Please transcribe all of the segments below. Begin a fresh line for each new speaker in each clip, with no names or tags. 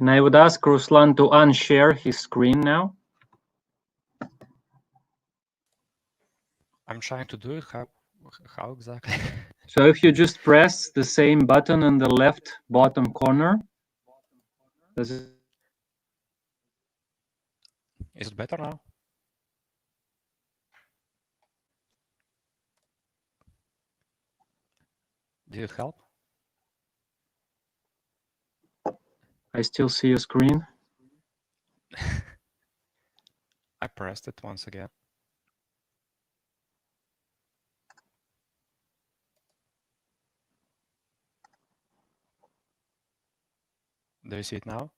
And I would ask Ruslan to unshare his screen now.
I'm trying to do it. How exactly?
So if you just press the same button in the left bottom corner, does it?
Is it better now? Did it help?
I still see your screen.
I pressed it once again. Do you see it now?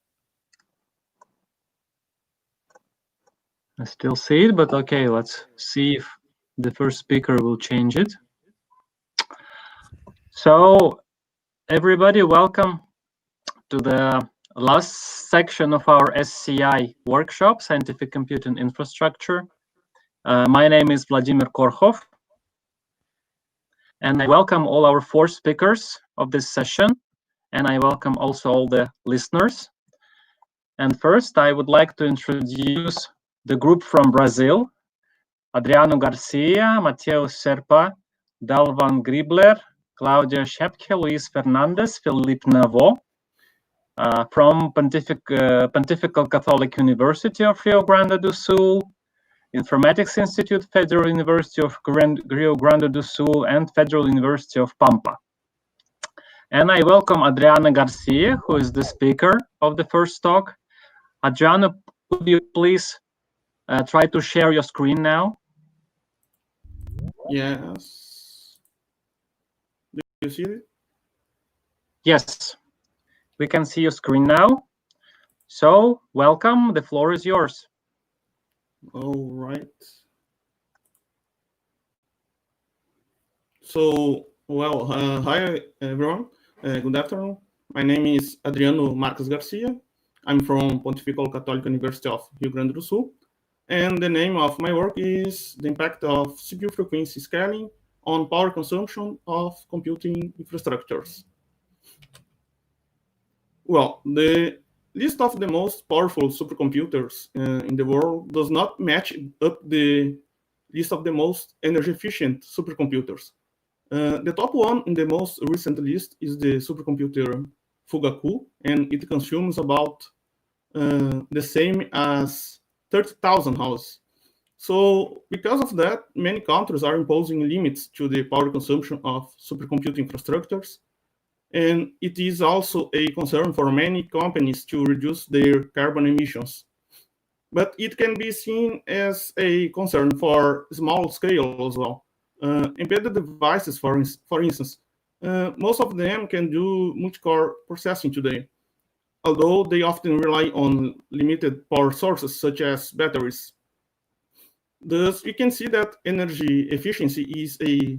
I still see it, but okay, let's see if the first speaker will change it. So, everybody, welcome to the last section of our SCI workshop, Scientific Computing Infrastructure. My name is Vladimir Korkhov, and I welcome all our 4 speakers of this session, and I welcome also all the listeners. And first, I would like to introduce the group from Brazil: Adriano Garcia, Mateus Serpa, Dalvan Gribler, Claudia Schepke, Luis Fernandez, Philippe Navo, from Pontifical Catholic University of Rio Grande do Sul, Informatics Institute, Federal University of Rio Grande do Sul, and Federal University of Pampa. And I welcome Adriana Garcia, who is the speaker of the first talk. Adriana, could you please try to share your screen now?
Yes. Do you see it?
Yes, we can see your screen now. So, welcome. The floor is yours.
All right. So, well, hi everyone. Good afternoon. My name is Adriano Marques Garcia. I'm from Pontifical Catholic University of Rio Grande do Sul. And the name of my work is the impact of CPU frequency scaling on power consumption of computing infrastructures. Well, the list of the most powerful supercomputers in the world does not match up the list of the most energy efficient supercomputers. The top one in the most recent list is the supercomputer Fugaku, and it consumes about the same as 30,000 houses. So because of that, many countries are imposing limits to the power consumption of supercomputing infrastructures. And it is also a concern for many companies to reduce their carbon emissions. But it can be seen as a concern for small scale as well. Embedded devices, for instance, most of them can do multi-core processing today, although they often rely on limited power sources such as batteries. Thus, you can see that energy efficiency is a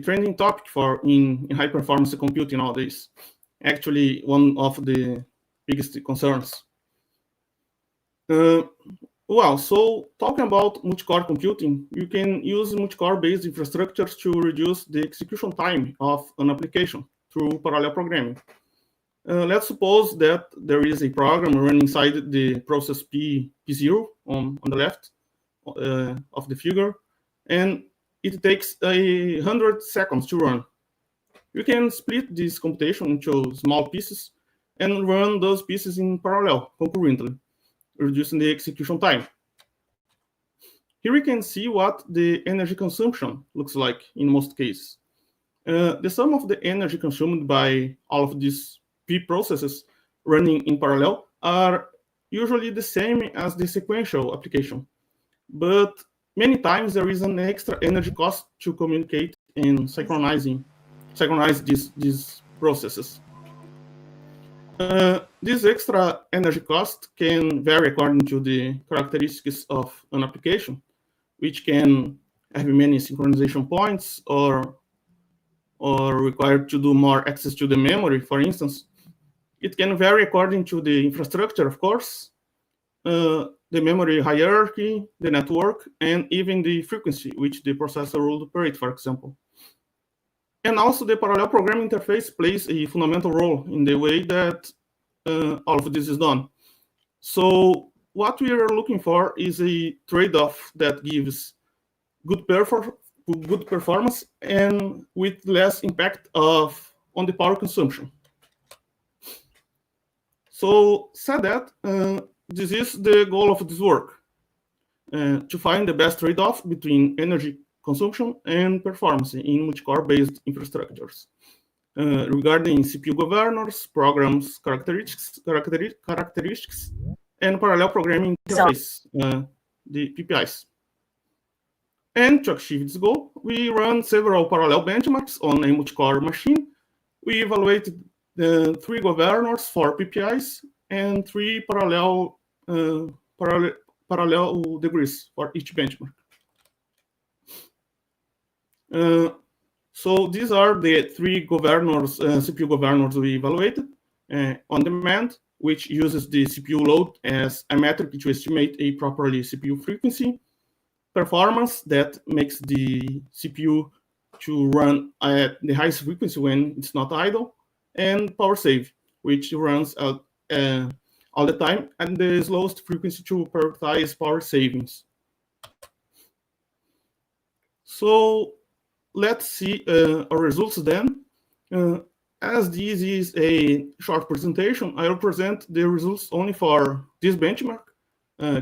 trending topic in high performance computing nowadays. Actually, one of the biggest concerns. Well, so talking about multi-core computing, you can use multi-core based infrastructures to reduce the execution time of an application through parallel programming. Let's suppose that there is a program running inside the process P0 on the left of the figure, and it takes 100 seconds to run. You can split this computation into small pieces and run those pieces in parallel concurrently, reducing the execution time. Here we can see what the energy consumption looks like in most cases. The sum of the energy consumed by all of these P processes running in parallel are usually the same as the sequential application. But many times there is an extra energy cost to communicate and synchronize these processes. This extra energy cost can vary according to the characteristics of an application, which can have many synchronization points or required to do more access to the memory, for instance. It can vary according to the infrastructure, of course, the memory hierarchy, the network, and even the frequency which the processor will operate, for example. And also the parallel programming interface plays a fundamental role in the way that all of this is done. So what we are looking for is a trade-off that gives good performance and with less impact on the power consumption. So said that, this is the goal of this work, to find the best trade-off between energy consumption and performance in multi-core-based infrastructures. Regarding CPU governors, programs characteristics, and parallel programming interface, the PPIs. And to achieve this goal, we run several parallel benchmarks on a multi-core machine. We evaluated 3 governors for PPIs and 3 parallel degrees for each benchmark. So these are the 3 governors, CPU governors we evaluated. On demand, which uses the CPU load as a metric to estimate a properly CPU frequency. Performance, that makes the CPU to run at the highest frequency when it's not idle. And power save, which runs all the time at the slowest frequency to prioritize power savings. So let's see our results then. As this is a short presentation, I will present the results only for this benchmark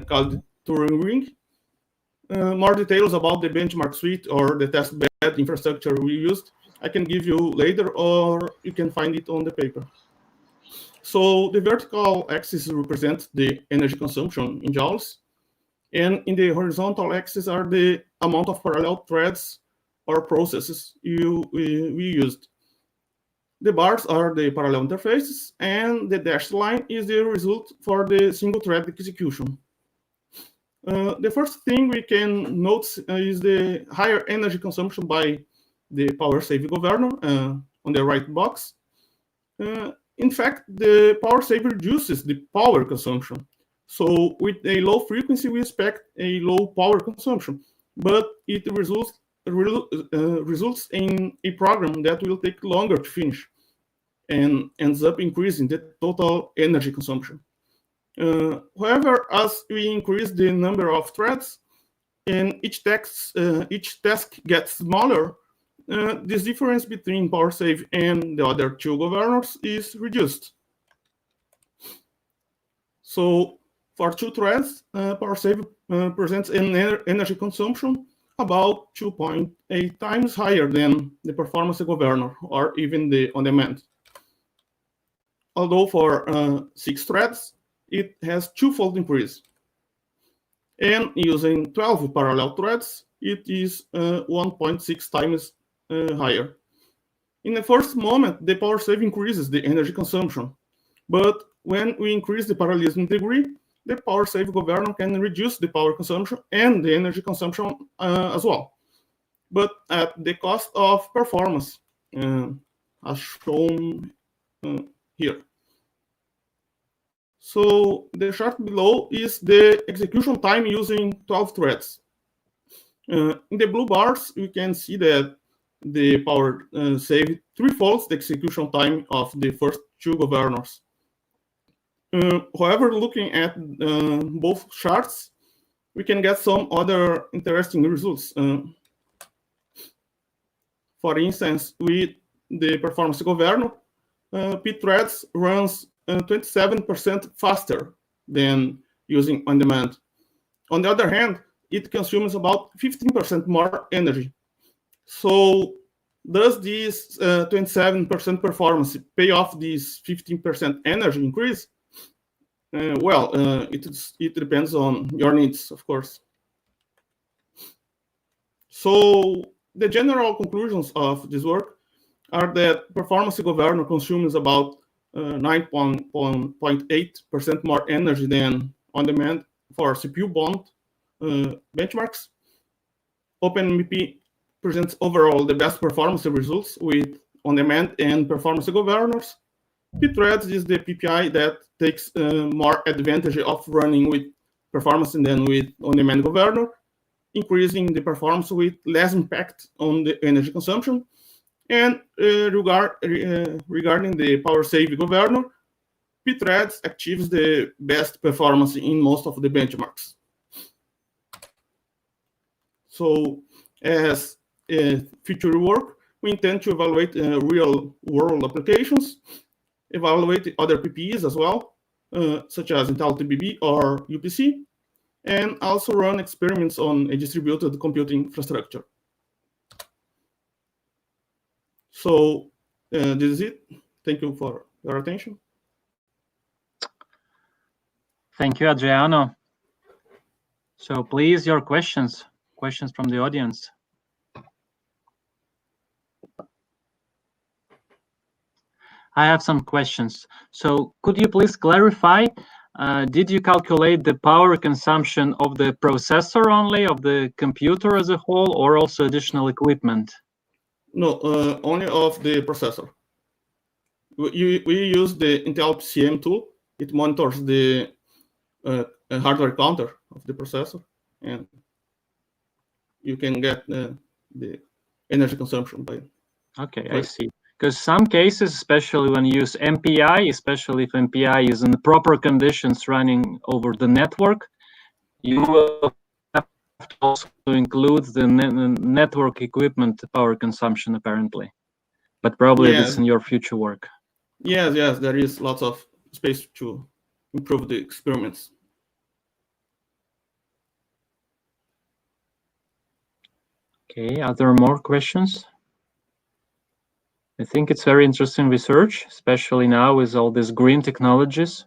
called Turing Ring. More details about the benchmark suite or the testbed infrastructure we used, I can give you later, or you can find it on the paper. So the vertical axis represents the energy consumption in joules, and in the horizontal axis are the amount of parallel threads or processes we used. The bars are the parallel interfaces, and the dashed line is the result for the single thread execution. The first thing we can notice is the higher energy consumption by the power save governor on the right box. In fact, the power save reduces the power consumption. So with a low frequency, we expect a low power consumption, but it results in a program that will take longer to finish and ends up increasing the total energy consumption. However, as we increase the number of threads and each task gets smaller, this difference between power save and the other 2 governors is reduced. So for 2 threads, power save presents an energy consumption about 2.8 times higher than the performance governor or even the on-demand. Although for 6 threads, it has 2-fold increase. And using 12 parallel threads, it is 1.6 times higher. In the first moment, the power save increases the energy consumption. But when we increase the parallelism degree, the power save governor can reduce the power consumption and the energy consumption as well, but at the cost of performance, as shown here. So the chart below is the execution time using 12 threads. In the blue bars, you can see that the power save 3-folds the execution time of the first 2 governors. However, looking at both charts, we can get some other interesting results. For instance, with the performance governor, pthreads runs 27% faster than using on-demand. On the other hand, it consumes about 15% more energy. So does this 27% performance pay off this 15% energy increase? Well, it depends on your needs, of course. So the general conclusions of this work are that performance governor consumes about 9.8% more energy than on-demand for CPU-bound benchmarks. OpenMP presents overall the best performance results with on-demand and performance governors. pthreads is the PPI that takes more advantage of running with performance than with on-demand governor, increasing the performance with less impact on the energy consumption. And regarding the power save governor, Pthreads achieves the best performance in most of the benchmarks. So as future work, we intend to evaluate real-world applications, evaluate other PPEs as well, such as Intel TBB or UPC, and also run experiments on a distributed computing infrastructure. So this is it. Thank you for your attention.
Thank you, Adriano. So please, your questions from the audience. I have some questions. So could you please clarify, did you calculate the power consumption of the processor only, of the computer as a whole, or also additional equipment?
No, only of the processor. We use the Intel PCM tool. It monitors the hardware counter of the processor, and you can get the energy consumption by.
Okay, I see. Because some cases, especially when you use MPI, especially if MPI is in the proper conditions running over the network, you will have to also include the network equipment power consumption, apparently. But probably this is in your future work.
Yes, there is lots of space to improve the experiments.
Okay, are there more questions? I think it's very interesting research, especially now with all these green technologies.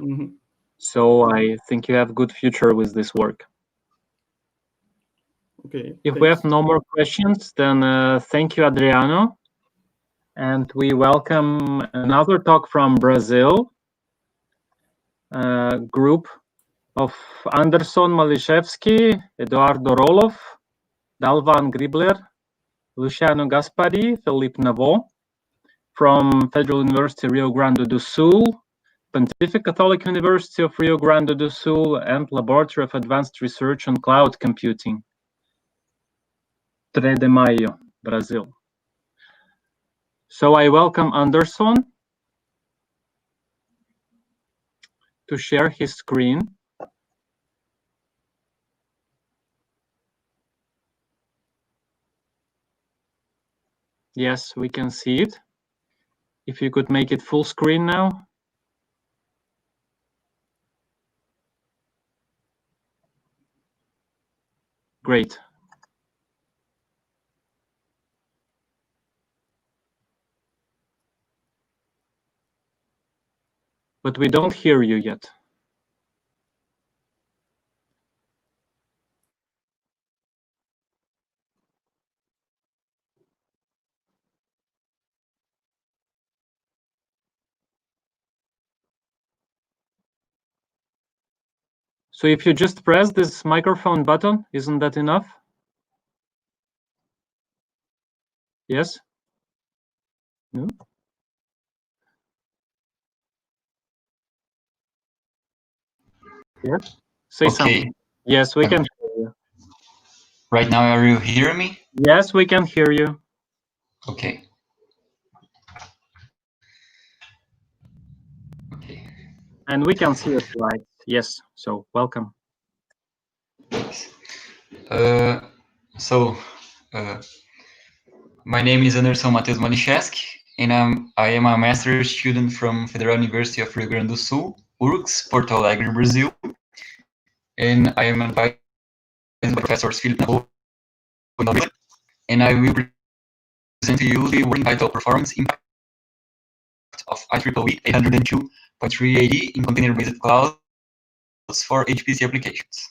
Mm-hmm.
So I think you have a good future with this work.
Okay.
If we have no more questions, then thank you, Adriano. And we welcome another talk from Brazil, group of Anderson Maliszewski, Eduardo Roloff, Dalvan Gribler, Luciano Gaspari, Felipe Navon, from Federal University Rio Grande do Sul, Pontifical Catholic University of Rio Grande do Sul, and Laboratory of Advanced Research on Cloud Computing, 3 de Maio, Brazil. So I welcome Anderson to share his screen. Yes, we can see it. If you could make it full screen now. Great. But we don't hear you yet. So if you just press this microphone button, isn't that enough? Yes? No? Yes? Say something. Yes, we can hear you.
Right now, are you hearing me?
Yes, we can hear you.
Okay. Okay.
And we can see your slides. Yes, so welcome.
My name is Anderson Matheus Maliszewski, and I am a master's student from Federal University of Rio Grande do Sul, URGS, Porto Alegre, Brazil. And I am advised by Professors Felipe Navon, and I will present to you the working title Performance Impact of IEEE 802.380 in container-based clouds for HPC applications.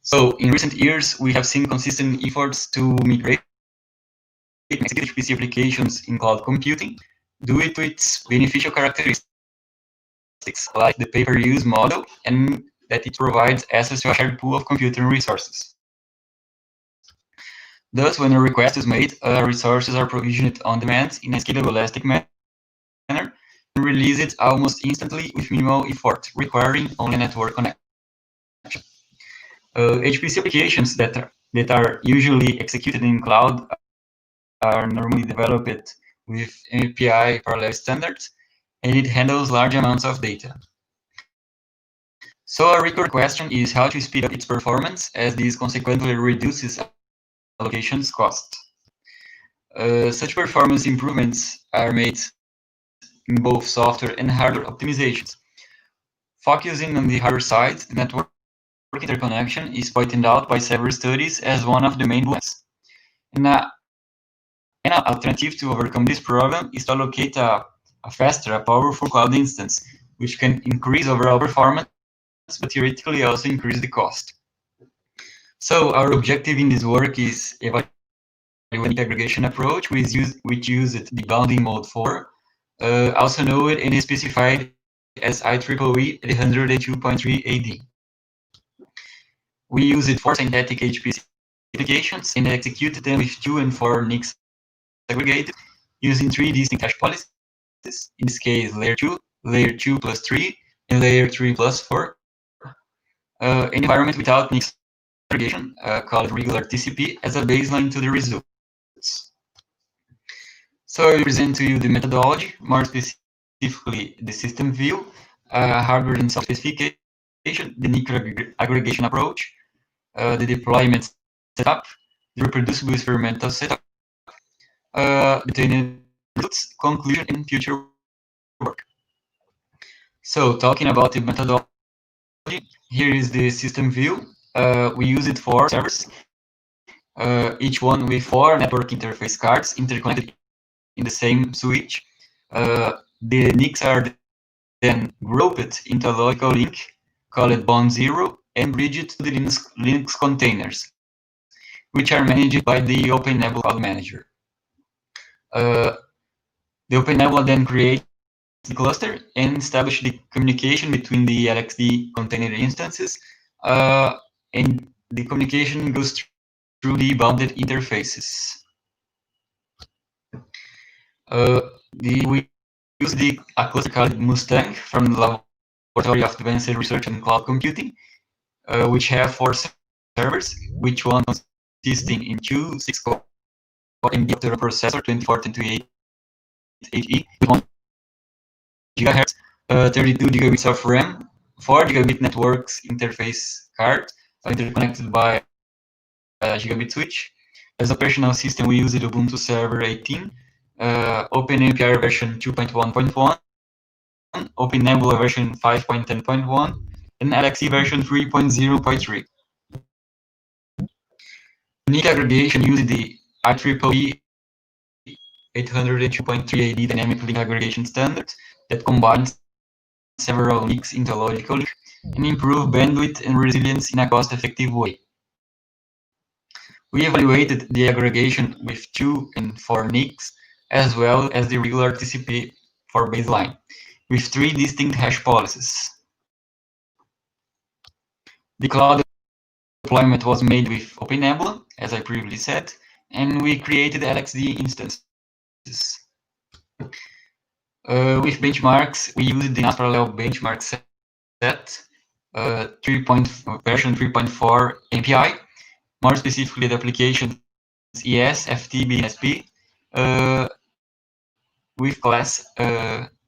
So in recent years, we have seen consistent efforts to migrate HPC applications in cloud computing due to its beneficial characteristics, like the pay-per-use model, and that it provides access to a shared pool of computing resources. Thus, when a request is made, resources are provisioned on demand in a scalable, elastic manner and released almost instantly with minimal effort, requiring only network connection. HPC applications that are usually executed in cloud are normally developed with MPI parallel standards, and it handles large amounts of data. So a recurrent question is how to speed up its performance, as this consequently reduces allocations cost. Such performance improvements are made in both software and hardware optimizations. Focusing on the hardware side, the network interconnection is pointed out by several studies as one of the main bottlenecks. An alternative to overcome this problem is to allocate a faster, a powerful cloud instance, which can increase overall performance, but theoretically also increase the cost. So our objective in this work is evaluate the aggregation approach, which uses the bounding mode 4, also known and is specified as IEEE 102.3 AD. We use it for synthetic HPC applications and executed them with 2 and 4 NICs aggregated using 3 distinct hash policies. In this case, layer 2, layer 2 plus 3, and layer 3 plus 4. An environment without NICs aggregation, called regular TCP, as a baseline to the results. So I will present to you the methodology, more specifically the system view, hardware and software specification, the NIC aggregation approach, the deployment setup, the reproducible experimental setup, the training results, conclusion, and future work. So talking about the methodology, here is the system view. We use it for servers, each one with 4 network interface cards interconnected in the same switch. The NICs are then grouped into a logical link called bond 0 and bridged to the Linux containers, which are managed by the OpenNebula Cloud Manager. The OpenNebula then creates the cluster and establishes the communication between the LXD container instances, and the communication goes through the bounded interfaces. We use a cluster called Mustang from the Laboratory of Advanced Research and Cloud Computing, which have 4 servers, which one consisting in 2 6-core NVIDIA processor 2428 HE with 1 GHz, 32 gigabits of RAM, 4 gigabit networks interface card interconnected by a gigabit switch. As operational system, we use Ubuntu Server 18, OpenMPI version 2.1.1, OpenNebula version 5.10.1, and LXC version 3.0.3. NIC aggregation uses the IEEE 802.3 AD dynamic link aggregation standard that combines several NICs into a logical link and improve bandwidth and resilience in a cost-effective way. We evaluated the aggregation with 2 and 4 NICs, as well as the regular TCP for baseline, with 3 distinct hash policies. The cloud deployment was made with OpenNebula, as I previously said, and we created LXD instances. With benchmarks, we used the NAS parallel benchmark set, version 3.4 MPI, more specifically the application ES, FT, BNSP, with class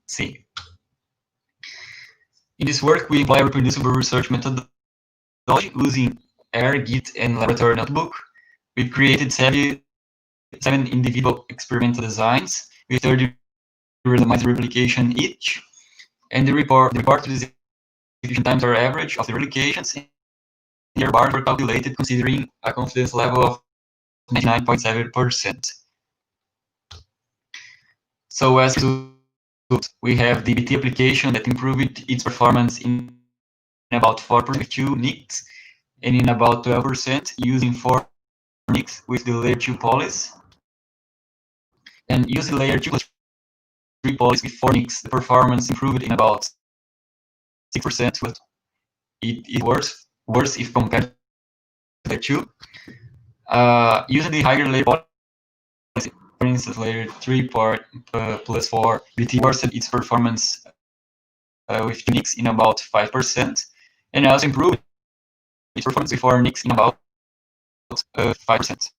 C. In this work, we apply reproducible research methodology using R, Git, and laboratory notebook. We created 7 individual experimental designs with 30 randomized replication each, and the report to the execution times are average of the replications, and their bars were calculated considering a confidence level of 99.7%. So as a result, we have the BT application that improved its performance in about 4% with 2 NICs, and in about 12% using 4 NICs with the layer 2 policy. And using layer 2 plus 3 policy with 4 NICs, the performance improved in about 6%, but it is worse if compared to layer 2. Using the higher layer policy, for instance, layer 3 plus 4, BT worsened its performance with 2 NICs in about 5%, and also improved its performance with 4 NICs in about 5%.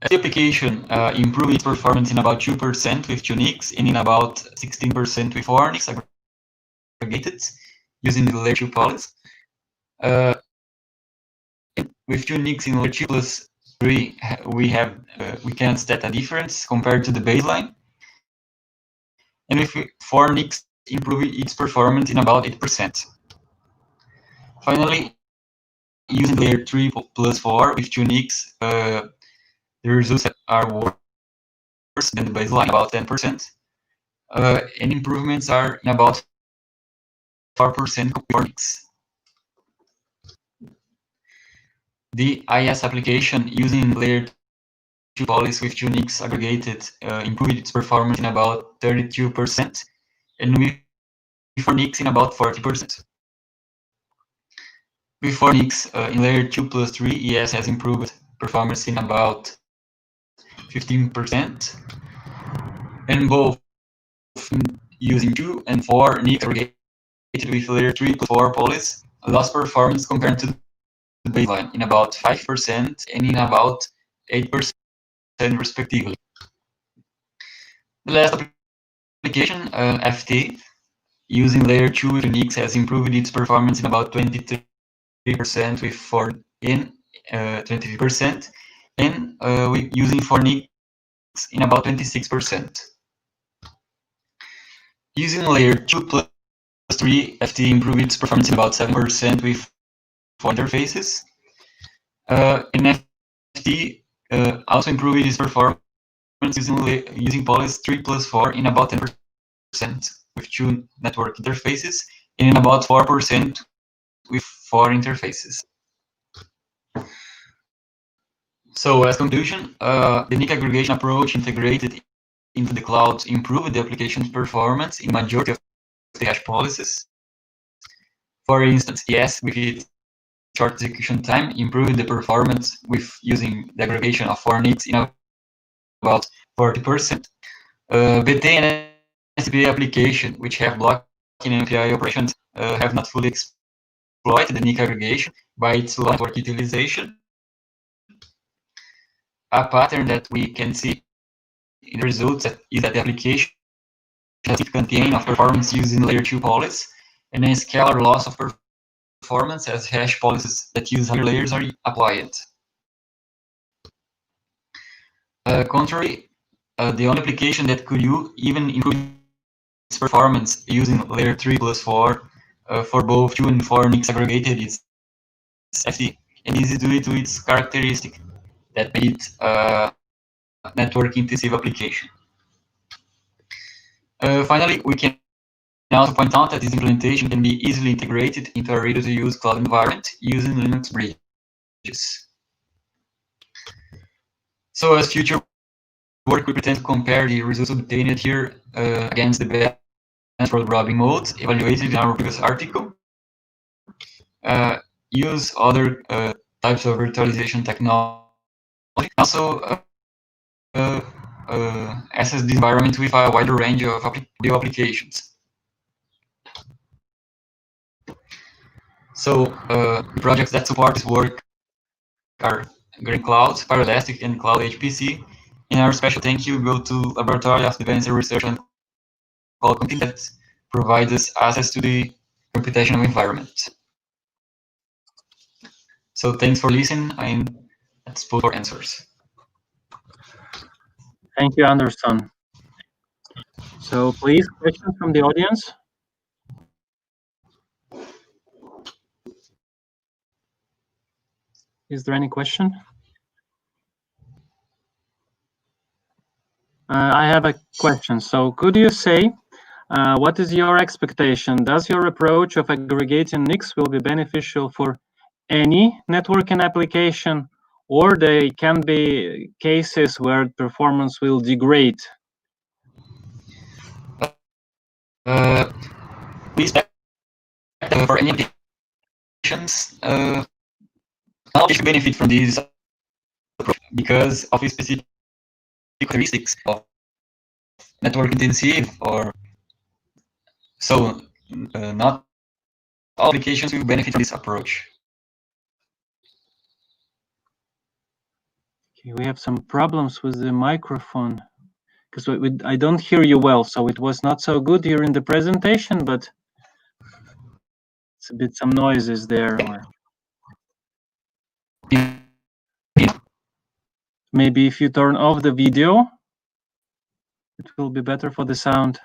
The application improved its performance in about 2% with 2 NICs and in about 16% with 4 NICs aggregated using the layer 2 polys. With 2 NICs in layer 2 plus 3, we can state a difference compared to the baseline. And with 4 NICs, improve its performance in about 8%. Finally, using layer 3 plus 4 with 2 NICs, the results are worse than the baseline, about 10%. And improvements are in about 4% with 4 NICs. The IS application using layer 2 polys with 2 NICs aggregated improved its performance in about 32%, and with 4 NICs in about 40%. With 4 NICs in layer 2 plus 3, ES has improved performance in about 15%, and both using 2 and 4 NICs aggregated with layer 3 plus 4 polys lost performance compared to the baseline in about 5% and in about 8% respectively. The last application, FT, using layer 2 with NICs has improved its performance in about 23% with 4 in 23%, and with using 4 NICs in about 26%. Using layer 2 plus 3, FT improved its performance in about 7% with 4 interfaces. And FT also improved its performance using polys 3 plus 4 in about 10% with 2 network interfaces, and in about 4% with 4 interfaces. So as conclusion, the NIC aggregation approach integrated into the cloud improved the application's performance in majority of the hash policies. For instance, ES with its short execution time improved the performance with using the aggregation of 4 NICs in about 40%. BT and SPA application, which have blocking and MPI operations, have not fully exploited the NIC aggregation by its low network utilization. A pattern that we can see in the results is that the application has a significant gain of performance using layer 2 polys, and a scalar loss of performance as hash policies that use higher layers are applied. Contrary, the only application that could even improve its performance using layer 3 plus 4 for both 2 and 4 NICs aggregated is FT, and this is due to its characteristic that made it a network-intensive application. Finally, we can also point out that this implementation can be easily integrated into a ready-to-use cloud environment using Linux bridges. So as future work, we pretend to compare the results obtained here against the best road-robbing modes evaluated in our previous article. Use other types of virtualization technology. Also, access the environment with a wider range of applications. So, projects that support this work are Green Cloud, Pyroelastic, and Cloud HPC. And our special thank you go to Laboratory of Advanced Research and Cloud Computing that provides us access to the computational environment. So thanks for listening, and let's put for answers.
Thank you, Anderson. So please, questions from the audience? Is there any question? I have a question. So could you say, what is your expectation? Does your approach of aggregating NICs will be beneficial for any networking application, or they can be cases where performance will degrade?
We expect for any applications, all should benefit from this approach because of its specific characteristics of network intensive, or so not all applications will benefit from this approach.
We have some problems with the microphone because I don't hear you well, so it was not so good here in the presentation, but it's a bit some noises there, or maybe if you turn off the video, it will be better for the sound.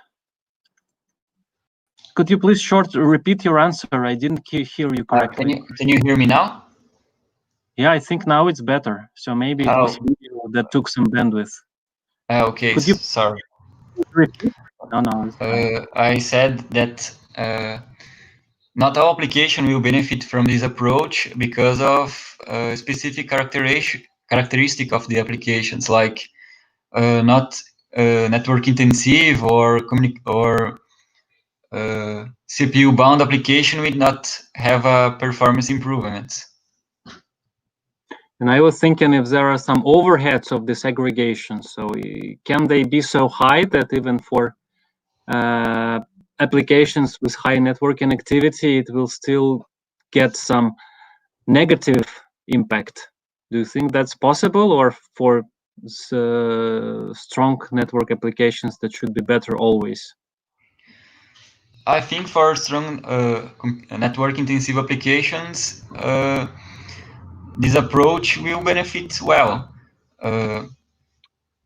Could you please repeat your answer? I didn't hear you correctly.
Can you hear me now?
Yeah, I think now it's better. So maybe it was video that took some bandwidth.
Okay,
Could you
sorry.
repeat? No.
I said that not all application will benefit from this approach because of specific characteristic of the applications, like not network intensive or CPU bound application will not have a performance improvement.
And I was thinking if there are some overheads of this aggregation, so can they be so high that even for applications with high networking activity, it will still get some negative impact? Do you think that's possible, or for strong network applications that should be better always?
I think for strong network intensive applications, this approach will benefit well.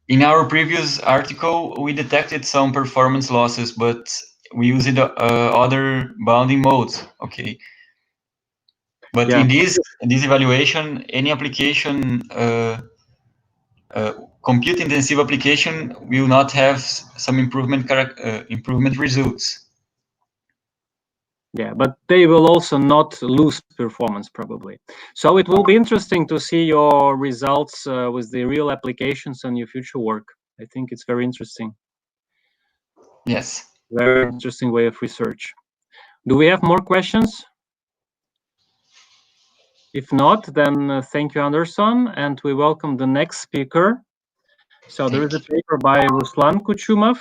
In our previous article, we detected some performance losses, but we used other bounding modes. Okay, but
Yeah.
in this evaluation, any application, compute intensive application, will not have some improvement results.
Yeah, but they will also not lose performance probably. So it will be interesting to see your results with the real applications on your future work. I think it's very interesting.
Yes.
Very interesting way of research. Do we have more questions? If not, then thank you, Anderson, and we welcome the next speaker. So there is a paper by Ruslan Kuchumov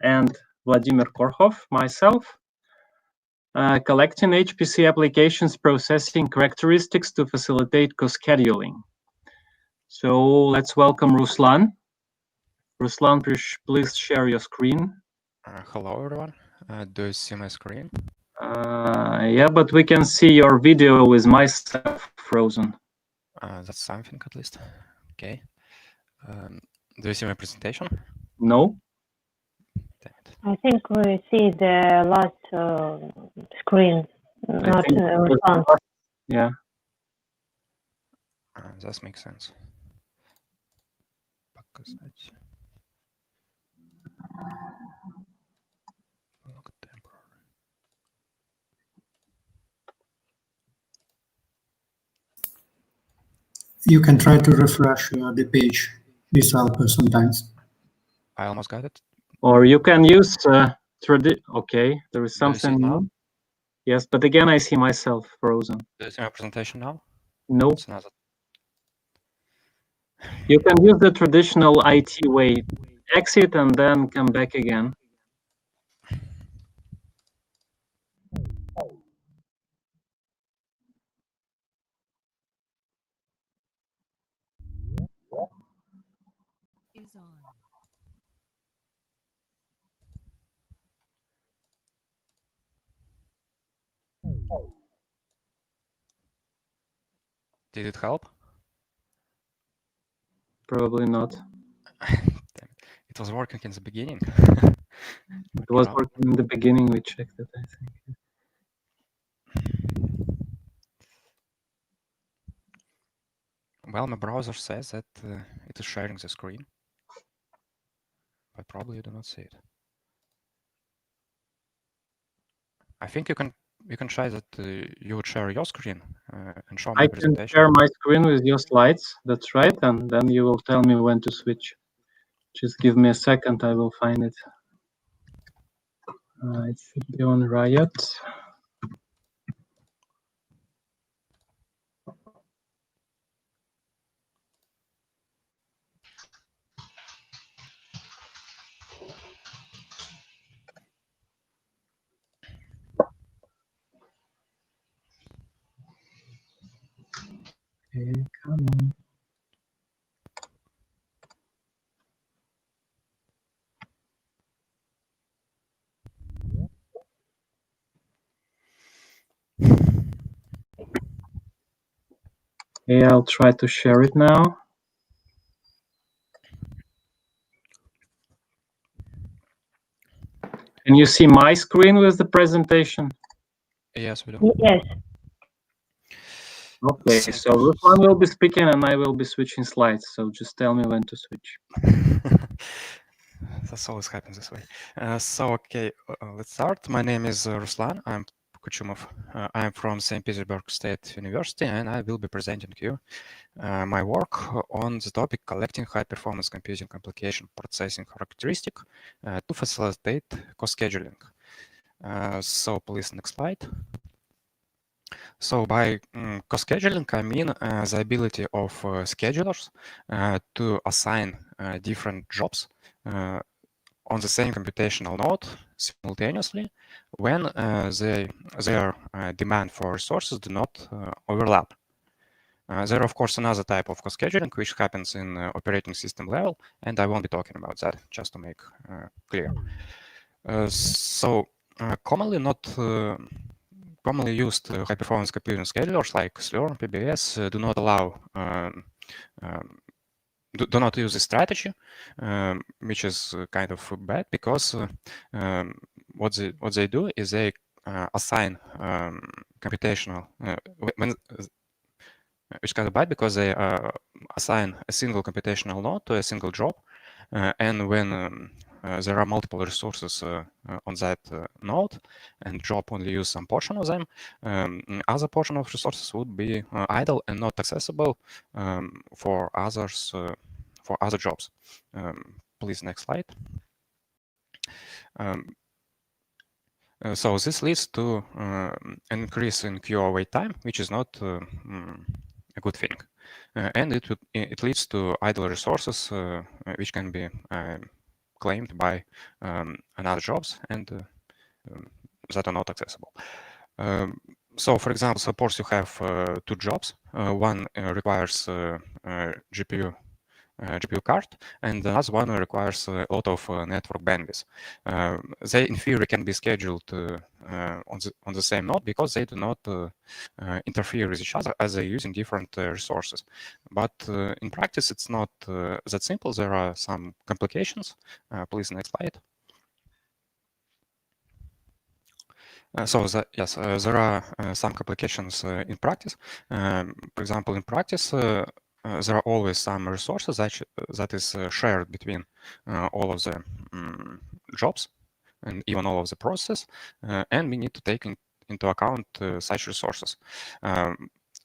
and Vladimir Korhov, myself, collecting HPC applications processing characteristics to facilitate co-scheduling. So let's welcome Ruslan. Ruslan, please share your screen.
Hello, everyone. Do you see my screen?
Yeah, but we can see your video with myself frozen.
That's something, at least. Okay. Do you see my presentation?
No.
I think we see the last screen, not response.
Yeah.
That makes sense. Показать.
You can try to refresh the page. This helps sometimes.
I almost got it.
Or you can use okay, there is
Do you see
something
it now?
new. Yes, but again, I see myself frozen.
Do you see my presentation now?
No.
It's not.
You can use the traditional IT way. Exit and then come back again.
Did it help?
Probably not.
Damn it. It was working in the beginning.
It was working in the beginning. We checked it, I think.
Well, my browser says that it is sharing the screen, but probably you do not see it. I think you can try that you would share your screen and show my presentation.
I can share my screen with your slides. That's right, and then you will tell me when to switch. Just give me a second. I will find it. It should be on Riot. Okay, come on. Yeah, I'll try to share it now. Can you see my screen with the presentation?
Yes, we do.
Yes.
Okay, so Ruslan will be speaking and I will be switching slides. So just tell me when to switch.
That's always happens this way. Okay, let's start. My name is Ruslan. I'm Kuchumov. I'm from St. Petersburg State University, and I will be presenting to you my work on the topic collecting high-performance computing application processing characteristic to facilitate co-scheduling. So please, next slide. So by co-scheduling, I mean the ability of schedulers to assign different jobs on the same computational node simultaneously when their demand for resources do not overlap. There are, of course, another type of co-scheduling which happens in operating system level, and I won't be talking about that, just to make clear. Commonly used high-performance computing schedulers like Slurm, PBS do not allow do not use this strategy, which is kind of bad because what they do is they assign computational which is kind of bad because they assign a single computational node to a single job, and when there are multiple resources on that node, and job only use some portion of them, other portion of resources would be idle and not accessible for others for other jobs. Please, next slide. So this leads to an increase in QA wait time, which is not a good thing, and it leads to idle resources which can be claimed by another jobs and that are not accessible. So, for example, suppose you have two jobs. One requires GPU card, and the other one requires a lot of network bandwidth. They, in theory, can be scheduled on the same node because they do not interfere with each other as they're using different resources. But in practice, it's not that simple. There are some complications. Please, next slide. There are some complications in practice. For example, in practice, there are always some resources that is shared between all of the jobs and even all of the processes, and we need to take into account such resources.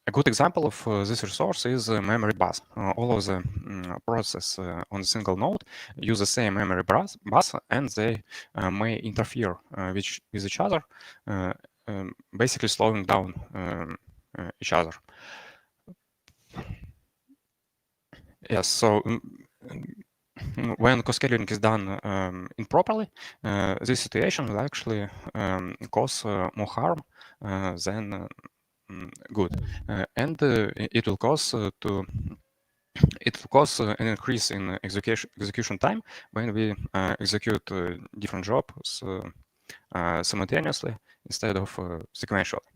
A good example of this resource is memory bus. All of the processes on a single node use the same memory bus, and they may interfere with each other, basically slowing down each other. Yes, so when co-scheduling is done improperly, this situation will actually cause more harm than good, and it will cause an increase in execution time when we execute different jobs simultaneously instead of sequentially.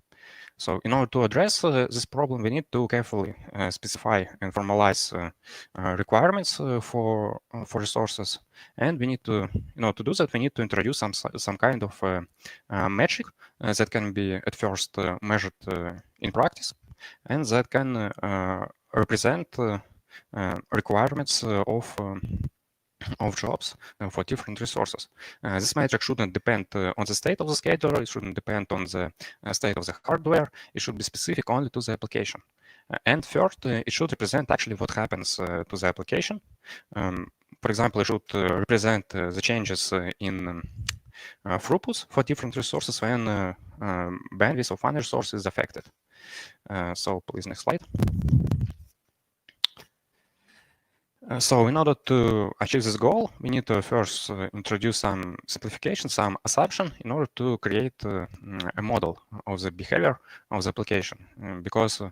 So in order to address this problem, we need to carefully specify and formalize requirements for resources, and we need to, to do that, we need to introduce some kind of metric that can be at first measured in practice, and that can represent requirements of jobs for different resources. This metric shouldn't depend on the state of the scheduler, it shouldn't depend on the state of the hardware, it should be specific only to the application. And third, it should represent actually what happens to the application. For example, it should represent the changes in throughput for different resources when bandwidth of one resource is affected. So please, next slide. So in order to achieve this goal, we need to first introduce some simplification, some assumption in order to create a model of the behavior of the application. Because,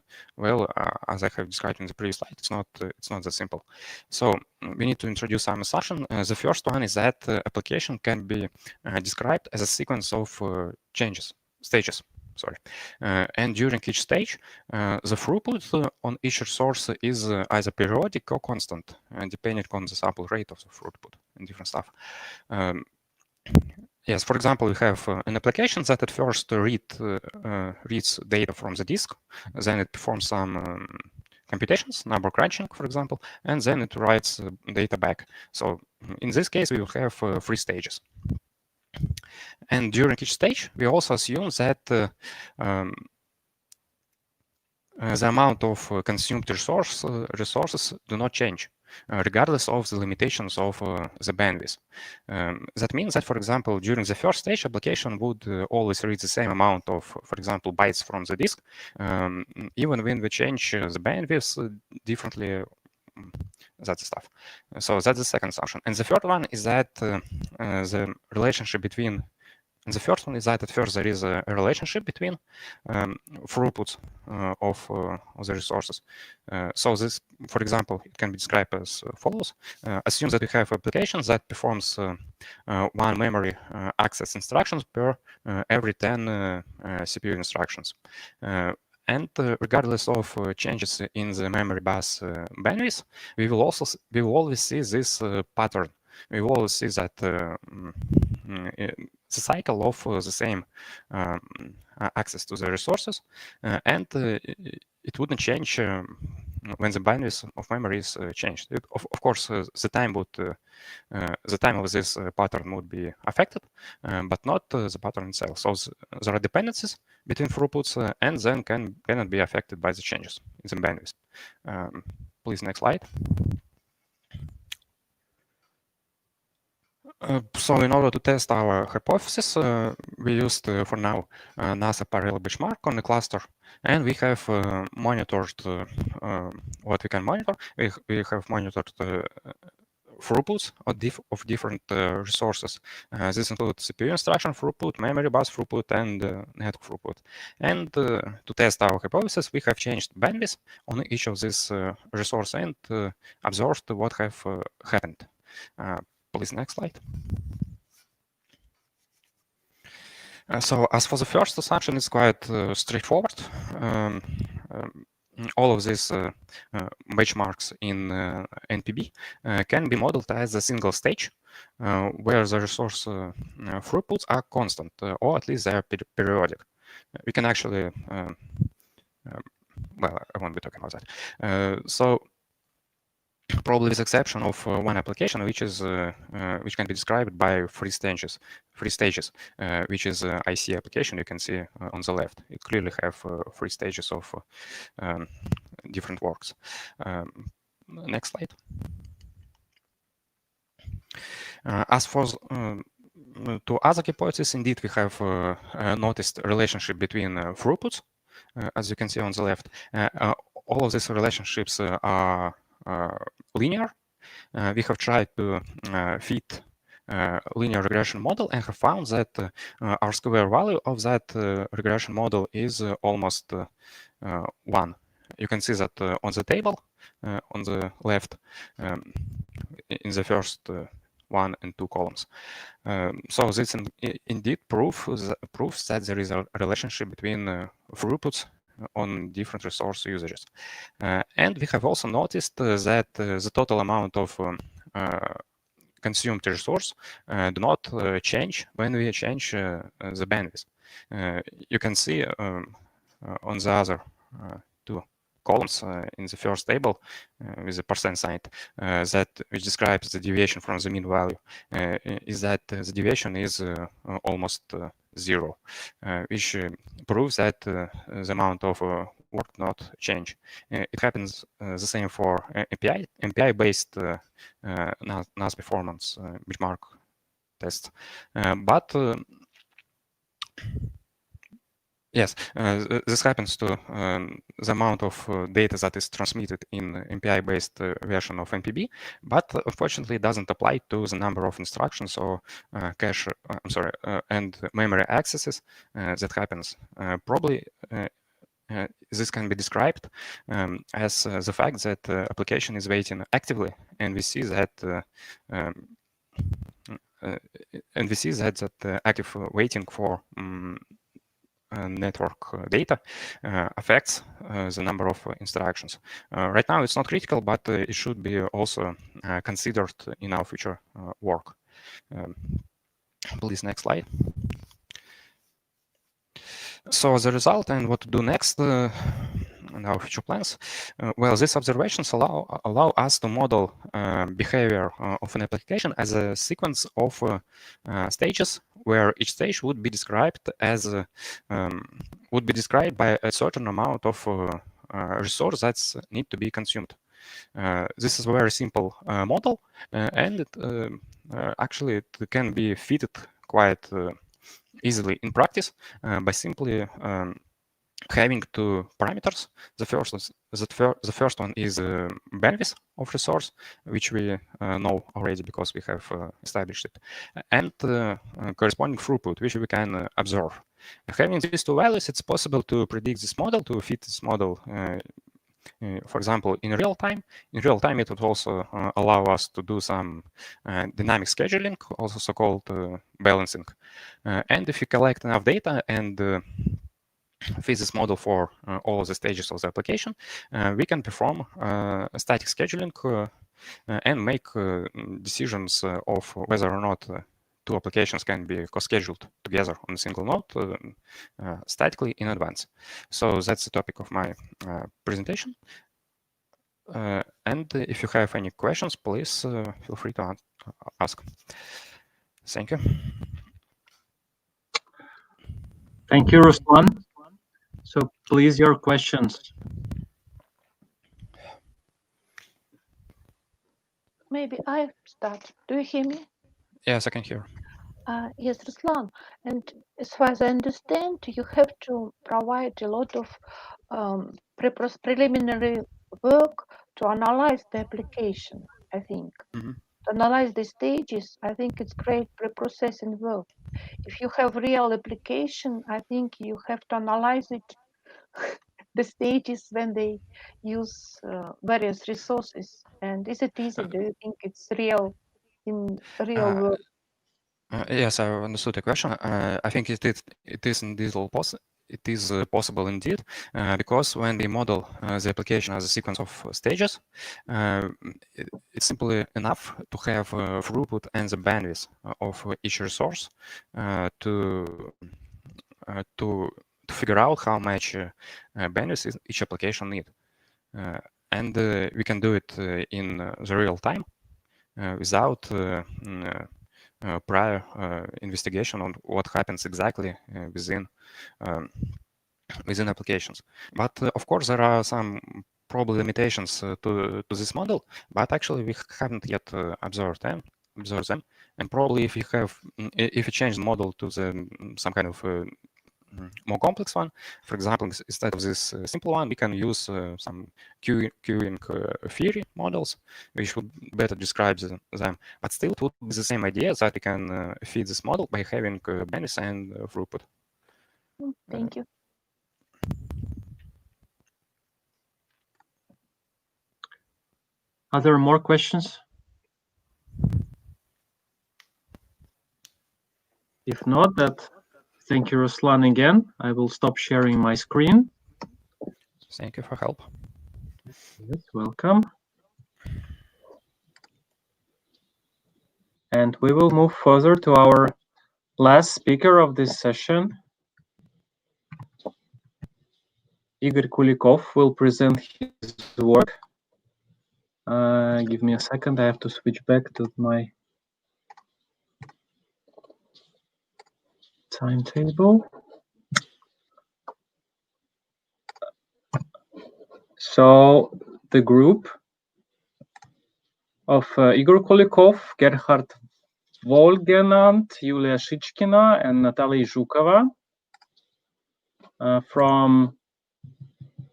as I have described in the previous slide, it's not that simple. So we need to introduce some assumption. The first one is that application can be described as a sequence of stages. sorry. And during each stage, the throughput on each resource is either periodic or constant, depending on the sample rate of the throughput and different stuff. Yes, for example, we have an application that at first reads data from the disk, then it performs some computations, number crunching, for example, and then it writes data back. So in this case, we will have 3 stages. And during each stage, we also assume that the amount of consumed resources do not change, regardless of the limitations of the bandwidth. That means that, for example, during the first stage, application would always read the same amount of, for example, bytes from the disk, even when we change the bandwidth differently. That's the stuff. So that's the second assumption. And the third one is that the relationship between and the first one is that at first there is a relationship between throughput of the resources. So this, for example, it can be described as follows. Assume that we have applications that performs 1 memory access instructions per every 10 CPU instructions. And regardless of changes in the memory bus bandwidth, we will always see this pattern. We will always see that the cycle of the same access to the resources, and it wouldn't change when the bandwidth of memory is changed. Of course, the time of this pattern would be affected, but not the pattern itself. So there are dependencies between throughputs, and then cannot be affected by the changes in the bandwidth. Please, next slide. So in order to test our hypothesis, we used for now NASA parallel benchmark on the cluster, and we have monitored what we can monitor. We have monitored throughputs of different resources. This includes CPU instruction throughput, memory bus throughput, and network throughput. And to test our hypothesis, we have changed bandwidth on each of these resources and observed what have happened. Please, next slide. So as for the first assumption, it's quite straightforward. All of these benchmarks in NPB can be modeled as a single stage where the resource throughputs are constant, or at least they are periodic. We can actually, well, I won't be talking about that. So probably with exception of one application, which can be described by 3 stages, which is IC application. You can see on the left. It clearly have 3 stages of different works. Next slide. As for to other hypotheses, indeed, we have noticed a relationship between throughputs, as you can see on the left. All of these relationships are linear. We have tried to fit linear regression model and have found that R square value of that regression model is almost 1. You can see that on the table on the left in the first 1 and 2 columns. So this indeed proves that there is a relationship between throughputs on different resource usages. And we have also noticed that the total amount of consumed resource do not change when we change the bandwidth. You can see on the other 2 columns in the first table with the percent sign that which describes the deviation from the mean value is that the deviation is almost 0, which proves that the amount of work not change. It happens the same for MPI-based NAS performance benchmark tests, but yes, this happens to the amount of data that is transmitted in MPI-based version of NPB, but unfortunately it doesn't apply to the number of instructions or cache, and memory accesses that happens. Probably this can be described as the fact that the application is waiting actively, and we see that that active waiting for network data affects the number of instructions. Right now, it's not critical, but it should be also considered in our future work. Please, next slide. So the result and what to do next in our future plans. Well, these observations allow us to model behavior of an application as a sequence of stages, where each stage would be described as by a certain amount of resource that's need to be consumed. This is a very simple model, and it, actually it can be fitted quite easily in practice by simply having two parameters. The first one is bandwidth of resource, which we know already because we have established it, and corresponding throughput, which we can observe. Having these two values, it's possible to predict this model, to fit this model. For example, in real time. In real time, it would also allow us to do some dynamic scheduling, also so-called balancing. And if you collect enough data and fit this model for all of the stages of the application, we can perform static scheduling and make decisions of whether or not two applications can be co-scheduled together on a single node statically in advance. So that's the topic of my presentation. And if you have any questions, please feel free to ask. Thank you.
Thank you, Ruslan. So please, your questions.
Maybe I start. Do you hear me?
Yes, I can hear.
Yes, Ruslan. And as far as I understand, you have to provide a lot of preliminary work to analyze the application, I think.
Mm-hmm.
To analyze the stages, I think it's great pre-processing work. If you have real application, I think you have to analyze it, the stages when they use various resources. And is it easy? Do you think it's real in real world?
Yes, I understood the question. I think it is indeed possible indeed, because when we model the application as a sequence of stages, it's simply enough to have throughput and the bandwidth of each resource to figure out how much bandwidth each application needs. And we can do it in the real time without prior investigation on what happens exactly within applications. But of course, there are some probably limitations to this model, but actually we haven't yet observed them. And probably if you change the model to some kind of more complex one, for example, instead of this simple one, we can use some queuing theory models, which would better describe them. But still, it would be the same idea that we can feed this model by having bandwidth and throughput.
Thank you.
Are there more questions? If not, thank you, Ruslan, again. I will stop sharing my screen.
Thank you for help.
Yes, welcome. And we will move further to our last speaker of this session. Igor Kulikov will present his work. Give me a second. I have to switch back to my timetable. So the group of Igor Kulikov, Gerhard Volgenant, Yulia Shichkina, and Natalia Zhukova from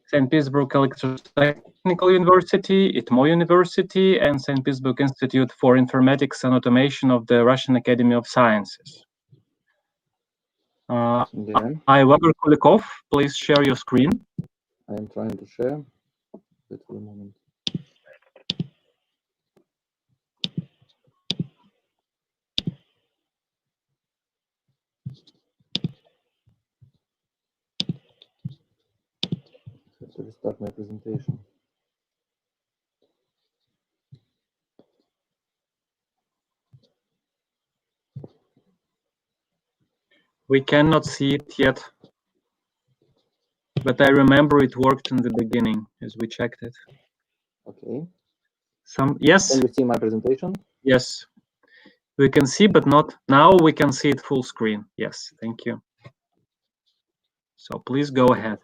St. Petersburg Electrotechnical University, ITMO University, and St. Petersburg Institute for Informatics and Automation of the Russian Academy of Sciences. Igor Kulikov, please share your screen.
I am trying to share. Wait for a moment. restart my presentation.
We cannot see it yet, but I remember it worked in the beginning as we checked it.
Okay.
Yes.
Can you see my presentation?
Yes. We can see, but not now. We can see it full screen. Yes, thank you. So please go ahead.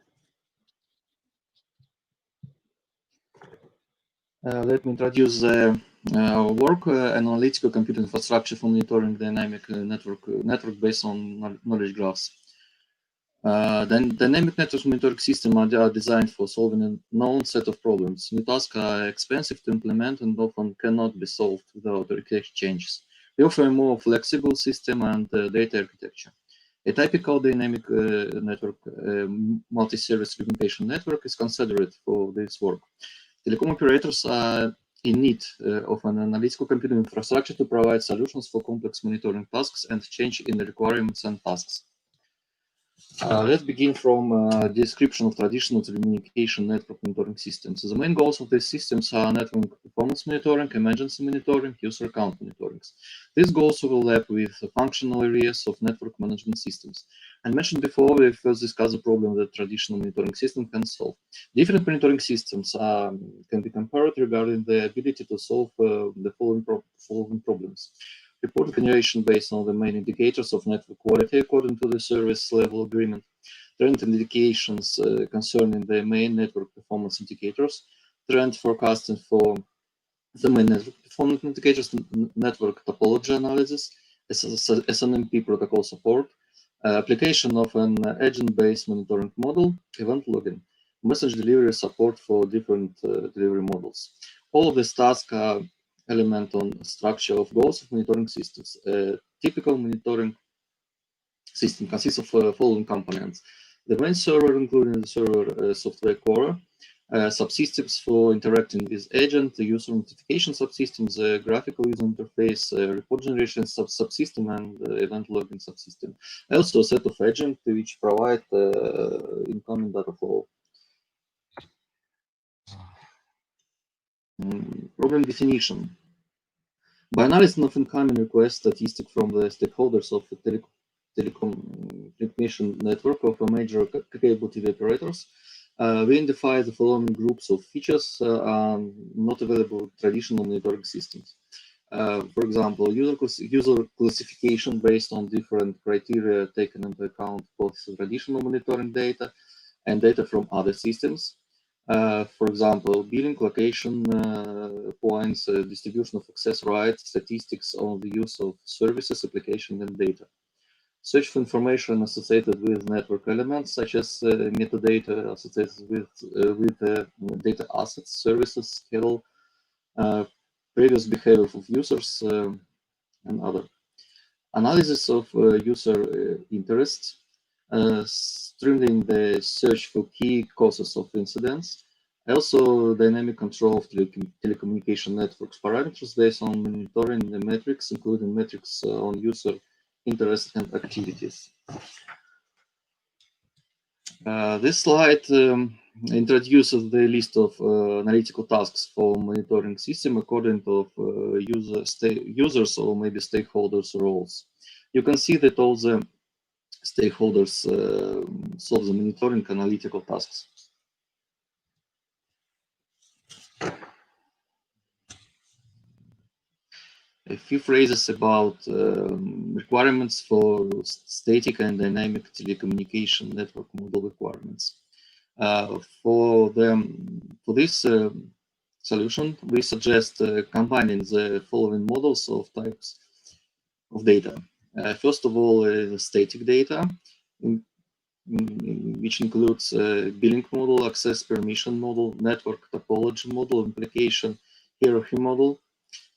Let me introduce our work, analytical computer infrastructure for monitoring dynamic network based on knowledge graphs. Then dynamic network monitoring systems are designed for solving a known set of problems. New tasks are expensive to implement and often cannot be solved without architecture changes. We offer a more flexible system and data architecture. A typical dynamic network multi-service communication network is considered for this work. Telecom operators are in need of an analytical computing infrastructure to provide solutions for complex monitoring tasks and change in the requirements and tasks. Let's begin from description of traditional telecommunication network monitoring systems. The main goals of these systems are network performance monitoring, emergency monitoring, user account monitoring. These goals overlap with the functional areas of network management systems. I mentioned before, we first discussed the problem that traditional monitoring system can solve. Different monitoring systems can be compared regarding the ability to solve the following problems. Report generation based on the main indicators of network quality according to the service level agreement. Trend indications concerning the main network performance indicators. Trend forecasting for the main network performance indicators. Network topology analysis. SNMP protocol support. Application of an agent-based monitoring model. Event logging. Message delivery support for different delivery models. All of these tasks are element on structure of goals of monitoring systems. A typical monitoring system consists of following components: the main server, including the server software core, subsystems for interacting with agent, the user notification subsystems, graphical user interface, report generation subsystem, and event logging subsystem. Also, a set of agents which provide incoming data flow. Problem definition. By analyzing of incoming request statistics from the stakeholders of the telecommunication network of a major cable TV operators, we identify the following groups of features not available in traditional monitoring systems. For example, user classification based on different criteria taken into account both traditional monitoring data and data from other systems. For example, billing, location points, distribution of access rights, statistics on the use of services, application, and data. Search for information associated with network elements, such as metadata associated with data assets, services, schedule, previous behavior of users, and other. Analysis of user interests. Streamlining the search for key causes of incidents. Also, dynamic control of telecommunication networks parameters based on monitoring the metrics, including metrics on user interest and activities. This slide introduces the list of analytical tasks for monitoring system according to users or maybe stakeholders roles. You can see that all the stakeholders solve the monitoring analytical tasks. A few phrases about requirements for static and dynamic telecommunication network model requirements. For this solution, we suggest combining the following models of types of data. First of all, static data, which includes billing model, access permission model, network topology model, implication hierarchy model,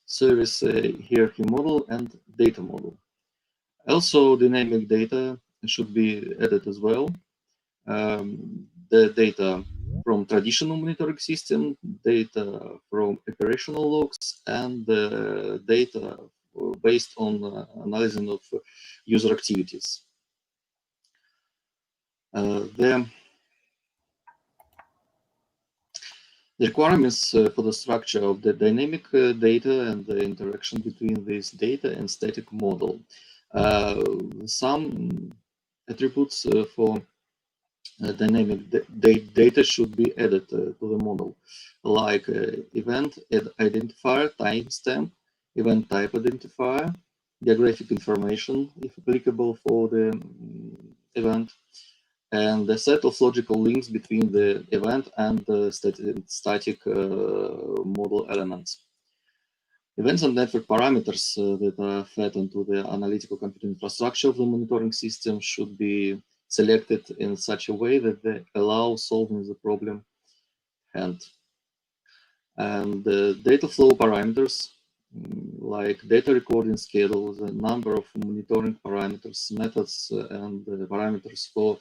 service hierarchy model, and data model. Also, dynamic data should be added as well. The data from traditional monitoring system, data from operational logs, and data based on analyzing of user activities. The requirements for the structure of the dynamic data and the interaction between this data and static model. Some attributes for dynamic data should be added to the model, like event identifier, timestamp, event type identifier, geographic information, if applicable for the event, and the set of logical links between the event and the static model elements. Events and network parameters that are fed into the analytical computing infrastructure of the monitoring system should be selected in such a way that they allow solving the problem hand. And the data flow parameters, like data recording schedule, the number of monitoring parameters, methods, and parameters for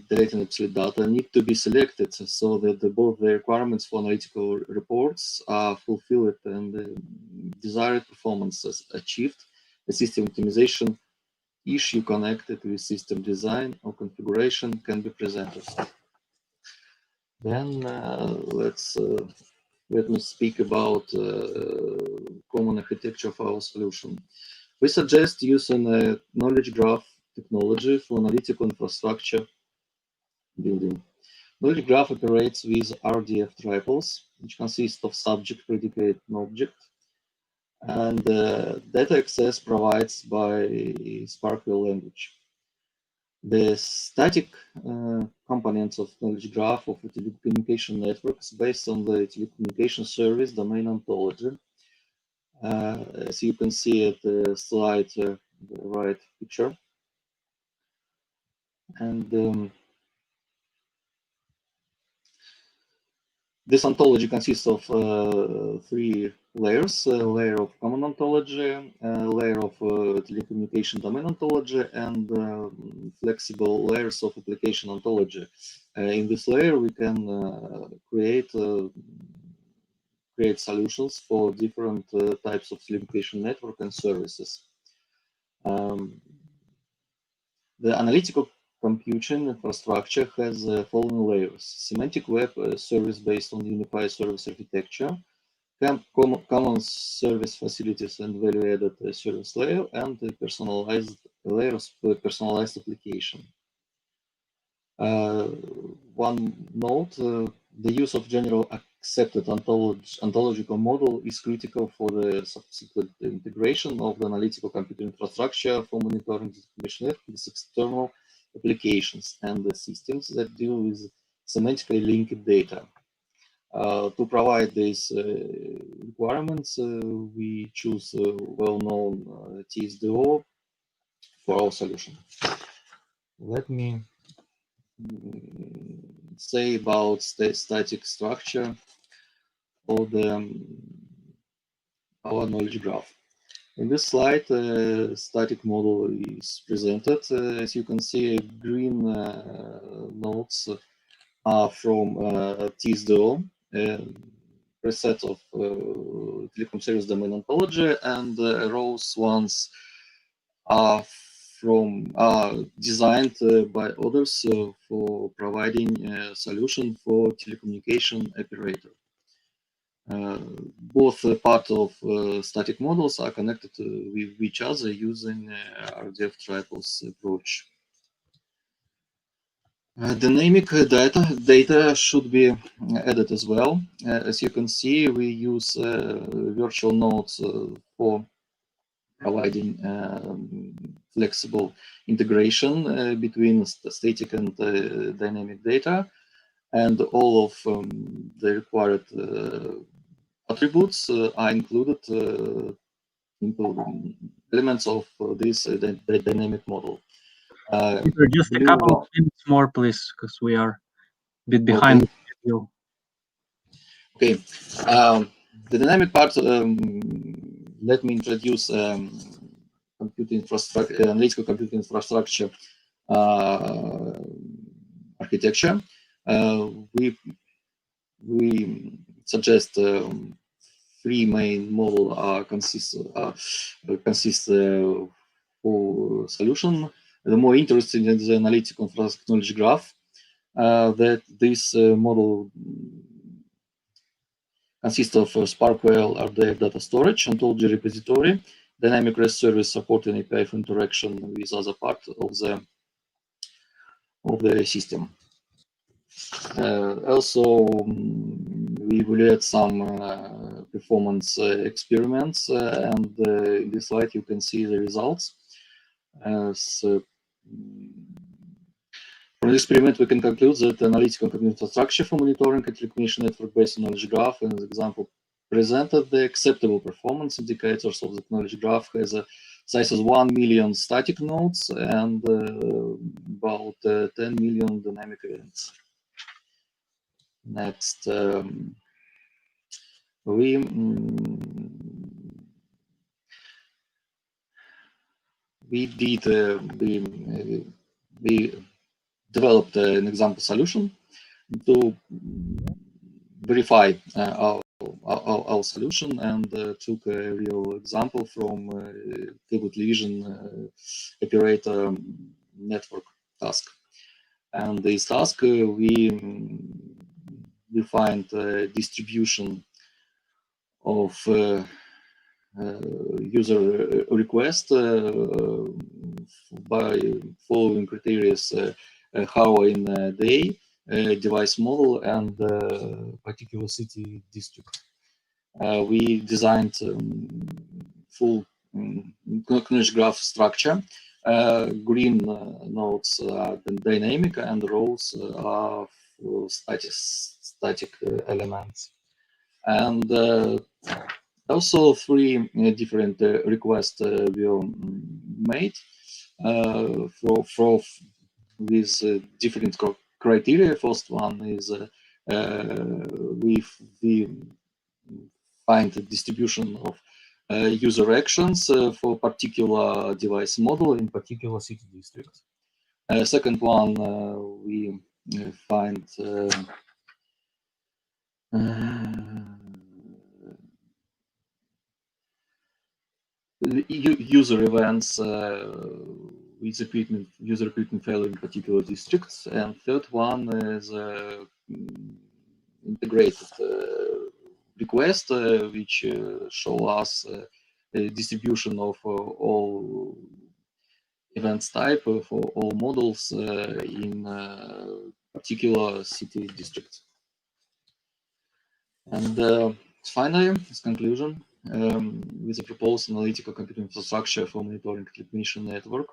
deleting obsolete data need to be selected so that both the requirements for analytical reports are fulfilled and the desired performance is achieved. The system optimization issue connected with system design or configuration can be presented. Then let me speak about common architecture of our solution. We suggest using a knowledge graph technology for analytical infrastructure building. Knowledge graph operates with RDF triples, which consist of subject, predicate, and object, and data access provides by SPARQL language. The static components of knowledge graph of a telecommunication network is based on the telecommunication service domain ontology. As you can see at the slide, the right picture. And this ontology consists of 3 layers: a layer of common ontology, a layer of telecommunication domain ontology, and flexible layers of application ontology. In this layer, we can create solutions for different types of telecommunication network and services. The analytical computing infrastructure has the following layers: semantic web service based on unified service architecture, common service facilities and value-added service layer, and the personalized layers for personalized application. One note, the use of general accepted ontological model is critical for the subsequent integration of the analytical computing infrastructure for monitoring the information with external applications and the systems that deal with semantically linked data. To provide these requirements, we choose well-known TSDO for our solution. Let me say about the static structure of our knowledge graph. In this slide, static model is presented. As you can see, green nodes are from TSDO, preset of telecom service domain ontology, and rose ones are designed by others for providing a solution for telecommunication operator. Both part of static models are connected with each other using RDF triples approach. Dynamic data should be added as well. As you can see, we use virtual nodes for providing flexible integration between static and dynamic data, and all of the required attributes are included into elements of this dynamic model.
Just a couple of minutes more, please, because we are a bit behind the schedule.
Okay. The dynamic part, let me introduce computing infrastructure, analytical computing infrastructure architecture. We suggest 3 main model consist for solution. The more interesting is the analytical infrastructure knowledge graph. That this model consists of SparkQL RDF data storage, ontology repository, dynamic REST service supporting API for interaction with other part of the system. Also, we evaluate some performance experiments, and in this slide you can see the results. So, from this experiment, we can conclude that analytical computer infrastructure for monitoring and recognition network based on knowledge graph, and the example presented the acceptable performance indicators of the knowledge graph has a size of 1 million static nodes and about 10 million dynamic events. Next, we developed an example solution to verify our solution, and took a real example from cable television operator network task. And this task, we defined distribution of user request by following criteria: how in a day, device model, and particular city district. We designed full knowledge graph structure. Green nodes are dynamic and rows are static elements. And also 3 different requests were made with different criteria. First one is we find the distribution of user actions for particular device model in particular city district. Second one, we find user events with user equipment failure in particular districts. And third one is integrated request, which show us a distribution of all events type for all models in particular city districts. And finally, as conclusion, with a proposed analytical computer infrastructure for monitoring recognition network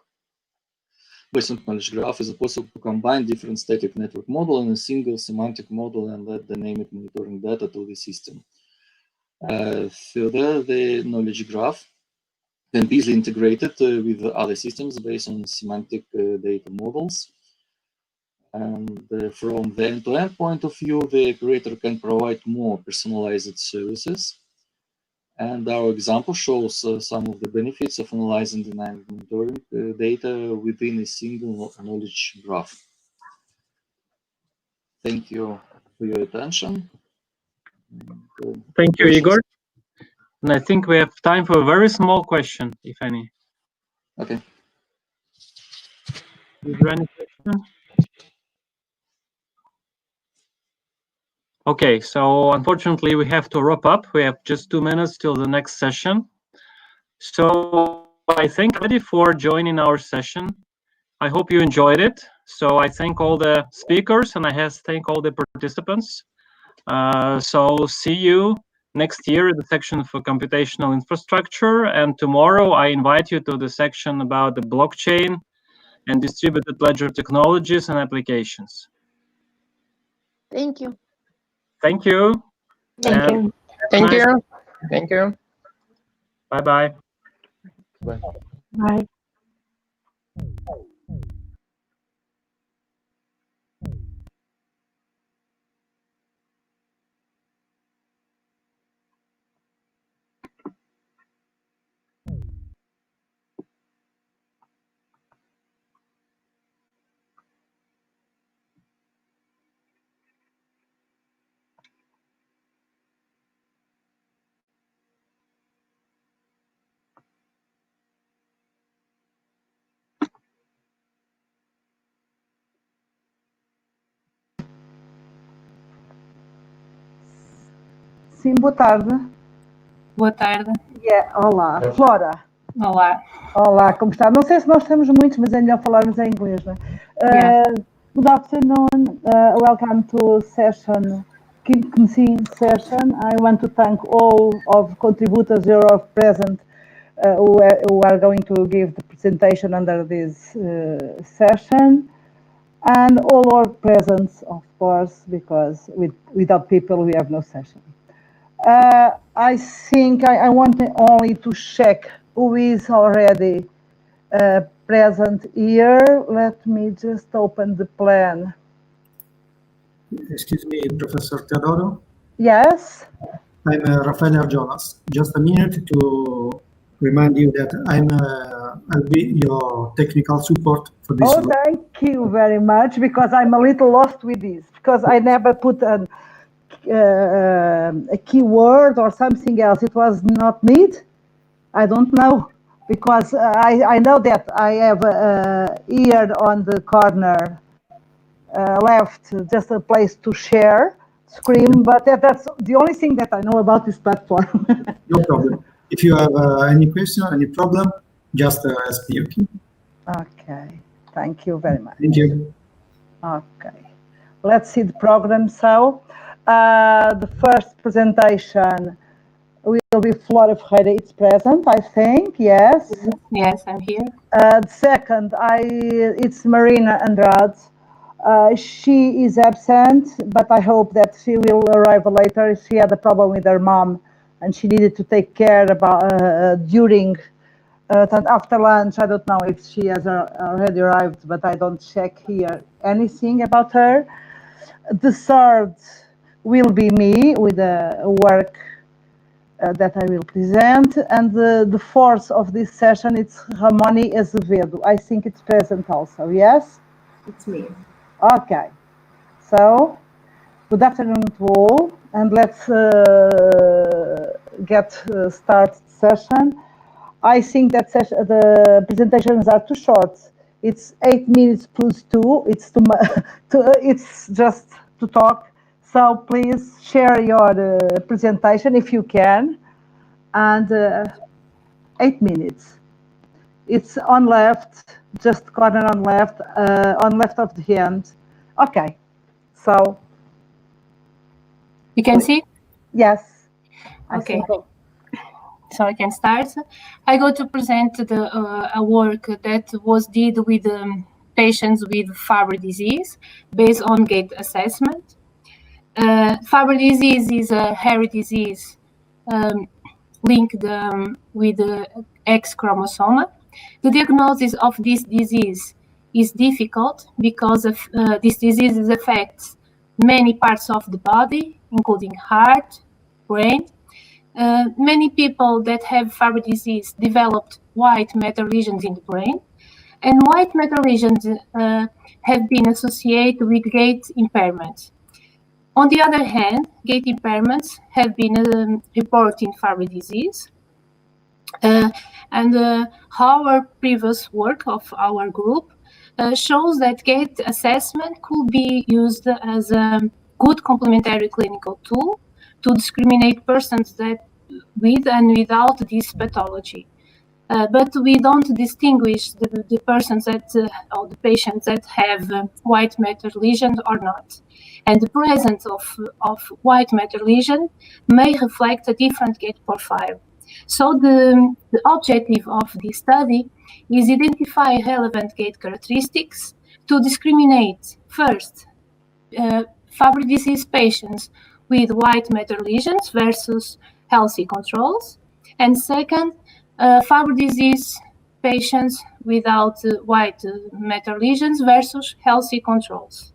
based on knowledge graph, is it possible to combine different static network model in a single semantic model and add dynamic monitoring data to the system. Further, the knowledge graph can be easily integrated with other systems based on semantic data models. And from the end-to-end point of view, the operator can provide more personalized services. And our example shows some of the benefits of analyzing dynamic monitoring data within a single knowledge graph. Thank you for your attention.
Thank you, Igor. And I think we have time for a very small question, if any.
Okay.
Is there any question? Okay, so unfortunately we have to wrap up. We have just 2 minutes till the next session. So I thank everybody for joining our session. I hope you enjoyed it. So I thank all the speakers and I thank all the participants. So see you next year in the section for computational infrastructure. And tomorrow I invite you to the section about the blockchain and distributed ledger technologies and applications.
Thank you.
Thank you.
Thank you.
Thank you. Thank you.
Bye-bye.
Bye.
Sim, boa tarde.
Boa tarde.
Olá, Flora.
Olá.
Olá, como está? Não sei se nós temos muitos, mas é melhor falarmos em inglês, não é? Good afternoon. Welcome to session, KIMC session. I want to thank all of contributors who are present who are going to give the presentation under this session. And all our presence, of course, because without people we have no session. I think I want only to check who is already present here. Let me just open the plan.
Excuse me, Professor Teodoro.
Yes?
I'm Rafael Arjolas. Just a minute to remind you that I'll be your technical support for this.
Oh, thank you very much, because I'm a little lost with this, because I never put a keyword or something else. It was not need. I don't know, because I know that I have here on the corner left just a place to share screen, but that's the only thing that I know about this platform.
No problem. If you have any question, any problem, just ask me. Okay.
Okay. Thank you very much.
Thank you.
Okay. Let's see the program. So, the first presentation will be Flora Ferreira. It's present, I think. Yes.
Yes, I'm here.
The second, it's Marina Andrade. She is absent, but I hope that she will arrive later. She had a problem with her mom, and she needed to take care about during after lunch. I don't know if she has already arrived, but I don't check here anything about her. The third will be me with a work that I will present, and the fourth of this session, it's Ramoni Azevedo. I think it's present also. Yes,
it's me.
Okay, so good afternoon to all, and let's get start session. I think that the presentations are too short. It's 8 minutes plus 2. It's it's just to talk. So please share your presentation if you can, and 8 minutes. It's on left, just corner on left of the end. Okay, so
you can see?
Yes.
Okay. So I can start. I go to present a work that was did with patients with Fabry disease based on gait assessment. Fabry disease is a hairy disease linked with the X chromosome. The diagnosis of this disease is difficult because of this disease affects many parts of the body, including heart, brain. Many people that have Fabry disease developed white matter lesions in the brain, and white matter lesions have been associated with gait impairment. On the other hand, gait impairments have been reported in Fabry disease. And our previous work of our group shows that gait assessment could be used as a good complementary clinical tool to discriminate persons that with and without this pathology. But we don't distinguish the persons that, or the patients that have white matter lesions or not. And the presence of white matter lesion may reflect a different gait profile. So the objective of this study is identify relevant gait characteristics to discriminate first Fabry disease patients with white matter lesions versus healthy controls, and second, Fabry disease patients without white matter lesions versus healthy controls.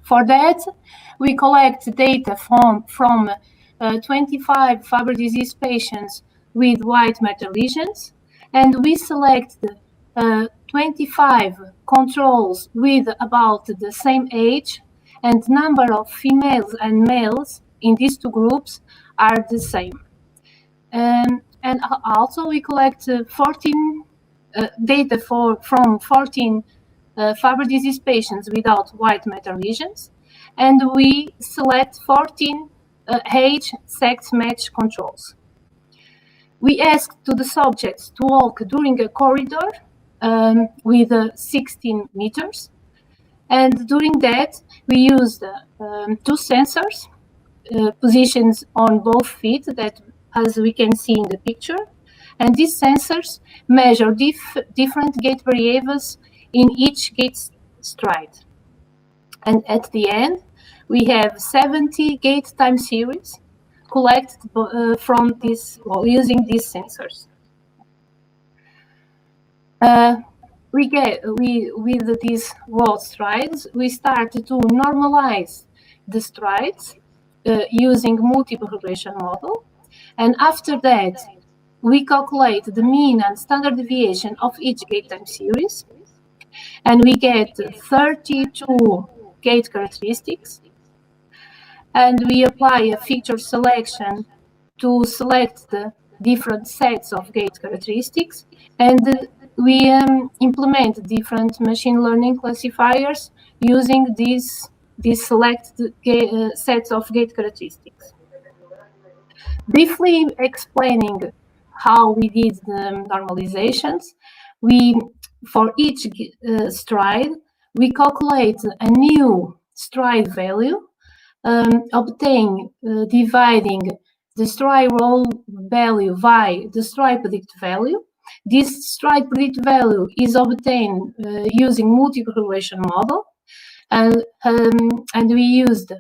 For that, we collect data from 25 Fabry disease patients with white matter lesions, and we select 25 controls with about the same age, and number of females and males in these two groups are the same. And also we collect 14 data from 14 Fabry disease patients without white matter lesions, and we select 14 age sex match controls. We asked to the subjects to walk during a corridor with 16 meters. And during that, we used two sensors, positions on both feet, that as we can see in the picture. And these sensors measure different gait variables in each gait stride. And at the end, we have 70 gait time series collected from this, using these sensors. With these road strides, we start to normalize the strides using multiple regression model. And after that, we calculate the mean and standard deviation of each gait time series. And we get 32 gait characteristics. And we apply a feature selection to select the different sets of gait characteristics. And we implement different machine learning classifiers using these selected sets of gait characteristics. Briefly explaining how we did the normalizations, for each stride, we calculate a new stride value, dividing the stride roll value by the stride predict value. This stride predict value is obtained using multiple regression model, and we used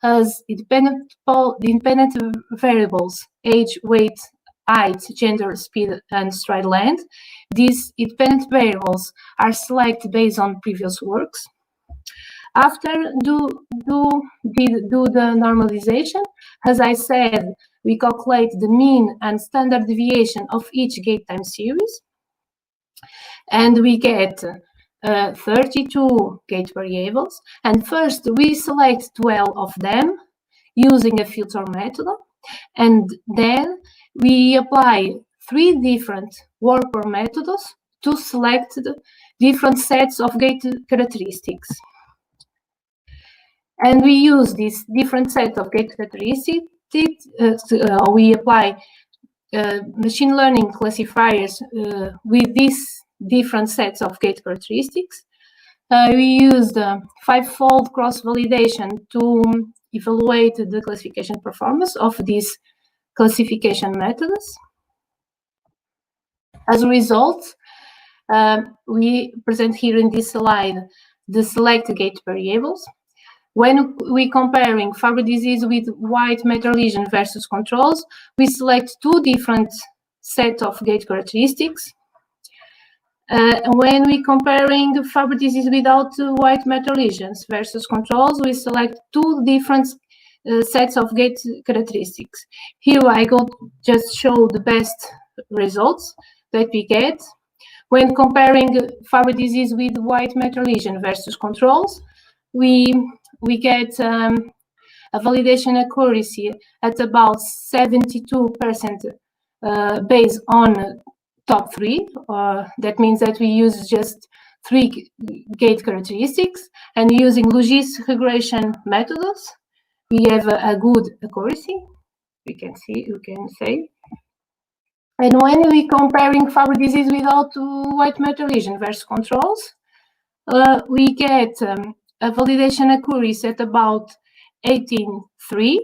as independent variables age, weight, height, gender, speed, and stride length. These independent variables are selected based on previous works. After do the normalization, as I said, we calculate the mean and standard deviation of each gait time series, and we get 32 gait variables. And first, we select 12 of them using a filter method, and then we apply 3 different worker methods to select the different sets of gait characteristics. And we use this different set of gait characteristics. We apply machine learning classifiers with these different sets of gait characteristics. We used 5-fold cross-validation to evaluate the classification performance of these classification methods. As a result, we present here in this slide the select gait variables. When we comparing Fabry disease with white matter lesion versus controls, we select 2 different sets of gait characteristics. When we comparing Fabry disease without white matter lesions versus controls, we select 2 different sets of gait characteristics. Here I just show the best results that we get. When comparing Fabry disease with white matter lesion versus controls, we get a validation accuracy at about 72% based on top 3. That means that we use just 3 gait characteristics, and using logistic regression methods, we have a good accuracy. We can say. And when we comparing Fabry disease without white matter lesion versus controls, we get a validation accuracy at about 18.3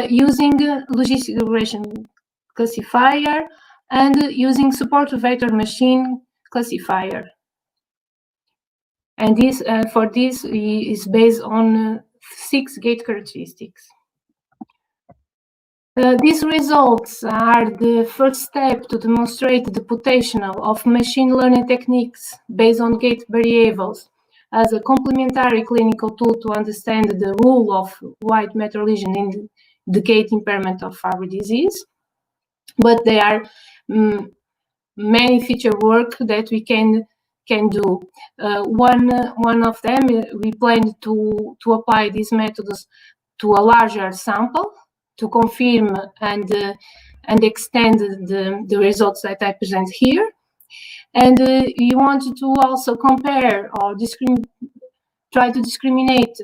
using logistic regression classifier and using support vector machine classifier. And this for this is based on 6 gait characteristics. These results are the first step to demonstrate the potential of machine learning techniques based on gait variables as a complementary clinical tool to understand the role of white matter lesion in the gait impairment of Fabry disease. But there are many feature work that we can do. One of them, we plan to apply these methods to a larger sample to confirm and extend the results that I present here. And you want to also compare or try to discriminate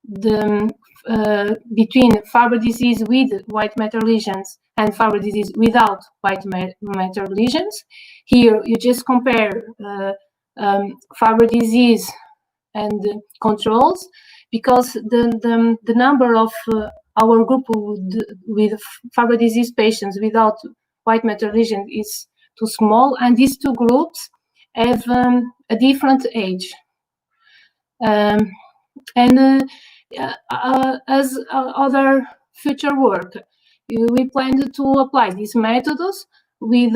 the between Fabry disease with white matter lesions and Fabry disease without white matter lesions. Here you just compare Fabry disease and controls, because the number of our group with Fabry disease patients without white matter lesion is too small, and these two groups have a different age. As other future work, we plan to apply these methods with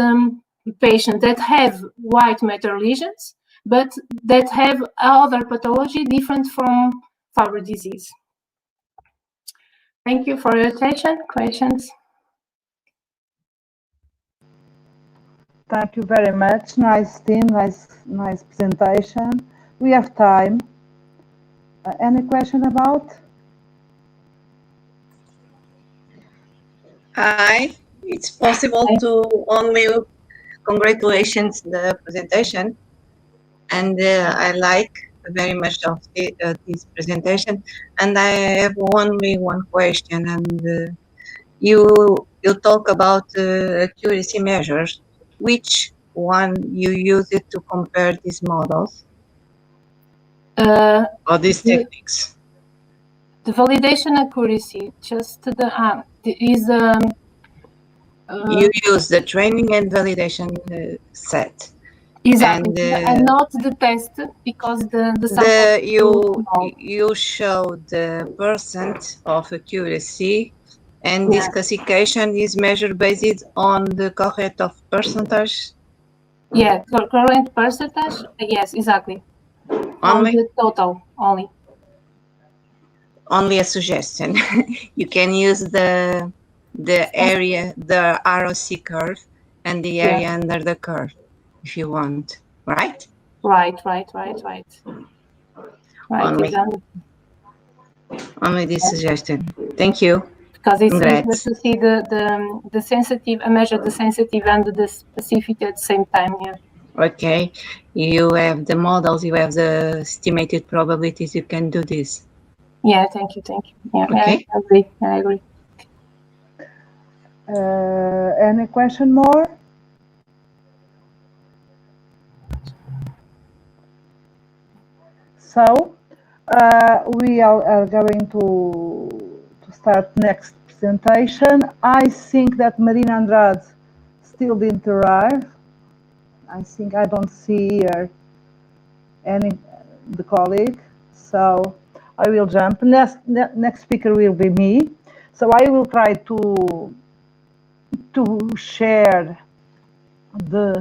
patients that have white matter lesions, but that have other pathology different from Fabry disease. Thank you for your attention. Questions?
Thank you very much. Nice team, nice presentation. We have time. Any question about?
Hi, it's possible to only congratulations the presentation, and I like very much of this presentation, and I have only one question, and you talk about accuracy measures. Which one you use it to compare these models or these techniques?
The validation accuracy, just the is
you use the training and validation set.
Exactly, and not the test, because the
you show the percent of accuracy, and this classification is measured based on the correct of percentage.
Yeah, current percentage. Yes, exactly.
Only
on the total only.
Only a suggestion. You can use the area, the ROC curve, and the area under the curve if you want, right?
Right.
Only this suggestion. Thank you.
Because it's easier to see the sensitive, measure the sensitive and the specific at the same time. Yeah.
Okay. You have the models. You have the estimated probabilities. You can do this.
Yeah. Thank you. Yeah.
Okay.
I agree.
Any question more? So we are going to start next presentation. I think that Marina Andrade still didn't arrive. I think I don't see here the colleague. So I will jump. Next speaker will be me. So I will try to share the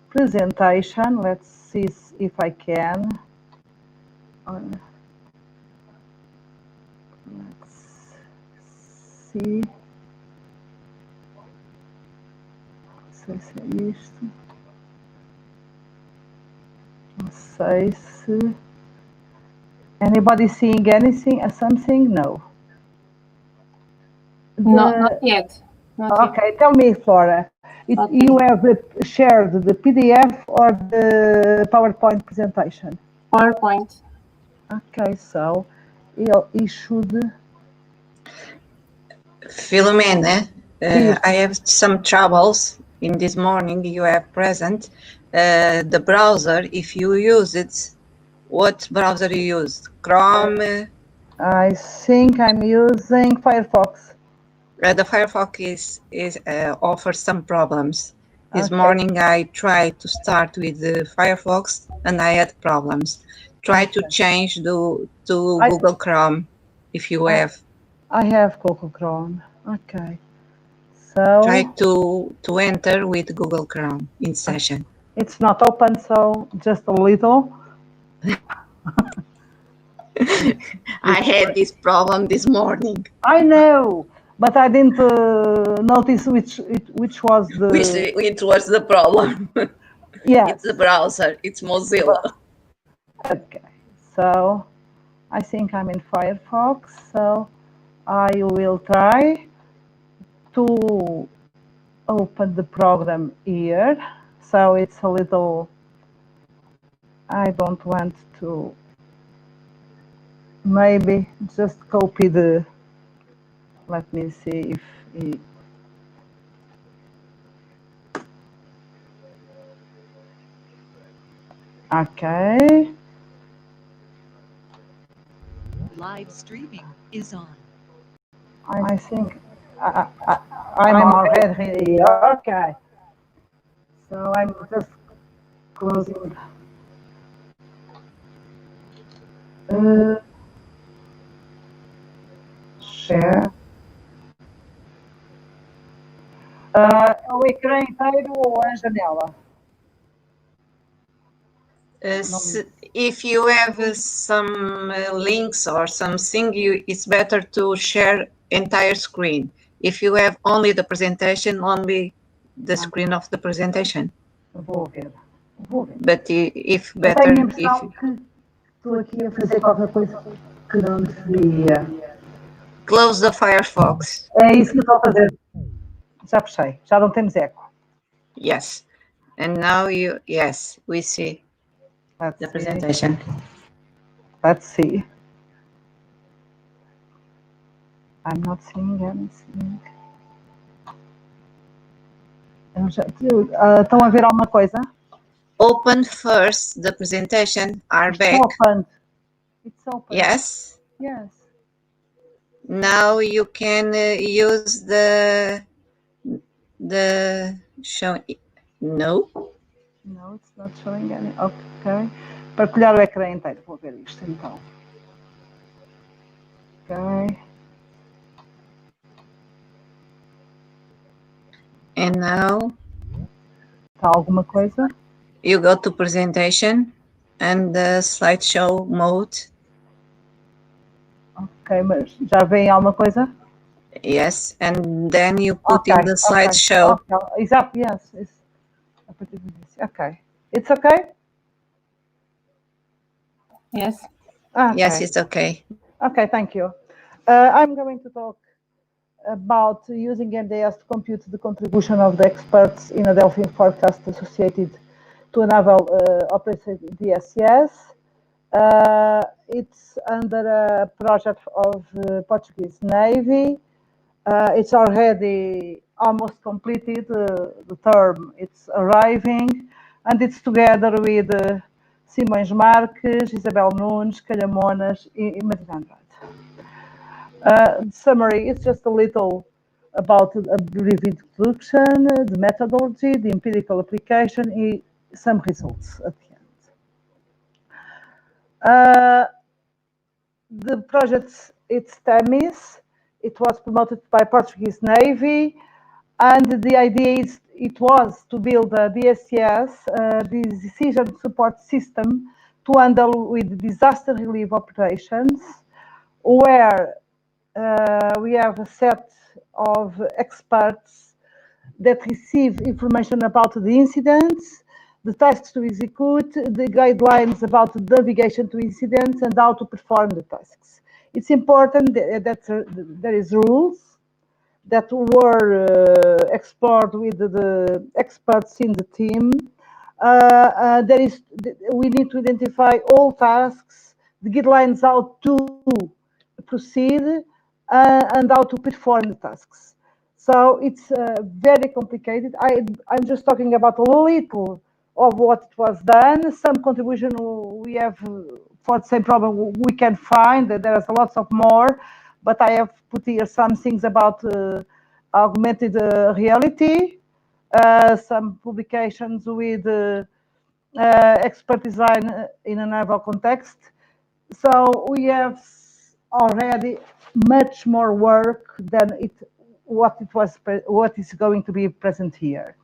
presentation. Let's see if I can. Let's see. Não sei se é isto. Não sei se. Anybody seeing anything? Something? No.
Not yet.
Okay, tell me, Flora. You have shared the PDF or the PowerPoint presentation?
PowerPoint.
Okay, so he should.
Philomena, I have some troubles in this morning. You have present the browser. If you use it, what browser you use? Chrome?
I think I'm using Firefox.
The Firefox offers some problems. This morning I tried to start with the Firefox and I had problems. Try to change to Google Chrome if you have.
I have Google Chrome. Okay. So
try to enter with Google Chrome in session.
It's not open, so just a little.
I had this problem this morning.
I know, but I didn't notice which was the
which was the problem.
Yeah,
it's the browser. It's Mozilla.
Okay, so I think I'm in Firefox, so I will try to open the program here. So it's a little. I don't want to. maybe just copy the, let me see if he, okay.
Live streaming is on.
I think I'm already here. Okay. So I'm just closing. Share. O ecrã inteiro ou a janela?
If you have some links or something, it's better to share entire screen. If you have only the presentation, only the screen of the presentation.
Vou ver. Vou ver.
But if
Eu
better,
tenho a impressão que estou aqui a fazer qualquer coisa que não devia.
Close the Firefox.
É isso que eu estou a fazer. Já fechei. Já não temos eco.
Yes. And now yes, we see the presentation.
Let's see. I'm not seeing anything. Estão a ver alguma coisa?
Open first the presentation. Are back.
Open. It's open.
Yes.
Yes.
Now you can use the show. No.
No, it's not showing any. Ok. Partilhar o ecrã inteiro. Vou ver isto então. Ok.
And now.
Está alguma coisa?
You go to presentation and the slideshow mode.
Ok, mas já vem alguma coisa?
Yes, and then you put in the slideshow.
Okay. Exato, yes. Okay. It's okay?
Yes.
Okay.
Yes, it's okay.
Okay, thank you. I'm going to talk about using MDS to compute the contribution of the experts in a Delphi forecast associated to a naval operating DSCS. It's under a project of Portuguese Navy. It's already almost completed, the term it's arriving, and it's together with Simões Marques, Isabel Nunes, Calhamonas, and Marina. Summary is just a little about a brief introduction, the methodology, the empirical application, some results at the end. The project, it's TEMIS. It was promoted by Portuguese Navy, and the idea is it was to build a DSCS, the decision support system, to handle with disaster relief operations, where we have a set of experts that receive information about the incidents, the tasks to execute, the guidelines about navigation to incidents, and how to perform the tasks. It's important that there is rules that were explored with the experts in the team. We need to identify all tasks, the guidelines how to proceed, and how to perform the tasks. So it's very complicated. I'm just talking about a little of what was done. Some contribution we have for the same problem we can find. There's lots of more, but I have put here some things about augmented reality, some publications with expert design in a naval context. So we have already much more work than what is going to be present here.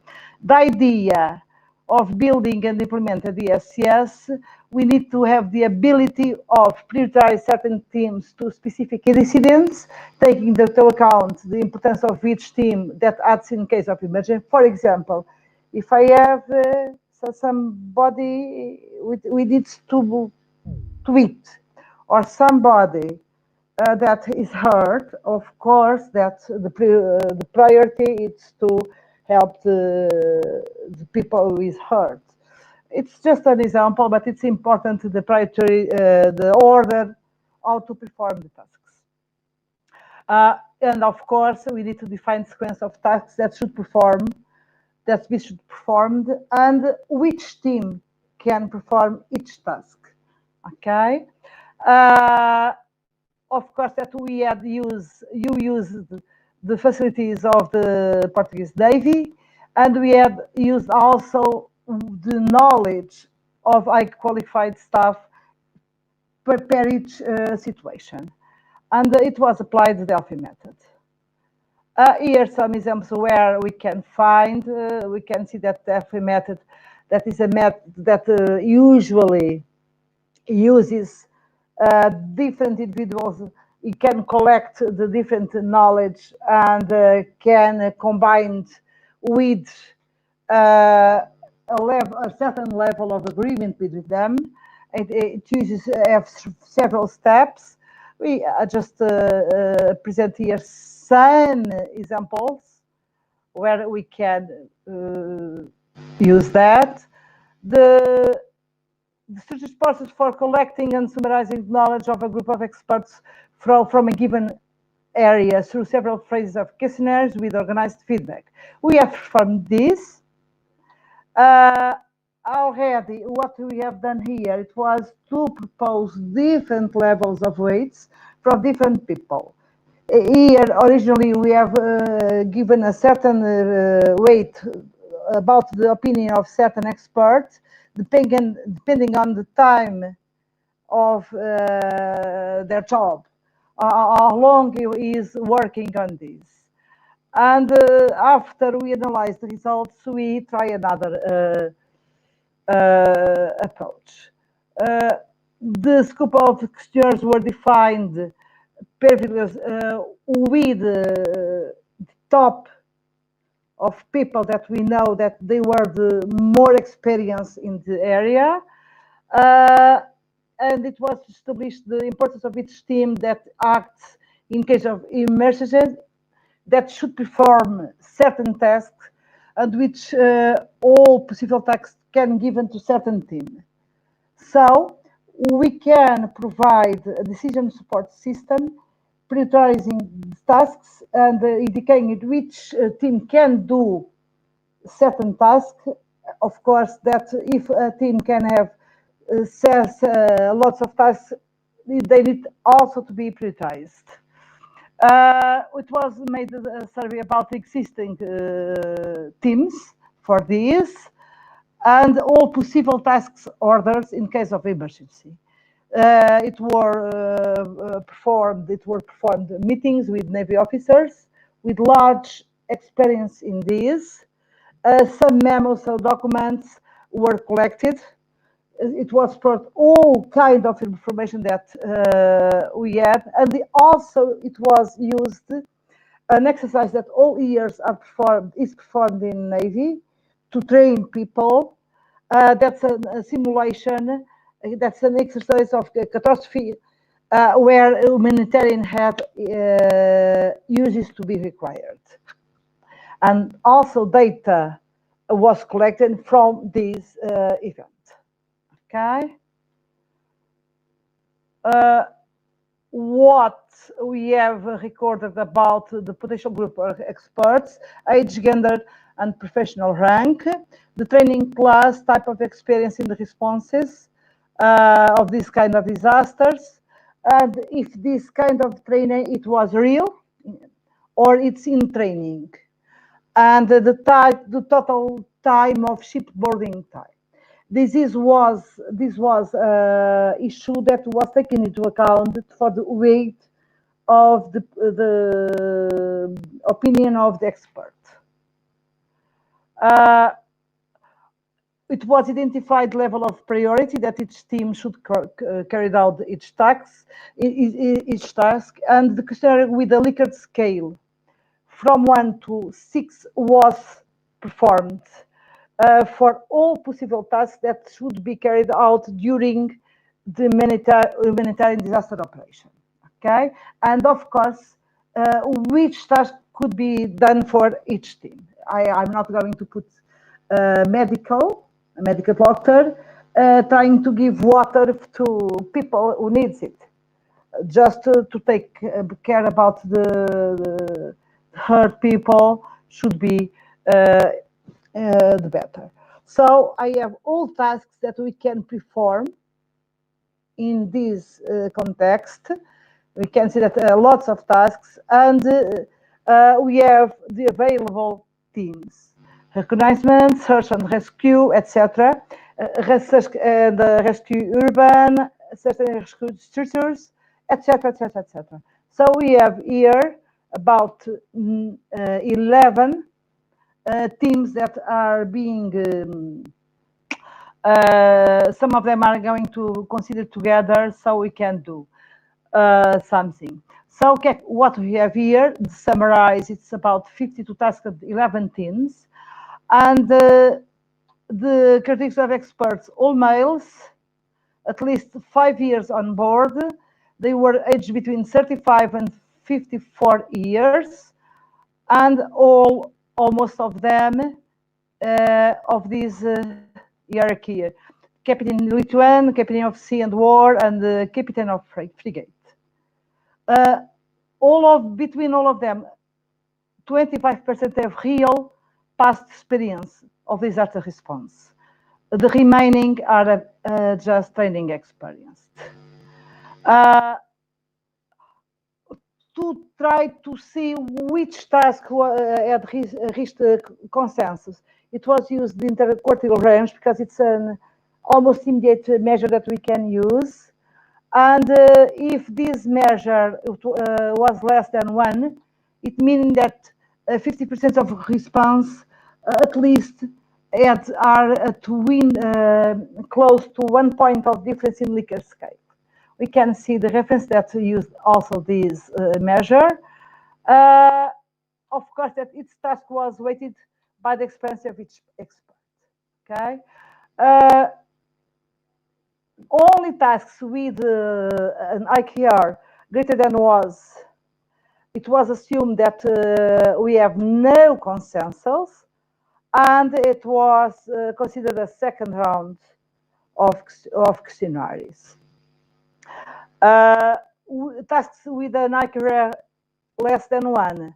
The idea of building and implement a DSCS, we need to have the ability of prioritize certain teams to specific incidents, taking into account the importance of each team that acts in case of emergency. For example, if I have somebody we need to tweet, or somebody that is hurt, of course, that the priority is to help the people who is hurt. It's just an example, but it's important the priority, the order how to perform the tasks. And of course, we need to define sequence of tasks that should be performed, and which team can perform each task. Okay. Of course, that you used the facilities of the Portuguese Navy, and we had used also the knowledge of high qualified staff per each situation, and it was applied the Delphi method. Here some examples where we can see that the Delphi method, that is a method that usually uses different individuals. It can collect the different knowledge and can combine with a certain level of agreement with them. It uses several steps. We just present here some examples where we can use that. The strategic process for collecting and summarizing knowledge of a group of experts from a given area through several phases of questionnaires with organized feedback. We have performed this. Already, what we have done here, it was to propose different levels of weights from different people. Here, originally, we have given a certain weight about the opinion of certain experts, depending on the time of their job, how long he is working on this. And after we analyze the results, we try another approach. The scope of the questionnaires were defined with the top of people that we know that they were the more experienced in the area. And it was established the importance of each team that acts in case of emergencies, that should perform certain tasks, and which all possible tasks can be given to certain team. So we can provide a decision support system, prioritizing tasks and indicating which team can do certain tasks. Of course, that if a team can have lots of tasks, they need also to be prioritized. It was made a survey about existing teams for this, and all possible tasks orders in case of emergency. It were performed meetings with Navy officers with large experience in this. Some memos or documents were collected. It was for all kind of information that we had, and also it was used an exercise that all years is performed in Navy to train people. That's a simulation. That's an exercise of catastrophe where humanitarian help uses to be required, and also data was collected from this event. Okay. What we have recorded about the potential group of experts: age, gender, and professional rank, the training class, type of experience in the responses of this kind of disasters, and if this kind of training it was real or it's in training, and the total time of shipboarding time. This was issue that was taken into account for the weight of the opinion of the expert. It was identified level of priority that each team should carry out each task, and the questionnaire with a Likert scale from 1 to 6 was performed. For all possible tasks that should be carried out during the humanitarian disaster operation. Okay, and of course, which task could be done for each team. I'm not going to put a medical doctor trying to give water to people who needs it. just to take care about the hurt people should be the better. So I have all tasks that we can perform in this context. We can see that lots of tasks, and we have the available teams: reconnaissance, search and rescue, etc. Research and rescue urban, search and rescue structures, etc., etc., etc. So we have here about 11 teams that are being some of them are going to consider together so we can do something. So okay, what we have here, summarize, it's about 52 tasks of 11 teams. And the characteristics of experts, all males, at least 5 years on board. They were aged between 35 and 54 years. And almost of them of this hierarchy: Captain Lithuanian, Captain of Sea and War, and the Captain of Frigate. Between all of them, 25% have real past experience of disaster response. The remaining are just training experienced. To try to see which task had reached consensus, it was used the interquartile range because it's an almost immediate measure that we can use. And if this measure was less than 1, it means that 50% of response at least are to win close to 1 point of difference in Likert scale. We can see the reference that used also this measure. Of course, that each task was weighted by the experience of each expert. Okay. Only tasks with an IKR greater than it was assumed that we have no consensus, and it was considered a second round of questionnaires. Tasks with an IKR less than 1,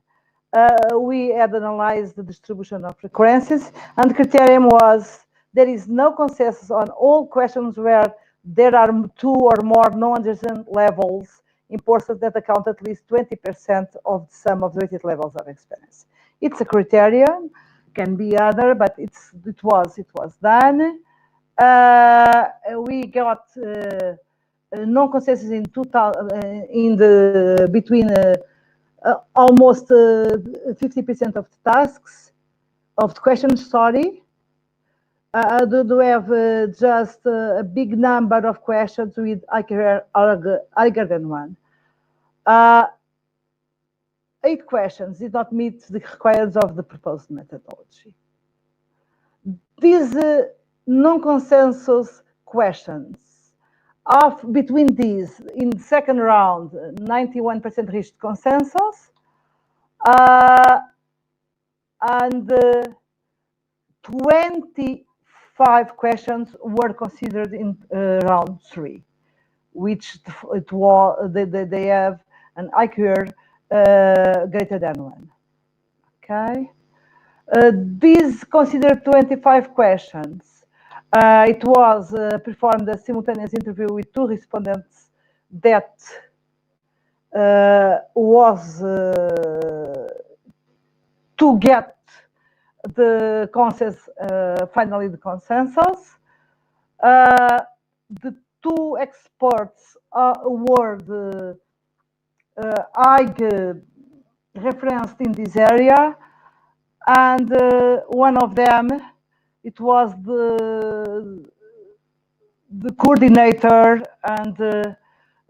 we had analyzed the distribution of recurrences, and the criterion was there is no consensus on all questions where there are 2 or more non-adjacent levels in persons that account at least 20% of the sum of the weighted levels of experience. It's a criterion, can be other, but it was done. We got non-consensus in between almost 50% of the tasks of the questions. Sorry. Do we have just a big number of questions with IKR higher than 1? 8 questions did not meet the requirements of the proposed methodology. These non-consensus questions, between these, in the second round, 91% reached consensus, and 25 questions were considered in round 3, which they have an IQR greater than 1. Okay. These considered 25 questions. It was performed a simultaneous interview with 2 respondents that was to get the consensus, finally the consensus. The 2 experts were the referenced in this area, and one of them, it was the coordinator and the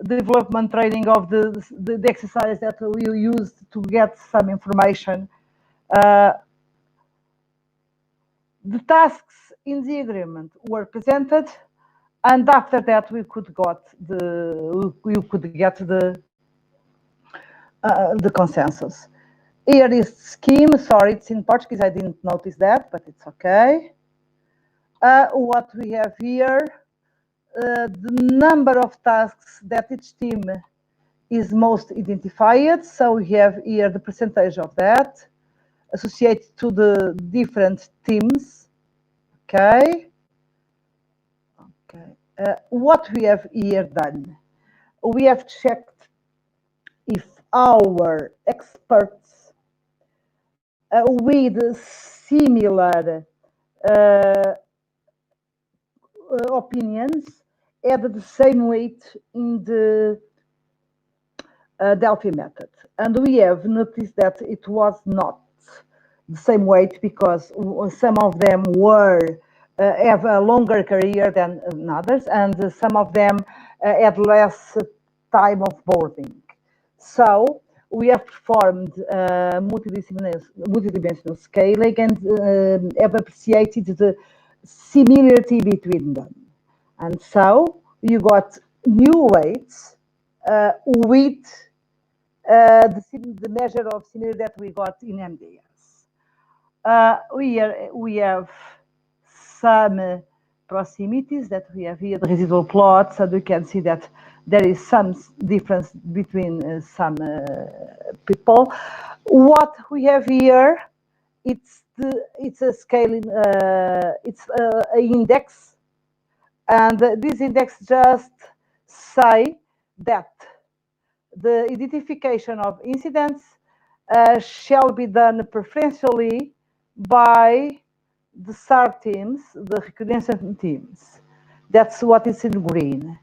development training of the exercise that we used to get some information. The tasks in the agreement were presented, and after that we could get the consensus. Here is the scheme. Sorry, it's in Portuguese. I didn't notice that, but it's okay. What we have here, the number of tasks that each team is most identified. So we have here the percentage of that associated to the different teams. Okay. What we have here done, we have checked if our experts with similar opinions had the same weight in the Delphi method. And we have noticed that it was not the same weight because some of them have a longer career than others, and some of them had less time of boarding. So we have performed multidimensional scaling and have appreciated the similarity between them. And so you got new weights with the measure of similarity that we got in MDS. We have some proximities that we have here, the residual plots, and we can see that there is some difference between some people. What we have here, it's a scaling, it's an index, and this index just say that the identification of incidents shall be done preferentially by the SAR teams, the reconnaissance teams. That's what is in green.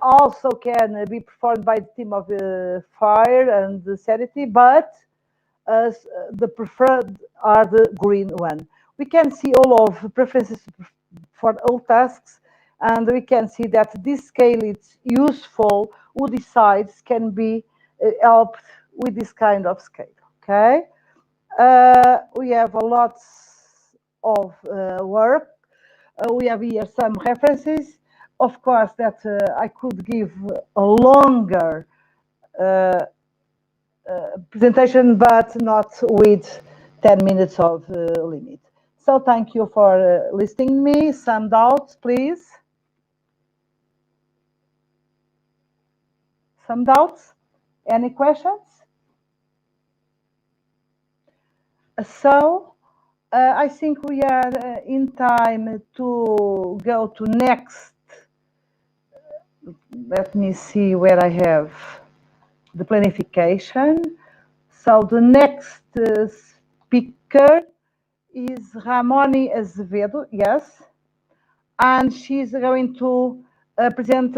Also can be performed by the team of fire and the sanity, but the preferred are the green one. We can see all of preferences for all tasks, and we can see that this scale is useful. Who decides can be helped with this kind of scale. Okay, we have a lot of work. We have here some references. Of course, that I could give a longer presentation, but not with 10 minutes of limit. So thank you for listening to me. Some doubts, please? Some doubts? Any questions? So I think we are in time to go to next. Let me see where I have the planification. So the next speaker is Ramoni Azevedo, yes, and she's going to present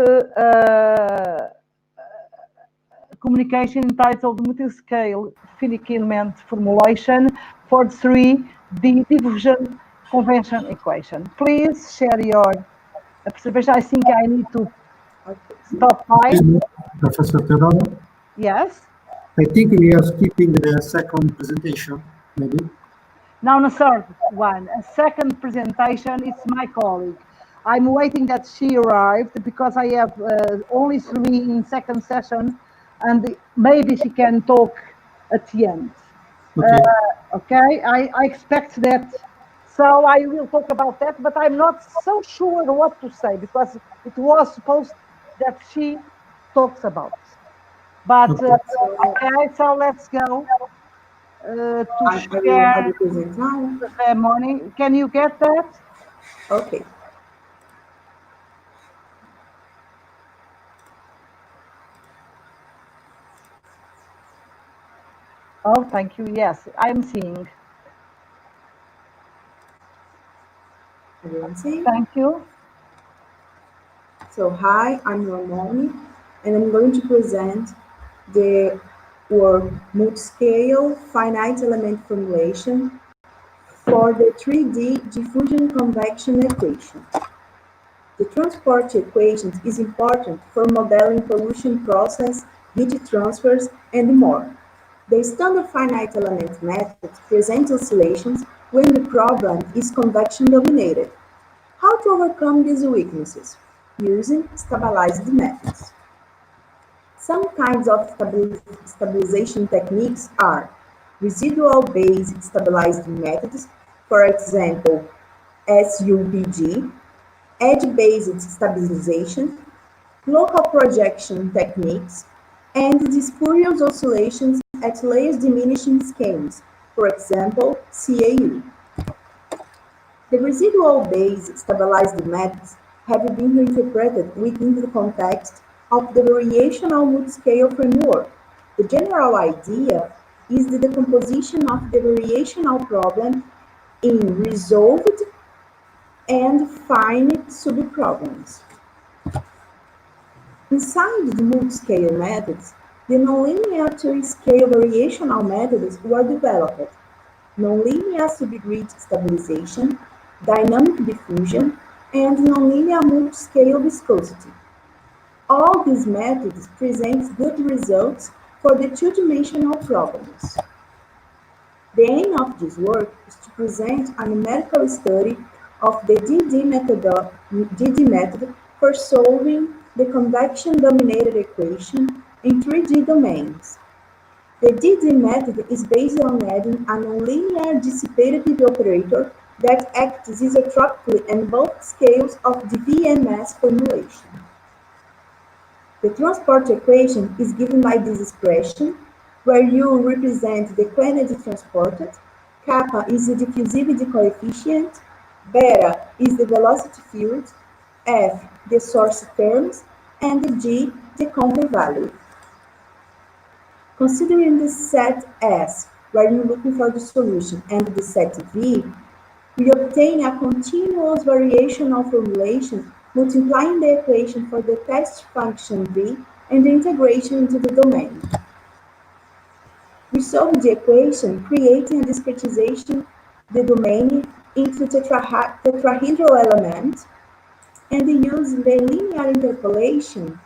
communication entitled multi-scale finite element formulation for 3D diffusion convention equation. Please share your observation. I think I need to stop time.
Professor Teodoro?
Yes?
I think we are skipping the second presentation, maybe.
No, no, third one. A second presentation, it's my colleague. I'm waiting that she arrived because I have only 3 in second session, and maybe she can talk at the end.
Okay.
Okay, I expect that. So I will talk about that, but I'm not so sure what to say because it was supposed that she talks about. But okay, so let's go to share the ceremony. Can you get that?
Okay.
Oh, thank you. Yes, I'm seeing.
Everyone see?
Thank you.
So, hi, I'm Ramoni, and I'm going to present the work multi-scale finite element formulation for the 3D diffusion convection equation. The transport equation is important for modeling pollution process, heat transfers, and more. The standard finite element method presents oscillations when the problem is convection dominated. How to overcome these weaknesses? Using stabilized methods. Some kinds of stabilization techniques are residual-based stabilized methods, for example, SUBG, edge-based stabilization, local projection techniques, and the spurious oscillations at layers diminishing scales, for example, CAU. The residual base stabilized methods have been reinterpreted within the context of the variational multiscale framework. The general idea is the decomposition of the variational problem in resolved and fine subproblems. Inside the multiscale methods, the nonlinear two-scale variational methods were developed: nonlinear subgrid stabilization, dynamic diffusion, and nonlinear multiscale viscosity. All these methods present good results for the two-dimensional problems. The aim of this work is to present a numerical study of the DD method for solving the convection-dominated equation in 3D domains. The DD method is based on adding a nonlinear dissipative operator that acts isotropically in both scales of the VMS formulation. The transport equation is given by this expression, where U represents the quantity transported, kappa is the diffusivity coefficient, beta is the velocity field, F the source terms, and G the counter value. Considering the set S, where you're looking for the solution, and the set V, we obtain a continuous variational formulation multiplying the equation for the test function V and the integration into the domain. We solve the equation, creating a discretization the domain into tetrahedral element, and using the linear interpolation,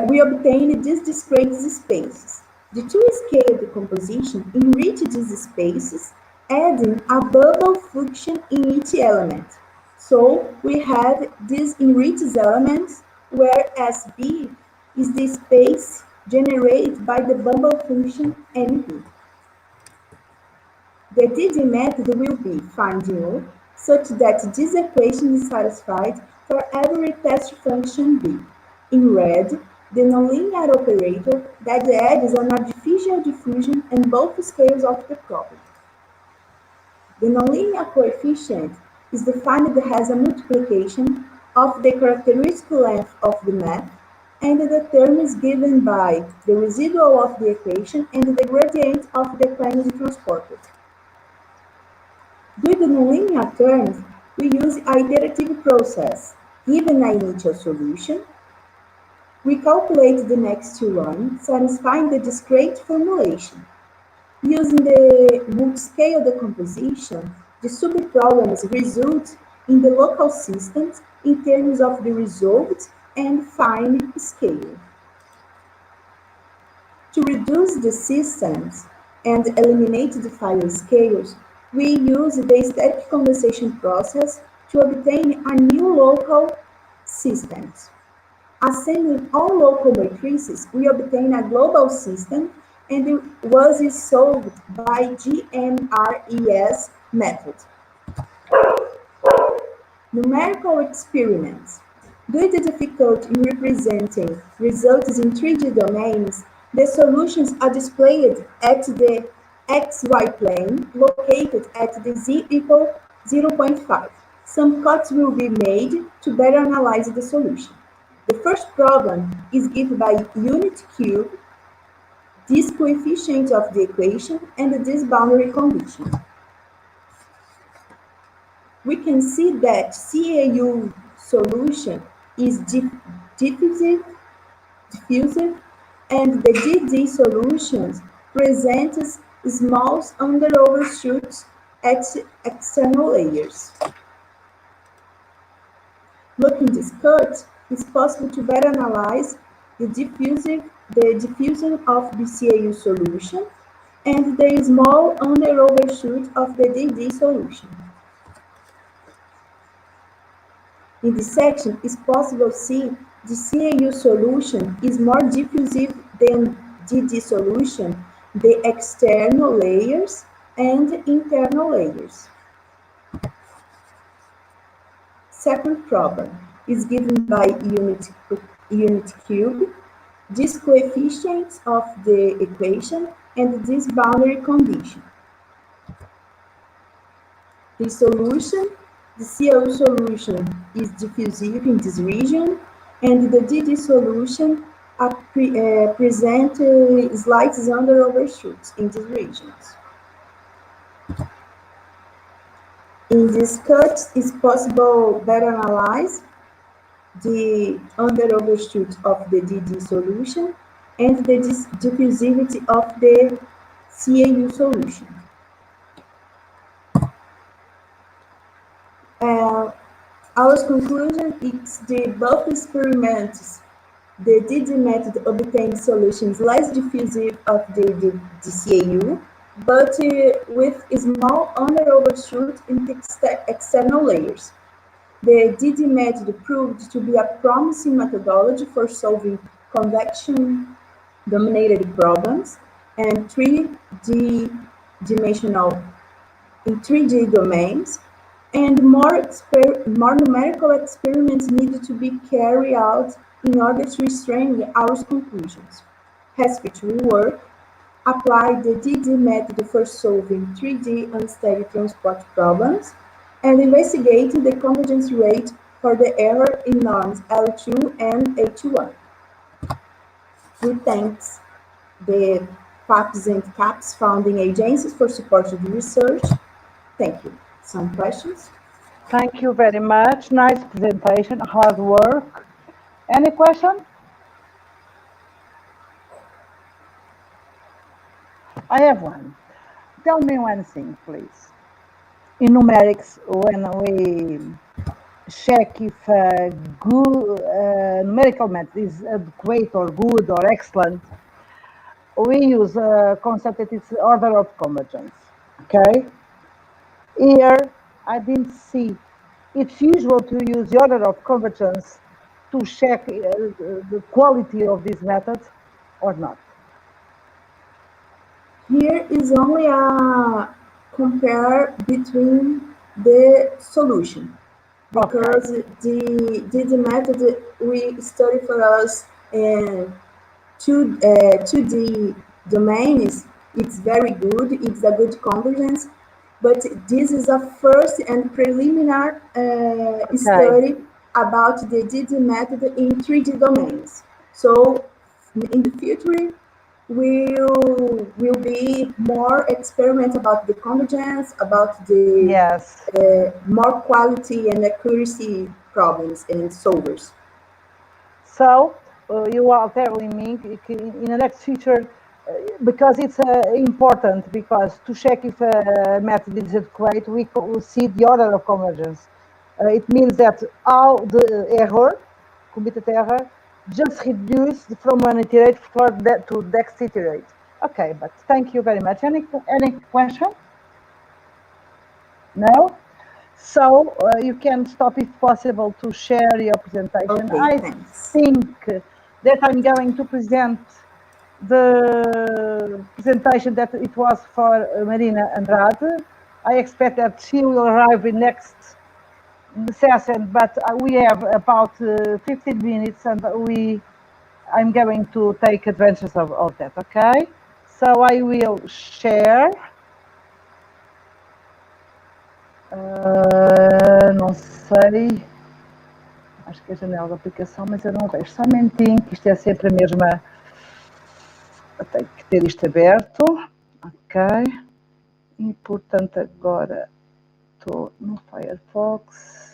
we obtain these discrete spaces. The two-scale decomposition enriches these spaces, adding a bubble function in each element. So we have these enriched elements, where SB is the space generated by the bubble function NP. The DD method will be find U, such that this equation is satisfied for every test function B. In red, the nonlinear operator that adds an artificial diffusion in both scales of the problem. The nonlinear coefficient is defined as a multiplication of the characteristic length of the map, and the term is given by the residual of the equation and the gradient of the quantity transported. With the nonlinear terms, we use an iterative process. Given an initial solution, we calculate the next one, satisfying the discrete formulation. Using the multiscale decomposition, the subproblems result in the local systems in terms of the resolved and fine scale. To reduce the systems and eliminate the fine scales, we use the static condensation process to obtain a new local systems. Assembling all local matrices, we obtain a global system, and it was solved by GMRES method. Numerical experiments. Due to difficulty in representing results in 3D domains, the solutions are displayed at the XY plane, located at the Z equal 0.5. Some cuts will be made to better analyze the solution. The first problem is given by unit cube, this coefficient of the equation, and this boundary condition. We can see that CAU solution is diffusive, and the DD solutions present small under-overshoots at external layers. Looking this cut, it's possible to better analyze the diffusion of the CAU solution and the small under-overshoot of the DD solution. In this section, it's possible to see the CAU solution is more diffusive than DD solution, the external layers and internal layers. Second problem is given by unit cube. these coefficients of the equation, and this boundary condition. The solution, the CAU solution is diffusive in this region, and the DD solution present slight Zander overshoots in these regions. In this cut, it's possible better analyze the under overshoot of the DD solution and the diffusivity of the CAU solution. Our conclusion is the both experiments, the DD method obtained solutions less diffusive of the CAU, but with a small under overshoot in the external layers. The DD method proved to be a promising methodology for solving convection-dominated problems and 3D dimensional in 3D domains, and more numerical experiments needed to be carried out in order to strengthen our conclusions. Hospital work applied the DD method for solving 3D unsteady transport problems and investigating the convergence rate for the error in norms L2 and H1. We thank the PAPs and CAPs founding agencies for supporting the research. Thank you. Some questions?
Thank you very much. Nice presentation, hard work. Any question? I have one. Tell me one thing, please. In numerics, when we check if a good numerical method is adequate or good or excellent, we use a concept that is order of convergence. Okay? Here, I didn't see. It's usual to use the order of convergence to check the quality of this method or not.
Here is only a compare between the solution, because the method we study for us in 2D domains, it's very good, it's a good convergence, but this is a first and preliminary study about the DD method in 3D domains. So in the future, will be more experiments about the convergence, about the more quality and accuracy problems and solvers.
So you are telling me in the next future, because it's important, because to check if a method is adequate, we will see the order of convergence. It means that all the error, committed error, just reduced from one iterate for that to next iterate. Okay, but thank you very much. Any question? No? So you can stop if possible to share your presentation.
Okay,
I think that I'm going to present the presentation that it was for Marina Andrade. I expect that she will arrive in next session, but we have about 15 minutes and I'm going to take advantage of that, okay? So I will share. Não sei. Acho que a janela da aplicação, mas eu não vejo. Só um momentinho, que isto é sempre a mesma. Eu tenho que ter isto aberto. Ok. E portanto agora estou no Firefox.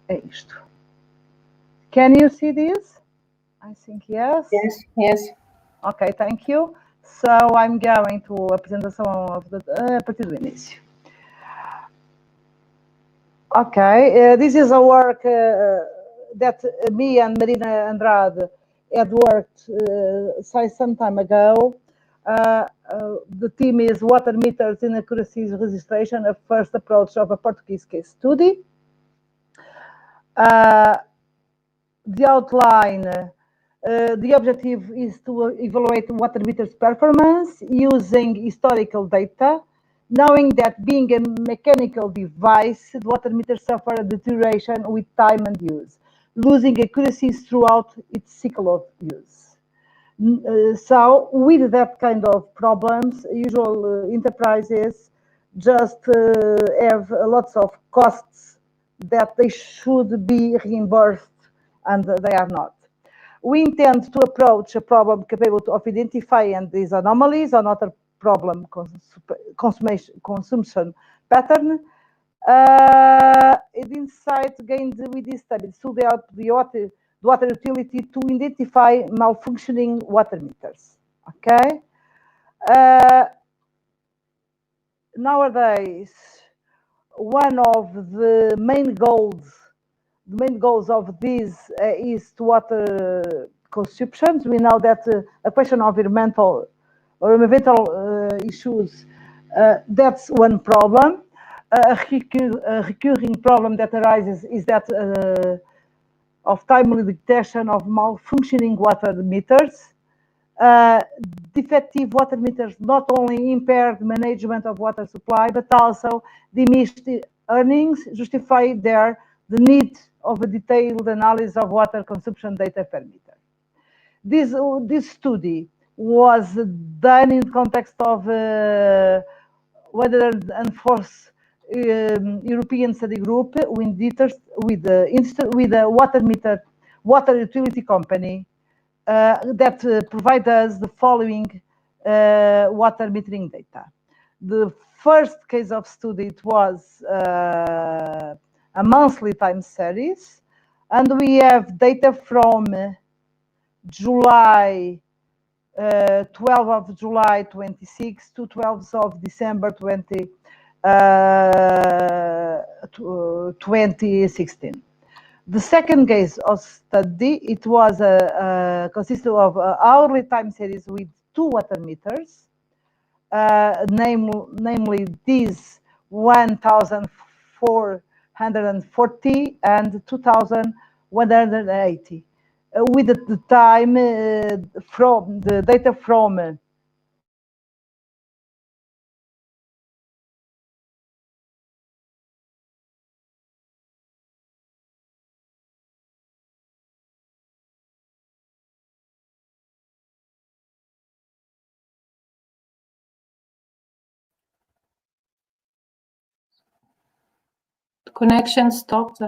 É isto. Can you see this? I think yes.
Yes, yes.
Okay, thank you. So I'm going to a apresentação a partir do início. Okay, this is a work that me and Marina Andrade had worked some time ago. The theme is Water Meters Inaccuracies Registration, a first approach of a Portuguese case study. The outline, the objective is to evaluate water meters performance using historical data, knowing that being a mechanical device, the water meters suffer a deterioration with time and use, losing accuracies throughout its cycle of use. So with that kind of problems, usual enterprises just have lots of costs that they should be reimbursed, and they are not. We intend to approach a problem capable of identifying these anomalies or not a problem consumption pattern. The insight gained with this study to the water utility to identify malfunctioning water meters. Okay. Nowadays, one of the main goals of this is to water consumption. We know that a question of environmental issues, that's one problem. A recurring problem that arises is that of timely detection of malfunctioning water meters. Defective water meters not only impair the management of water supply, but also diminished earnings, justify the need of a detailed analysis of water consumption data per meter. This study was done in the context of weather and force European study group with a water utility company that provide us the following water metering data. The first case of study, it was a monthly time series, and we have data from July 12 of July 26 to 12 of December 2016. The second case of study, it was consisted of hourly time series with 2 water meters, namely these 1,440 and 2,180. With the time from the data from
Connection stopped.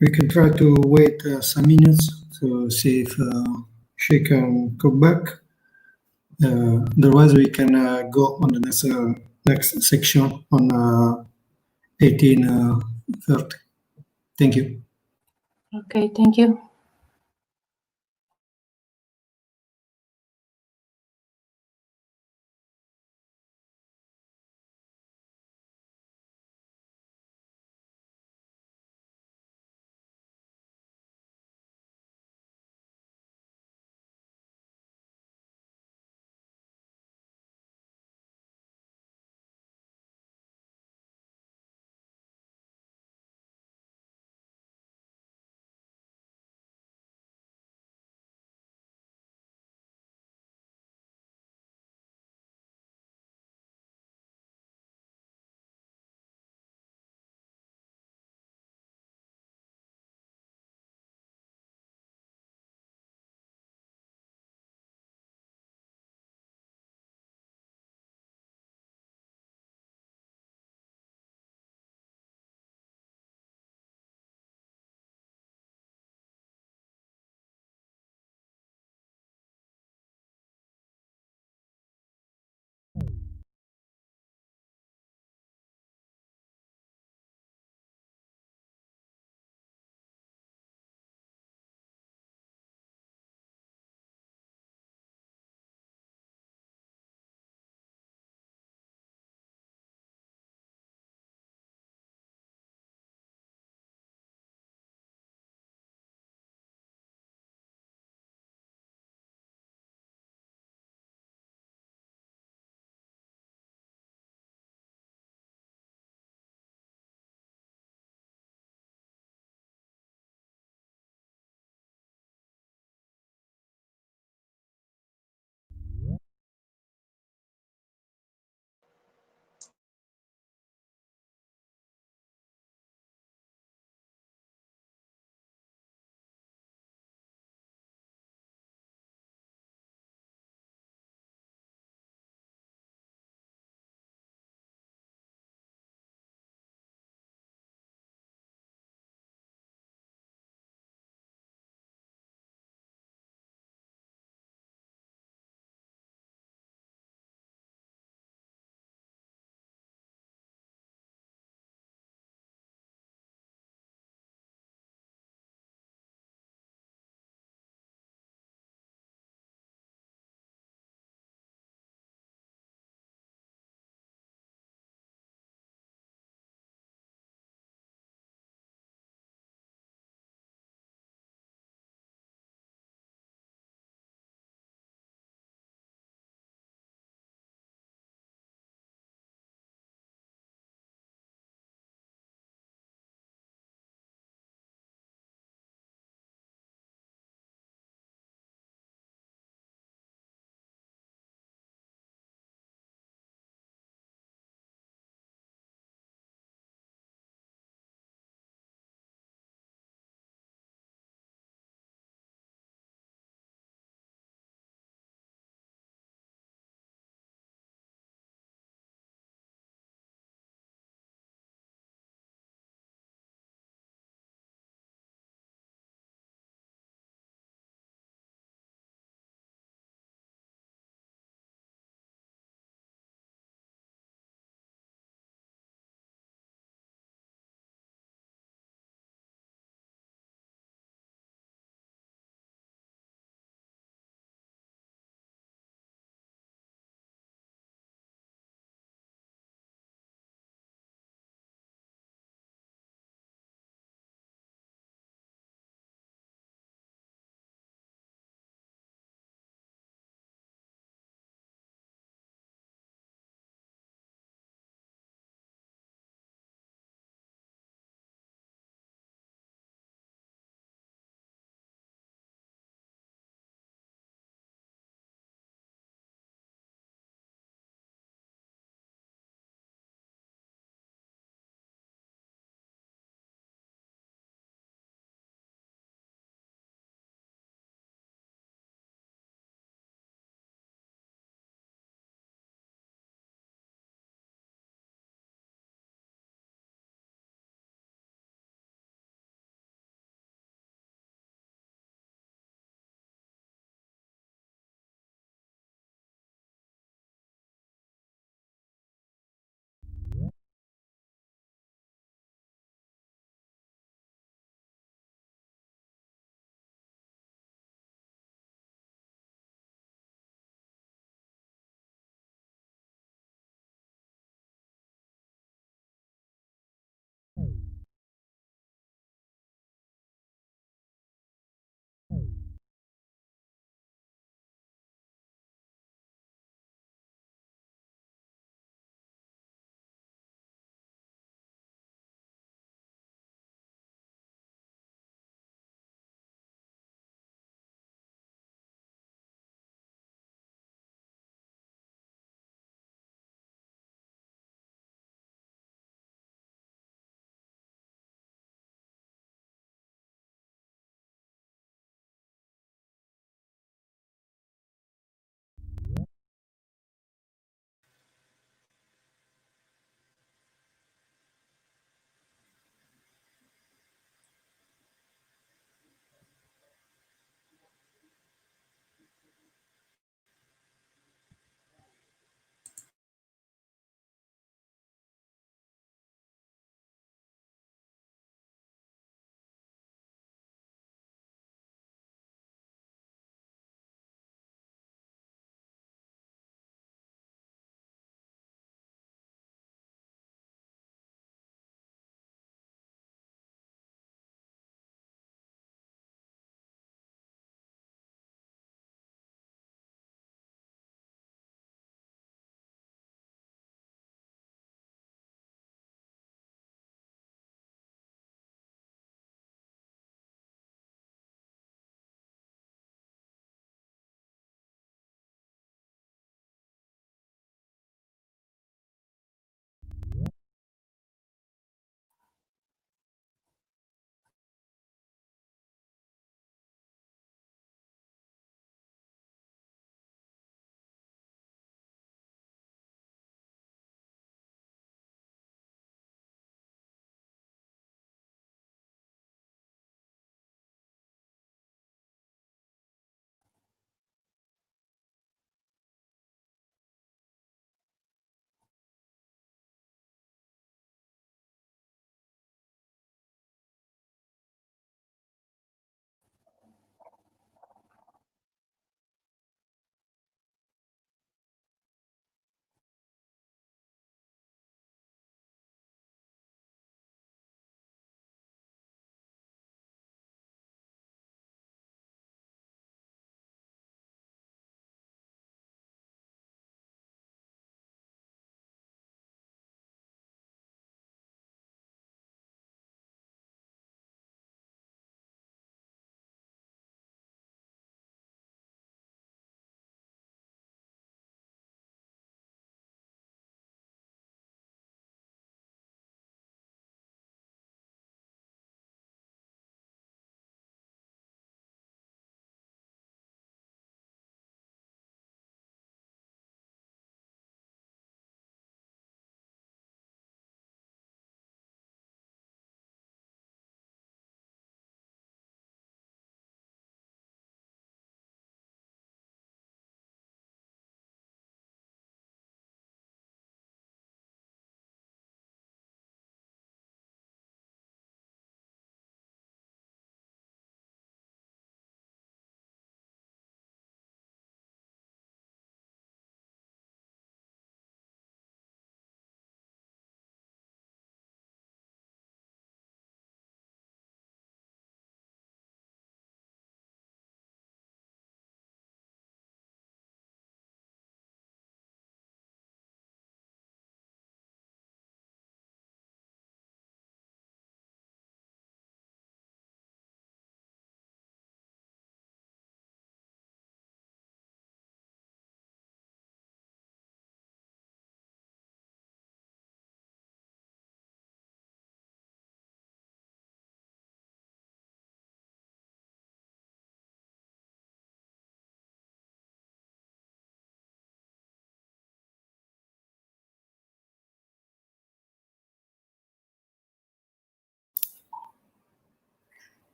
We can try to wait some minutes to see if she can come back. Otherwise, we can go on the next section on 1830. Thank you.
Okay, thank you.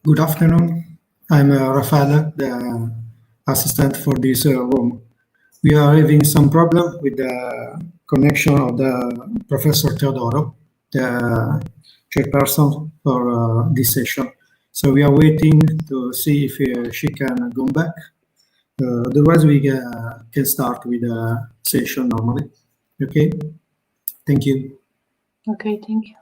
Good afternoon. I'm Raffaele, the assistant for this room. We are having some problem with the connection of the Professor Teodoro, the chairperson for this session. So we are waiting to see if she can come back. Otherwise, we can start with the session normally. Okay? Thank you.
Okay, thank you.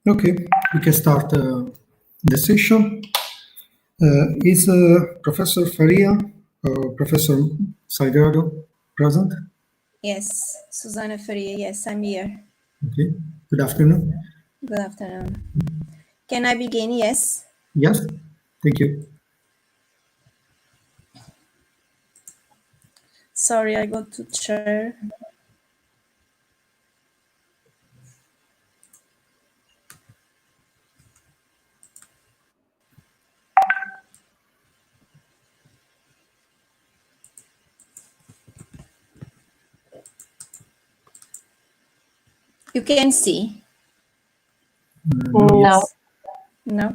Okay, we can start the session. Is Professor Faria or Professor Salgado present?
Yes, Susana Faria. Yes, I'm here.
Okay, good afternoon.
Good afternoon. Can I begin? Yes.
Yes, thank you.
Sorry, I got to chair. You can see?
No.
Yes. No?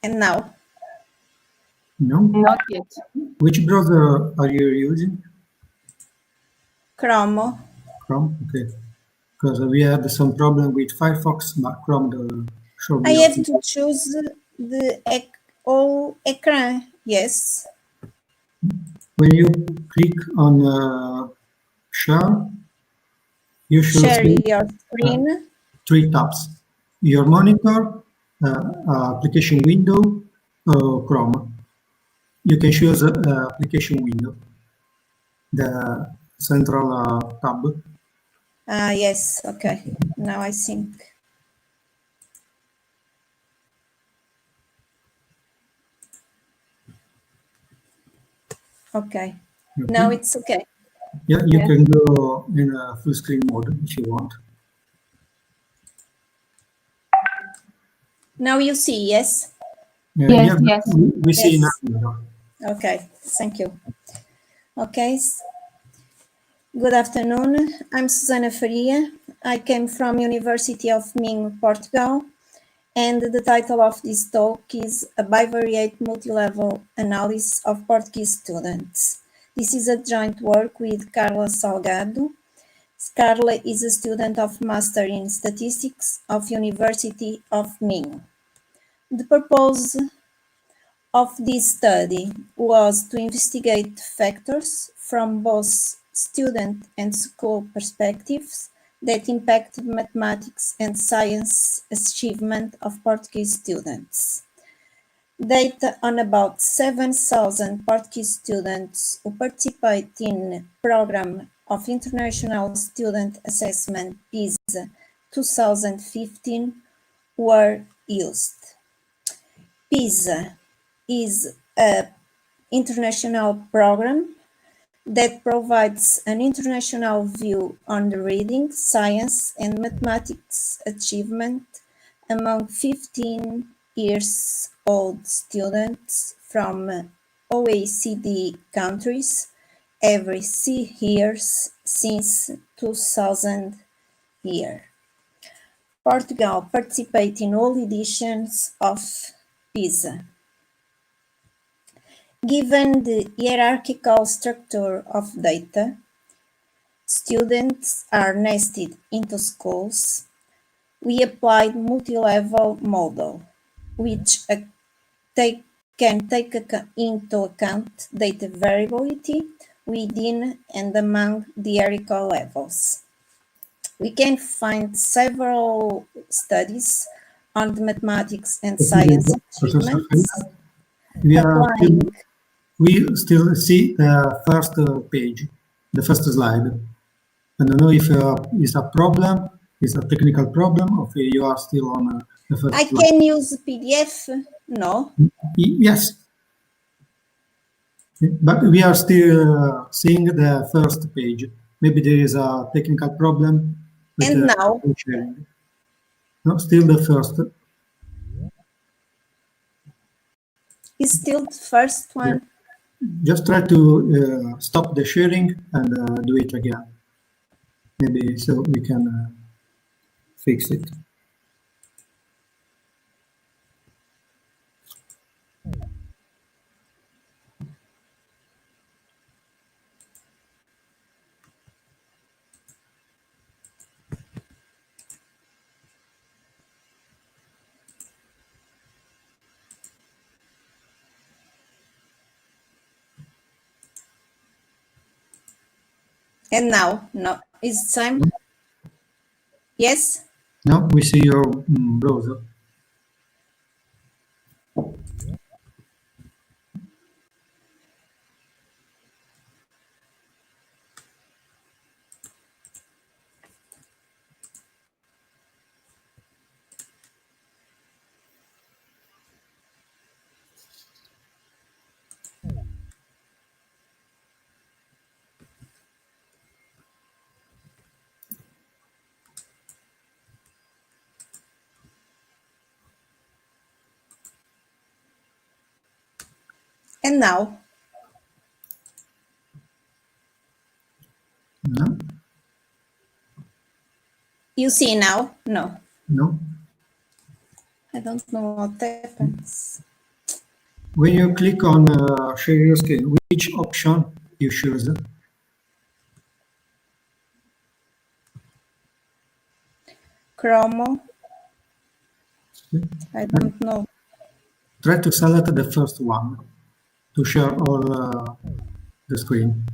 And now?
No?
Not yet.
Which browser are you using?
Chrome.
Chrome? Okay. Because we had some problem with Firefox, but Chrome show
I
me
have
option.
to choose the all ecran. Yes.
When you click on share, you should
Share
see
your screen.
3 tabs. Your monitor, application window, Chrome. You can choose application window, the central tab.
Yes, okay. Now I think. Okay. Now it's okay.
Yeah, you can go in a full screen mode if you want.
Now you see, yes?
Yes, yes.
We see
Yes.
now.
Okay, thank you. Okay. Good afternoon. I'm Susana Faria. I came from University of Minho, Portugal, and the title of this talk is a bivariate multi-level analysis of Portuguese students. This is a joint work with Carla Salgado. Carla is a student of Master in Statistics of University of Minho. The purpose of this study was to investigate factors from both student and school perspectives that impacted mathematics and science achievement of Portuguese students. Data on about 7,000 Portuguese students who participate in the Program of International Student Assessment PISA 2015 were used. PISA is a
international program that provides an international view on the reading, science, and mathematics achievement among 15 years old students from OECD countries every 6 years since 2000 year. Portugal participates in all editions of PISA. Given the hierarchical structure of data, students are nested into schools. We applied multi-level model, which can take into account data variability within and among the hierarchical levels. We can find several studies on the mathematics and science achievements.
We still see the first page, the first slide. I don't know if it's a problem, it's a technical problem, or if you are still on the first slide.
I can use PDF, no?
Yes. But we are still seeing the first page. Maybe there is a technical problem.
And now?
Sharing. No, still the first.
It's still the first one.
Yeah. Just try to stop the sharing and do it again. Maybe so we can fix it.
And now, no, it's time. Yes?
Now we see your browser.
And now?
No.
You see now? No.
No.
I don't know what happens.
When you click on share your screen, which option you choose?
Chrome. I don't know.
Try to select the first one to share all the screen.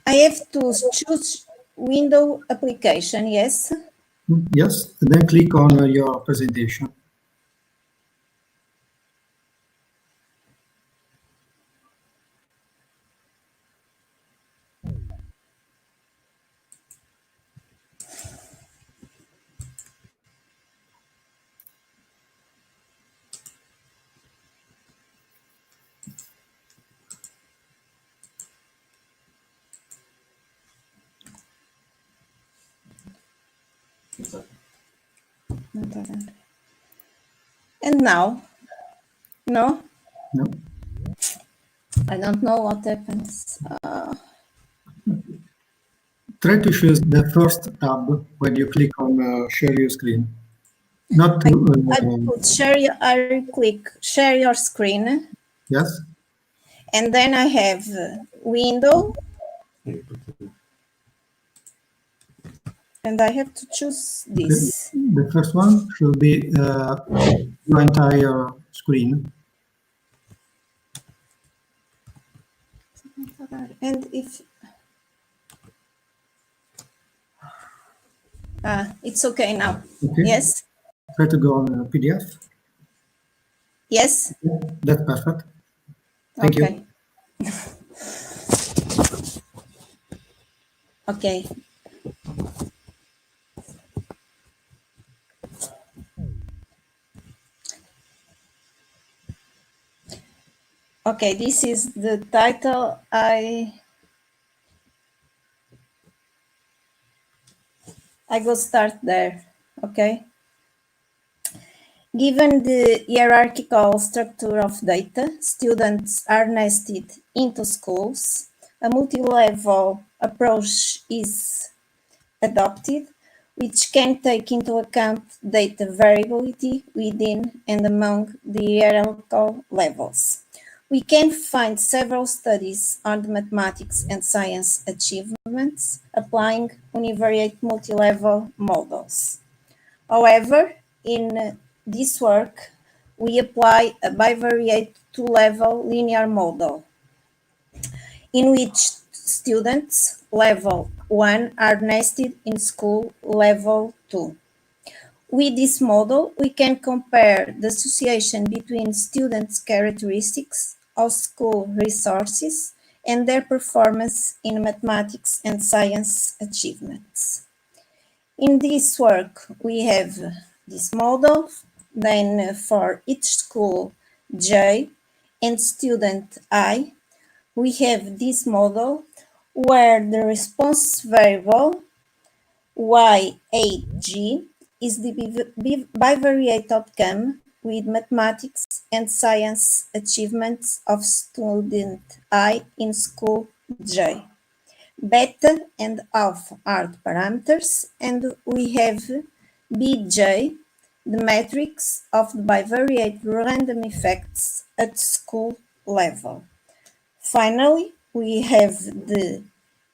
I have to choose window application, yes?
Yes, and then click on your presentation.
And now? No?
No.
I don't know what happens.
Try to choose the first tab when you click on share your screen. Not to,
I put share your, I click share your screen.
Yes.
And then I have window. And I have to choose this.
The first one should be your entire screen.
And if it's okay now.
Okay.
Yes.
try to go on PDF?
Yes.
That's perfect. Thank you.
Okay. Okay, this is the title. I go start there. Okay. Given the hierarchical structure of data, students are nested into schools. A multi-level approach is adopted, which can take into account data variability within and among the hierarchical levels. We can find several studies on the mathematics and science achievements applying univariate multi-level models. However, in this work, we apply a bivariate two-level linear model in which students level 1 are nested in school level 2. With this model, we can compare the association between students' characteristics of school resources and their performance in mathematics and science achievements. In this work, we have this model, then for each school J and student I, we have this model where the response variable YAG is the bivariate outcome with mathematics and science achievements of student I in school J. Beta and alpha are the parameters, and we have Bj, the matrix of the bivariate random effects at school level. Finally, we have the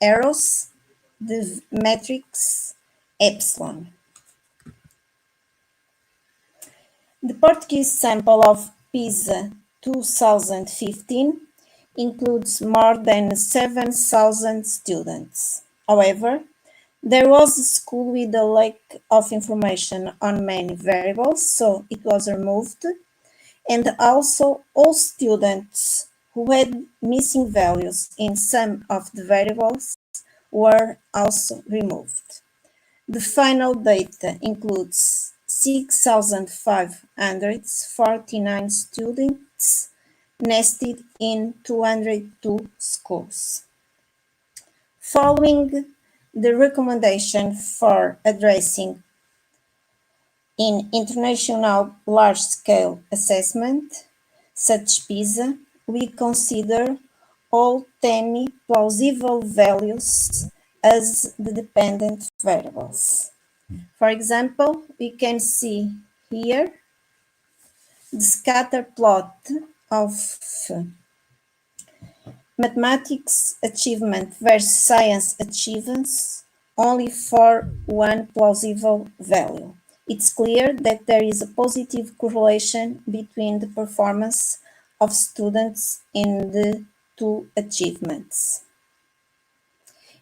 arrows, the matrix epsilon. The Portuguese sample of PISA 2015 includes more than 7,000 students. However, there was a school with a lack of information on many variables, so it was removed, and also all students who had missing values in some of the variables were also removed. The final data includes 6,549 students nested in 202 schools. Following the recommendation for addressing in international large-scale assessment, such PISA, we consider all 10 plausible values as the dependent variables. For example, we can see here the scatter plot of mathematics achievement versus science achievements only for one plausible value. It's clear that there is a positive correlation between the performance of students in the two achievements.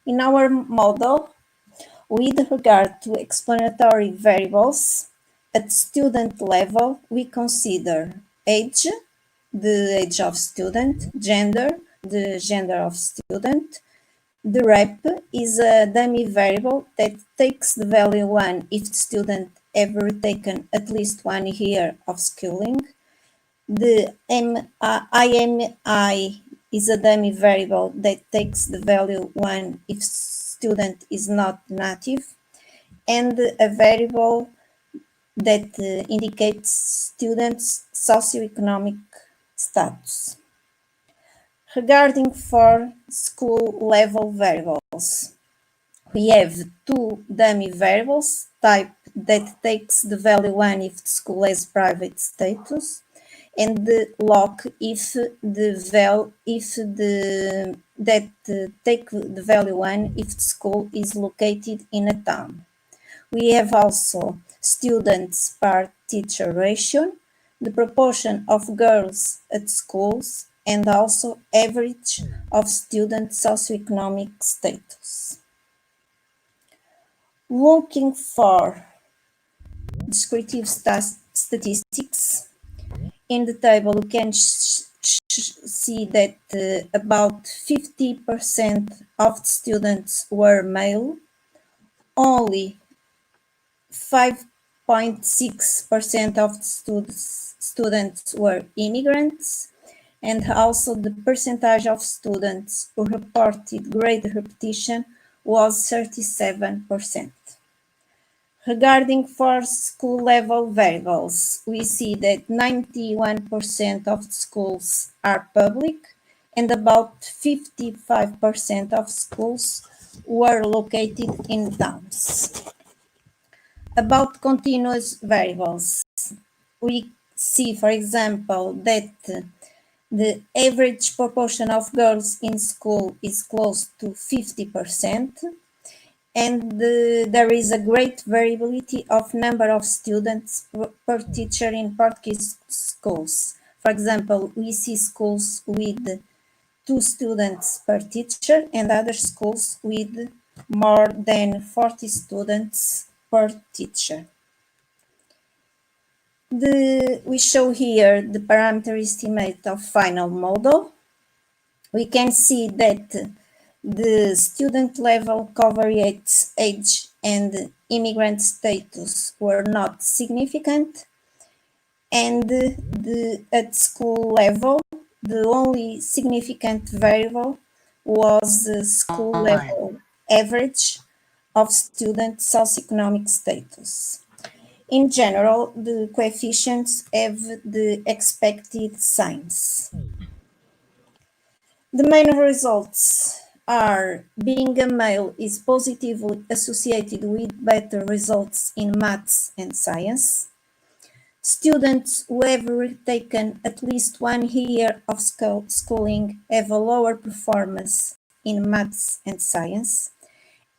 In our model, with regard to explanatory variables, at student level, we consider age, the age of student, gender, the gender of student. The rep is a dummy variable that takes the value 1 if the student ever taken at least 1 year of schooling. The IMI is a dummy variable that takes the value 1 if student is not native, and a variable that indicates students' socioeconomic status. Regarding for school level variables, we have two dummy variables, type that takes the value 1 if the school has private status, and the lock if take the value 1 if the school is located in a town. We have also students per teacher ratio, the proportion of girls at schools, and also average of student socioeconomic status. Looking for descriptive statistics. In the table, you can see that about 50% of the students were male, only 5.6% of the students were immigrants, and also the percentage of students who reported grade repetition was 37%. Regarding for school level variables, we see that 91% of schools are public and about 55% of schools were located in towns. About continuous variables, we see, for example, that the average proportion of girls in school is close to 50%, and there is a great variability of number of students per teacher in Portuguese schools. For example, we see schools with 2 students per teacher and other schools with more than 40 students per teacher. We show here the parameter estimate of final model. We can see that the student level coverage, age, and immigrant status were not significant, and at school level, the only significant variable was the school level average of student socioeconomic status. In general, the coefficients have the expected signs. The main results are being a male is positively associated with better results in maths and science. Students who have taken at least 1 year of schooling have a lower performance in maths and science.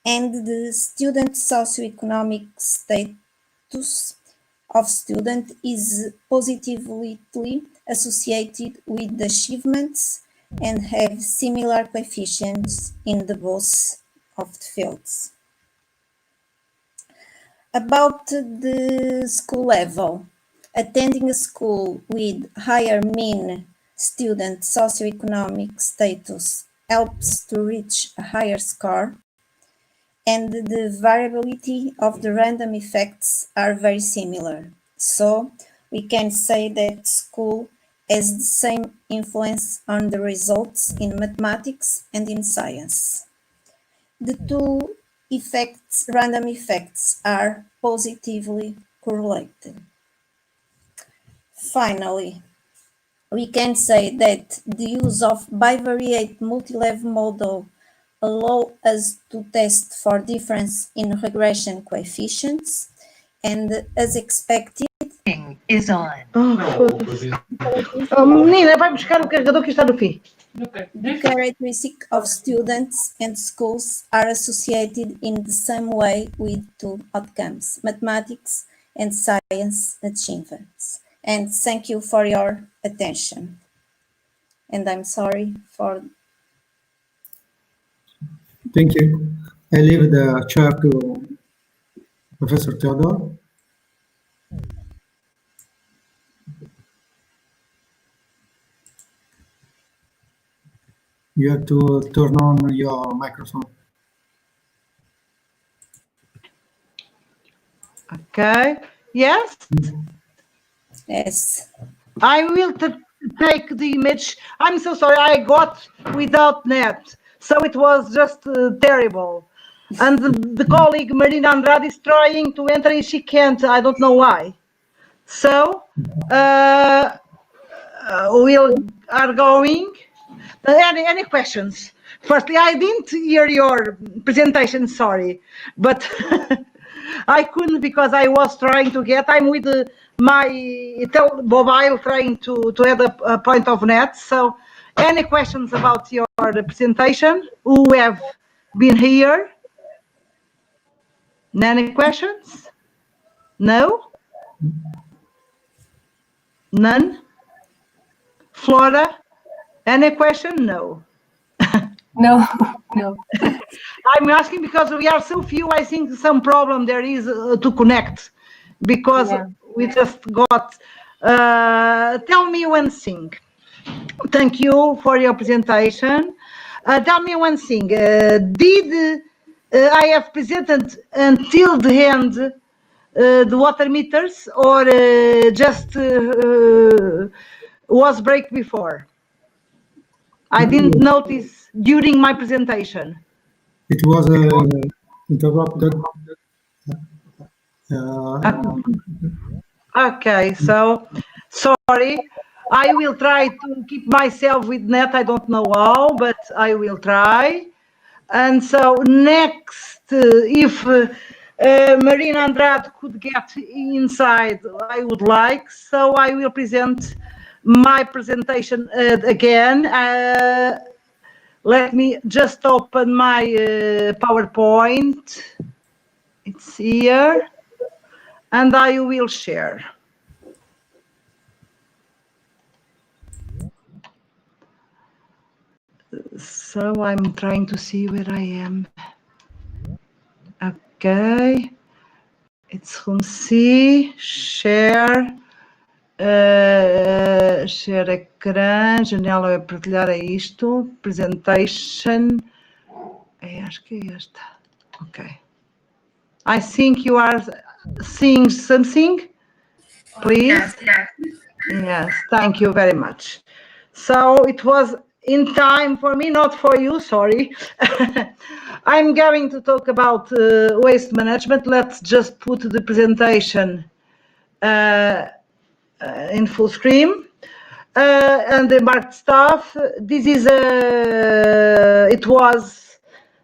And the student socioeconomic status of student is positively associated with achievements and have similar coefficients in the both of the fields. About the school level, attending a school with higher mean student socioeconomic status helps to reach a higher score, and the variability of the random effects are very similar. So we can say that school has the same influence on the results in mathematics and in science. The two effects, random effects, are positively correlated. Finally, we can say that the use of bivariate multi-level model allow us to test for difference in regression coefficients, and as expected
is on.
Menina, vai buscar o carregador que está no fim.
The characteristics of students and schools are associated in the same way with two outcomes, mathematics and science achievements. And thank you for your attention. And I'm sorry for...
Thank you. I leave the chair to Professor Theodore. You have to turn on your microphone.
Okay. Yes?
Yes.
I will take the image. I'm so sorry, I got without net, so it was just terrible. And the colleague Marina Andrade is trying to enter and she can't, I don't know why. So, we are going. Any questions? Firstly, I didn't hear your presentation, sorry, but I couldn't because I was trying to get, I'm with my mobile trying to add a point of net. So any questions about your presentation? Who have been here? Any questions? No? None? Flora, any question? No.
No, no.
I'm asking because we are so few, I think some problem there is to connect. because we just got. Tell me one thing. Thank you for your presentation. Tell me one thing. Did I have presented until the end the water meters, or just was break before? I didn't notice during my presentation.
It was interrupted.
Okay, so sorry. I will try to keep myself with net. I don't know how, but I will try. And so next, if Marina Andrade could get inside, I would like. So I will present my presentation again. Let me just open my PowerPoint. It's here. And I will share. So I'm trying to see where I am. Ok. It's home C, share. Share ecrã, janela é partilhar, é isto. Presentation. Acho que é esta. Ok. I think you are seeing something. Please. Yes, thank you very much. So it was in time for me, not for you, sorry. I'm going to talk about waste management. Let's just put the presentation in full screen. And the marked stuff. This is it was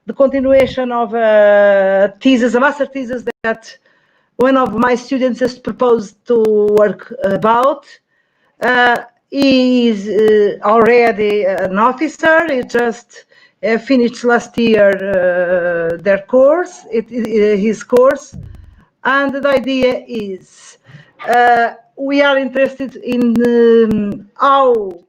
the continuation of a thesis, a master thesis that one of my students has proposed to work about. He is already an officer. He just finished last year their course, his course, and the idea is we are interested in how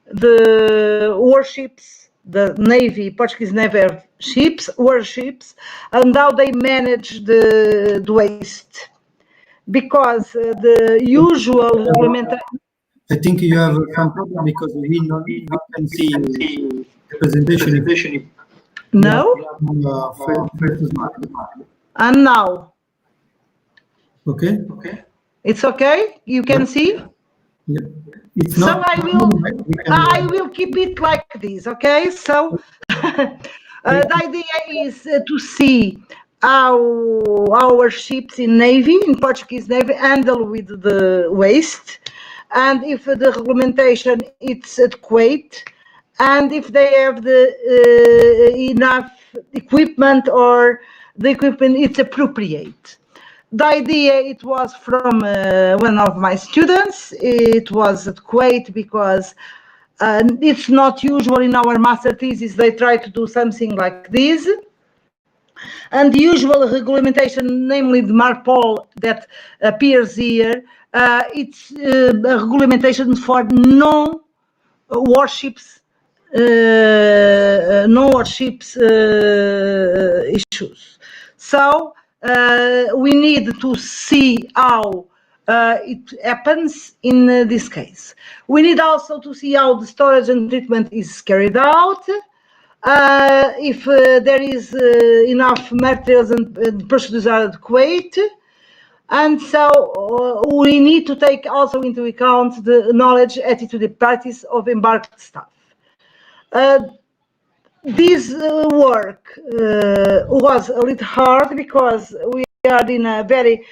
the warships, the Navy, Portuguese Navy ships, warships, and how they manage the waste, because the usual implementation.
I think you have some problem because we can see the presentation.
No? And now?
Okay.
It's okay? You can see?
Yeah. It's
so
not,
I will keep it like this, okay? So the idea is to see how our ships in Navy, in Portuguese Navy, handle with the waste, and if the regulation is adequate, and if they have the enough equipment, or the equipment is appropriate. The idea, it was from one of my students. It was adequate because it's not usual in our master thesis. They try to do something like this. And the usual regulation, namely the MARPOL that appears here, it's a regulation for non-warships issues. So we need to see how it happens in this case. We need also to see how the storage and treatment is carried out. If there is enough materials and procedures are adequate. And so we need to take also into account the knowledge, attitude, and practice of embarked staff. This work was a little hard because we are in a very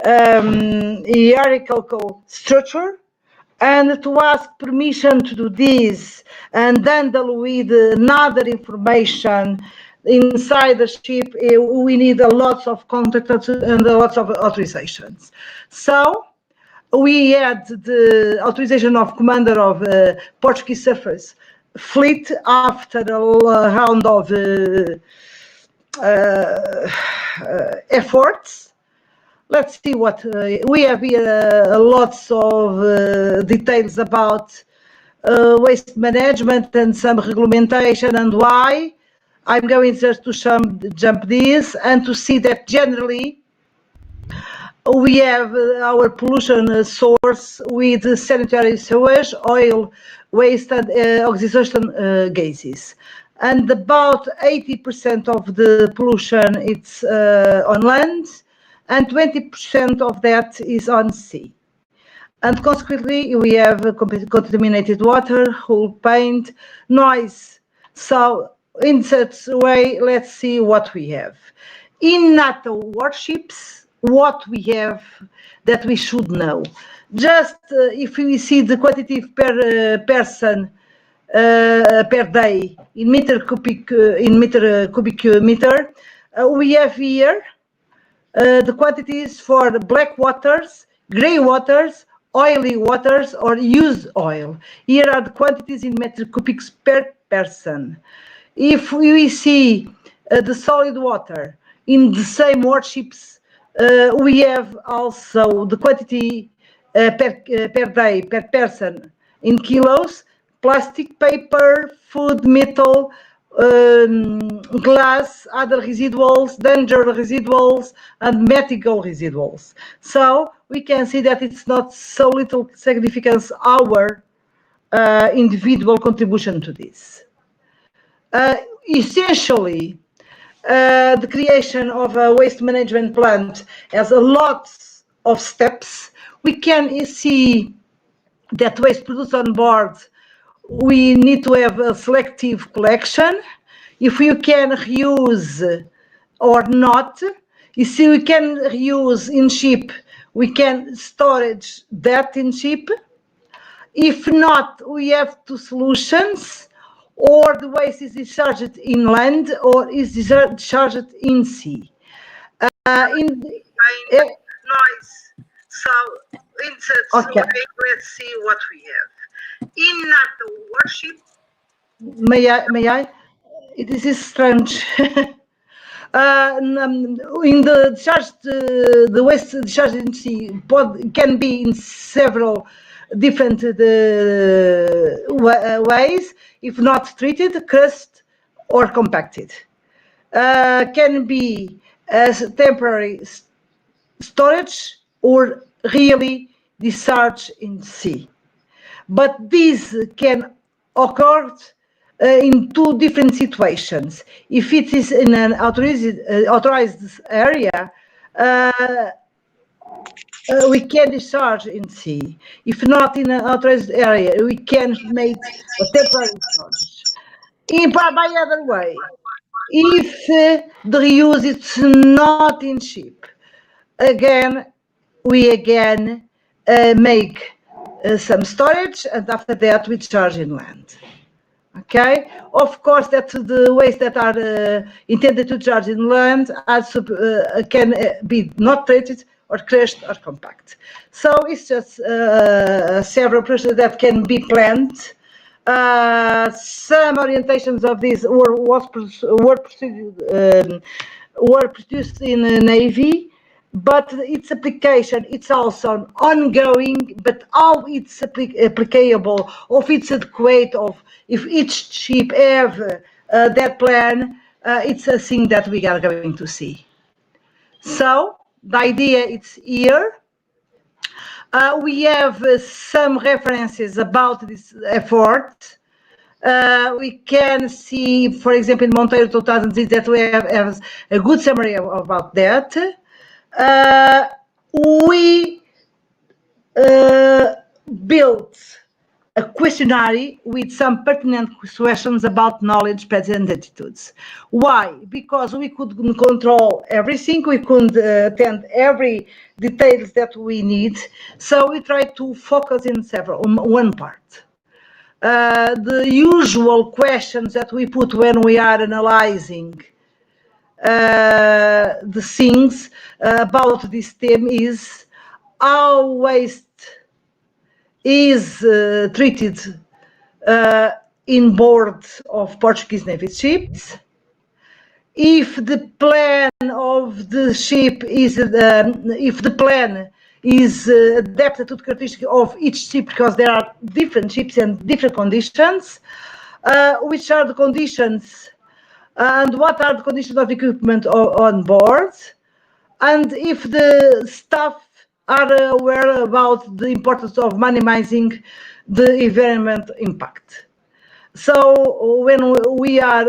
hierarchical structure, and to ask permission to do this and handle with another information inside the ship, we need a lot of contacts and a lot of authorizations. So we had the authorization of commander of Portuguese surface fleet after a round of efforts. Let's see what we have here. Lots of details about waste management and some regulation and why. I'm going just to jump this and to see that generally we have our pollution source with sanitary sewage, oil waste, and oxidation gases. And about 80% of the pollution it's on land, and 20% of that is on sea. And consequently, we have contaminated water, hull paint, noise. So in such a way, let's see what we have. In NATO warships, what we have that we should know. Just if we see the quantity per person per day in cubic meter, we have here the quantities for black waters, gray waters, oily waters, or used oil. Here are the quantities in metric cubics per person. If we see the solid water in the same warships, we have also the quantity per day, per person in kilos, plastic, paper, food, metal, glass, other residuals, danger residuals, and medical residuals. So we can see that it's not so little significance our individual contribution to this. Essentially, the creation of a waste management plant has a lot of steps. We can see that waste produced on board, we need to have a selective collection. If you can reuse or not, you see, we can reuse in ship, we can storage that in ship. If not, we have two solutions, or the waste is discharged in land or is discharged in sea. Noise. So, okay. Let's see what we have. In NATO warship, may I? This is strange. In the discharge, the waste discharged in sea can be in several different ways, if not treated, crushed, or compacted. Can be as temporary storage or really discharge in sea. But this can occur in two different situations. If it is in an authorized area, we can discharge in sea. If not in an authorized area, we can make a temporary storage. By other way, if the reuse is not in ship, we make some storage, and after that we discharge in land. Okay, of course, that the waste that are intended to discharge in land can be not treated or crushed or compact. So it's just several processes that can be planned. Some orientations of this were produced in the Navy, but its application, it's also ongoing, but how it's applicable, of it's adequate, of if each ship have that plan, it's a thing that we are going to see. So the idea is here. We have some references about this effort. We can see, for example, in Monteiro 2006, that we have a good summary about that. We built a questionnaire with some pertinent questions about knowledge, patterns, and attitudes. Why? Because we couldn't control everything, we couldn't attend every details that we need, so we tried to focus in one part. The usual questions that we put when we are analyzing the things about this theme is how waste is treated in board of Portuguese Navy ships. If the plan of the ship is, if the plan is adapted to the characteristics of each ship, because there are different ships and different conditions, which are the conditions and what are the conditions of equipment on board,
and if the staff are aware about the importance of minimizing the environment impact. So when we are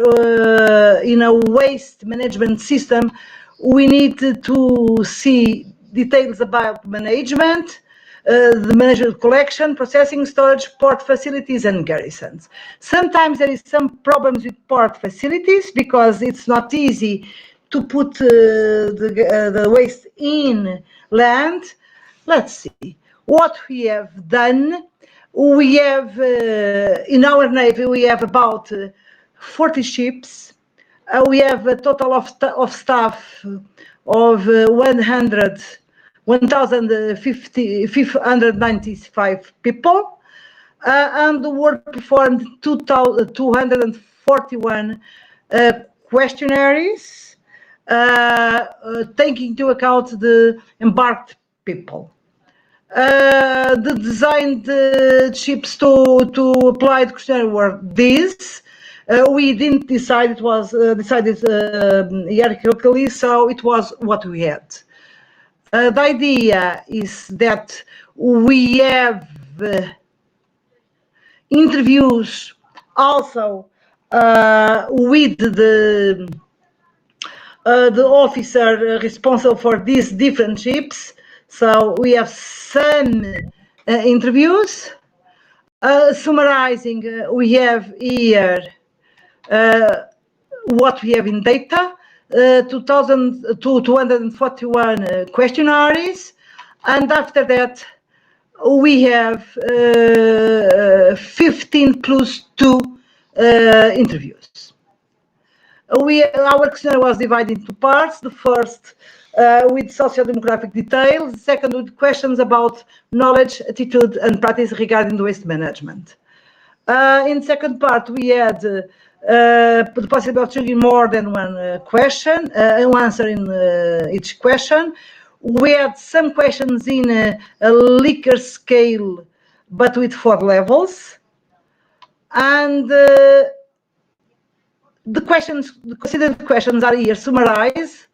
in a waste management system, we need to see details about management, the management collection, processing, storage, port facilities, and garrisons. Sometimes there is some problems with port facilities because it's not easy to put the waste in land. Let's see what we have done. We have in our navy we have about 40 ships. We have a total of staff of 1,595 people, and the work performed 241 questionnaires, taking into account the embarked people. The designed ships to apply the questionnaire were these. We didn't decide, it was decided hierarchically, so it was what we had. The idea is that we have interviews also with the officer responsible for these different ships. So we have some interviews. Summarizing, we have here what we have in data, 241 questionnaires, and after that we have 15 plus 2 interviews. Our questionnaire was divided into parts. The first with socio-demographic details, the second with questions about knowledge, attitude, and practice regarding the waste management. In the second part, we had the possibility of choosing more than one question, an answer in each question. We had some questions in a Likert scale, but with 4 levels. And the considered questions are here summarized.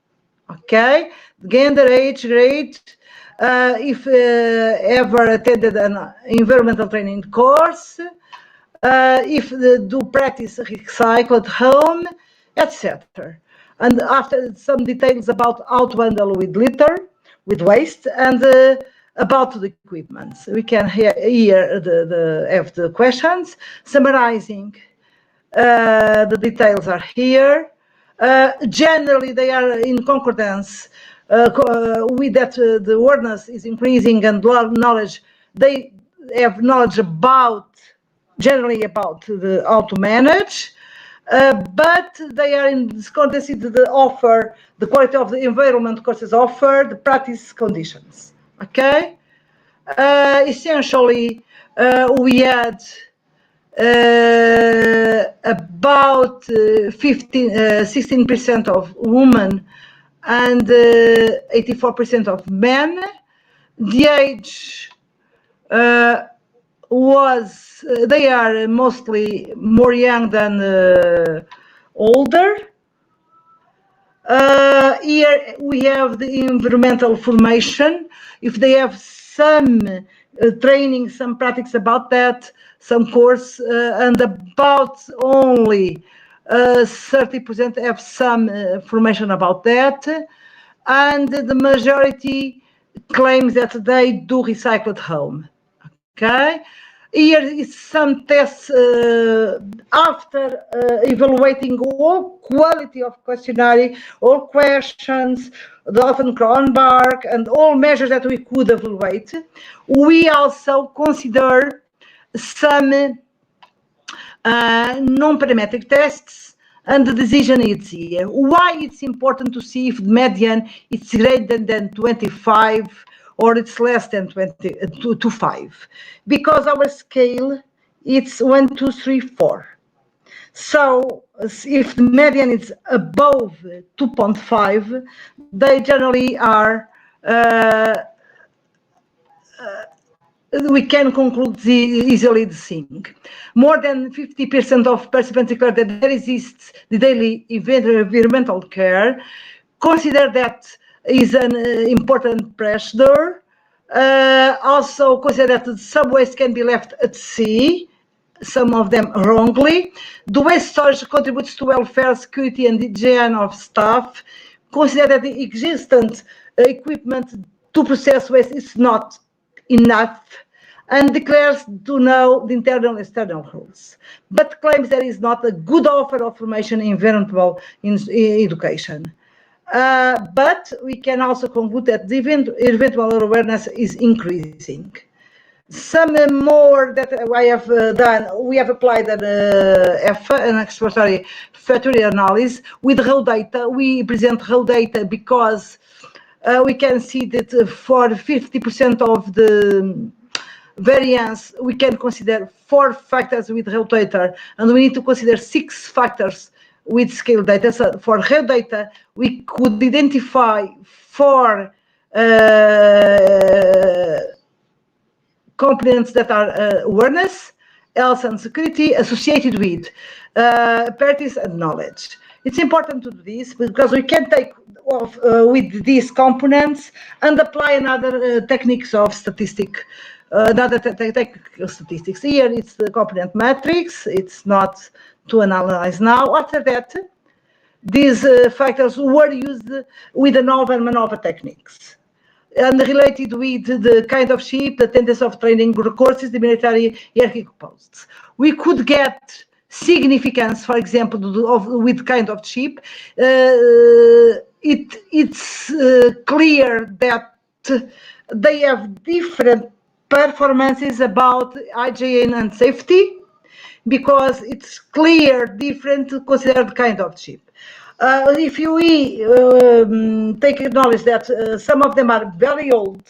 Okay, gender, age, grade, if ever attended an environmental training course, if do practice recycled home, etc. And after some details about how to handle with litter, with waste, and about the equipment. We can hear have the questions summarizing. The details are here. Generally, they are in concordance with that the awareness is increasing and knowledge. They have knowledge generally about how to manage, but they are in discrepancy to the offer, the quality of the environment courses offered, the practice conditions. Okay, essentially, we had about 16% of women and 84% of men. The age they are mostly more young than older. Here we have the environmental formation. If they have some training, some practice about that, some course, and about only 30% have some information about that, and the majority claims that they do recycle at home. Okay, here is some tests after evaluating all quality of questionnaire, all questions, the often Cronbach, and all measures that we could evaluate. We also consider some non-parametric tests, and the decision is here. Why it's important to see if the median is greater than 25 or it's less than 5, because our scale it's 1, 2, 3, 4. So if the median is above 2.5, they generally are. We can conclude easily the thing. More than 50% of participants declare that there exists the daily environmental care. Consider that is an important pressure. Also consider that some waste can be left at sea, some of them wrongly. The waste storage contributes to welfare, security, and hygiene of staff. Consider that the existent equipment to process waste is not enough, and declares to know the internal and external rules, but claims there is not a good offer of formation in environmental education. But we can also conclude that the eventual awareness is increasing. Some more that I have done, we have applied an exploratory factory analysis with raw data. We present raw data because we can see that for 50% of the variance, we can consider 4 factors with raw data, and we need to consider 6 factors with scale data. So for raw data, we could identify 4 components that are awareness, health and security associated with practice and knowledge. It's important to do this because we can take off with these components and apply another techniques of statistics. Technical statistics. Here it's the component matrix. It's not to analyze now. After that, these factors were used with the ANOVA and MANOVA techniques, and related with the kind of ship, the tendency of training courses, the military hierarchical posts. We could get significance, for example, with kind of ship. It's clear that they have different performances about hygiene and safety, because it's clear different to consider the kind of ship. If we take knowledge that some of them are very old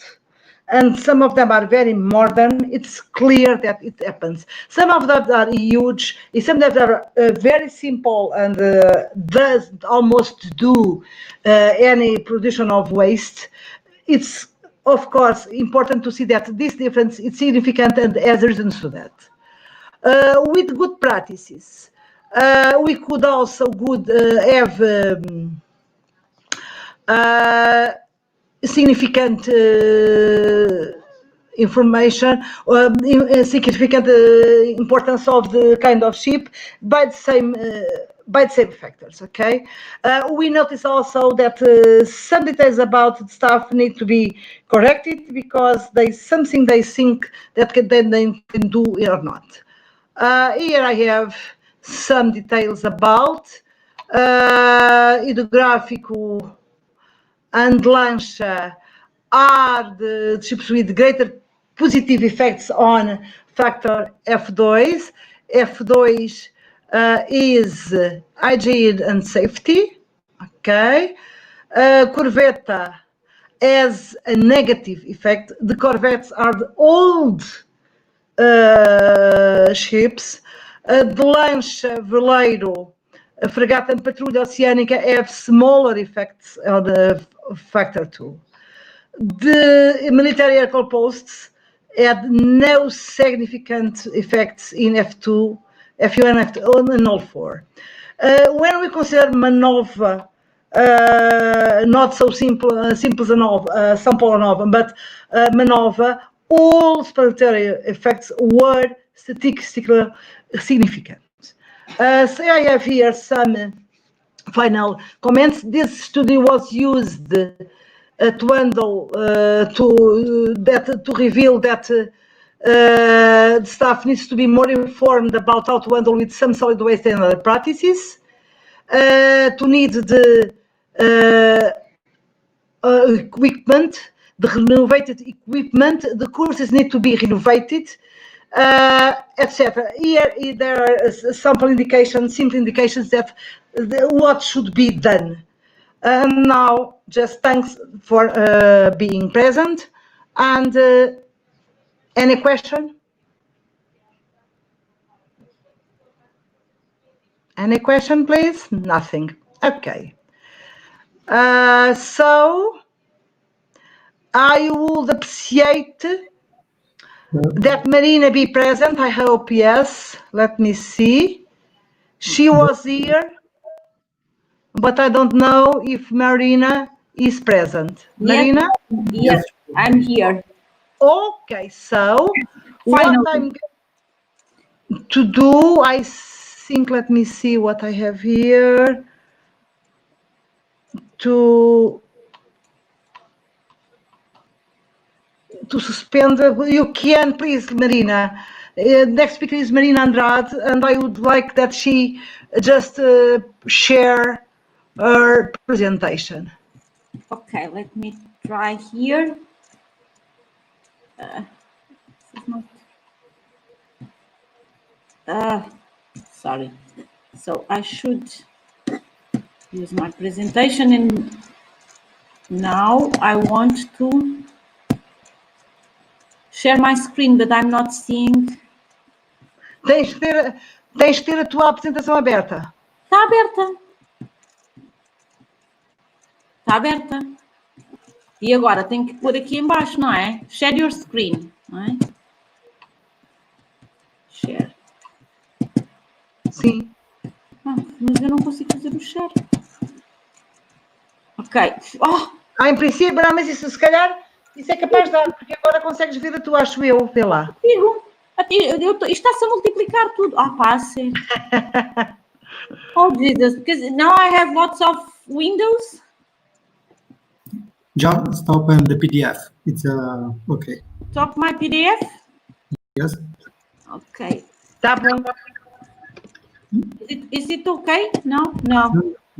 and some of them are very modern, it's clear that it happens. Some of them are huge, some of them are very simple and does almost do any production of waste. It's of course important to see that this difference is significant and has reasons for that. With good practices, we could also have significant information, significant importance of the kind of ship by the same factors. Okay, we notice also that some details about the staff need to be corrected because there's something they think that they can do or not. Here I have some details about hydrográfico and Lancha are the ships with greater positive effects on factor F2. F2 is hygiene and safety. Okay. Corvette has a negative effect. The corvettes are the old ships. The Lancha, Veleiro, Fragata and Patrulha Oceânica have smaller effects on the factor 2. The military aircraft posts had no significant effects in F2, F1, F2, and all 4. When we consider MANOVA, not so simple as ANOVA, sample ANOVA, but MANOVA, all planetary effects were statistically significant. So I have here some final comments. This study was used to handle to reveal that the staff needs to be more informed about how to handle with some solid waste and other practices. To need the equipment, the renovated equipment, the courses need to be renovated, etc. Here there are sample indications, simple indications that what should be done. And now, just thanks for being present. And any question? Any question, please? Nothing. Okay. So I would appreciate that Marina be present. I hope yes. Let me see. She was here, but I don't know if Marina is present.
Yes,
Marina?
yes, I'm here.
Okay, so what
Finally.
I'm going to do, I think, let me see what I have here. To suspend, you can, please, Marina. Next speaker is Marina Andrade, and I would like that she just share her presentation.
Okay, let me try here. Sorry. So I should use my presentation, and now I want to share my screen, but I'm not seeing.
Tens de ter a tua apresentação aberta.
Está aberta. Está aberta. E agora tenho que pôr aqui embaixo, não é? Share your screen, não é? Share.
Sim.
Mas eu não consigo fazer o share. Ok.
Oh! Em princípio, não, mas isso se calhar isso é capaz de dar, porque agora consegues ver a tua, acho eu, vê lá.
Isto está-se a multiplicar tudo. Pá, sério. Oh, Jesus, because now I have lots of windows.
Just open the PDF. It's okay.
Top my PDF?
Yes.
Okay.
Tá bom.
Is it okay? No? No.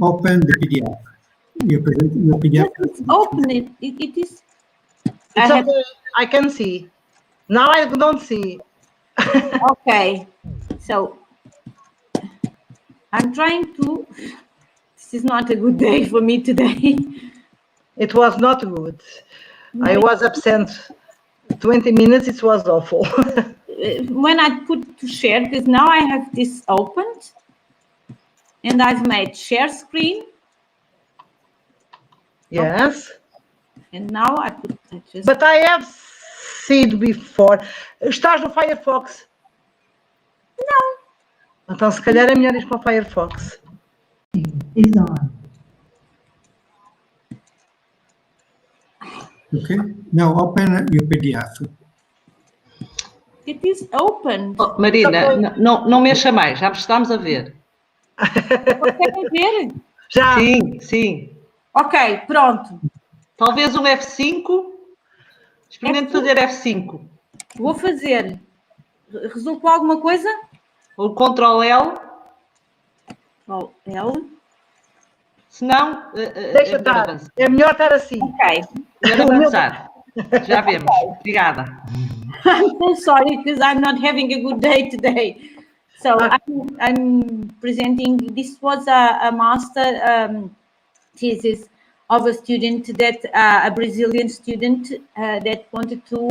Open the PDF. You present your PDF.
Open it. It is.
It's okay. I can see. Now I don't see.
Okay. So I'm trying to. This is not a good day for me today.
It was not good. I was absent 20 minutes. It was awful.
When I put to share, because now I have this opened and I've made share screen.
Yes.
And now I put.
But I have seen before. Estás no Firefox?
Não.
Então se calhar é melhor ir para o Firefox.
It's on. Okay. Now open your PDF.
It is open.
Oh, Marina, não mexa mais, já estamos a ver.
Conseguem ver?
Já.
Sim, sim.
Ok, pronto.
Talvez um F5. Experimente fazer F5.
Vou fazer. Resultou alguma coisa?
O Ctrl L.
Ctrl L.
Se não,
deixa estar. É melhor estar assim.
Ok.
Melhor avançar. Já vemos. Obrigada.
I'm so sorry because I'm not having a good day today. So I'm presenting. This was a master thesis of a student that a Brazilian student that wanted to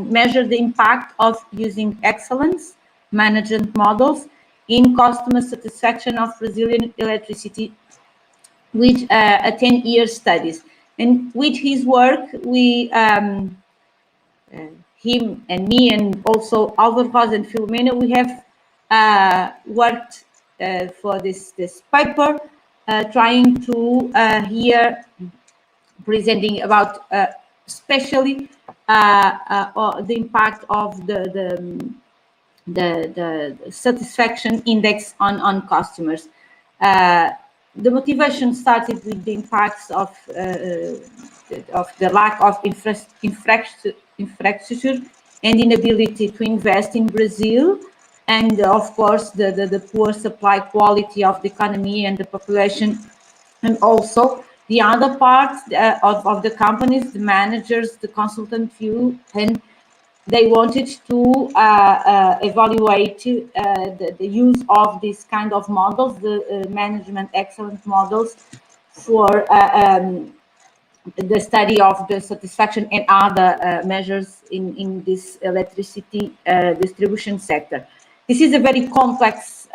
measure the impact of using excellence management models in customer satisfaction of Brazilian electricity with a 10-year studies. And with his work, we him and me and also Alvaro Rosa and Filomena, we have worked for this paper, trying to here presenting about especially the impact of the satisfaction index on customers. The motivation started with the impacts of the lack of infrastructure and inability to invest in Brazil, and of course the poor supply quality of the economy and the population, and also the other part of the companies, the managers, the consultant view, and they wanted to evaluate the use of these kind of models, the management excellence models, for the study of the satisfaction and other measures in this electricity distribution sector. This is a very complex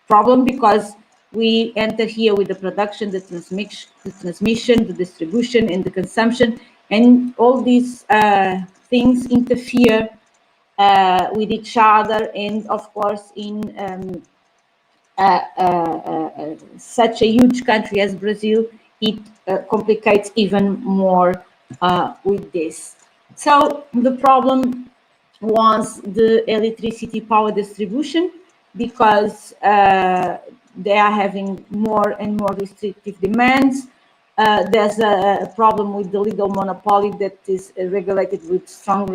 problem, because we enter here with the production, the transmission, the distribution, and the consumption, and all these things interfere with each other, and of course in such a huge country as Brazil, it complicates even more with this. So the problem was the electricity power distribution, because they are having more and more restrictive demands. There's a problem with the legal monopoly that is regulated with strong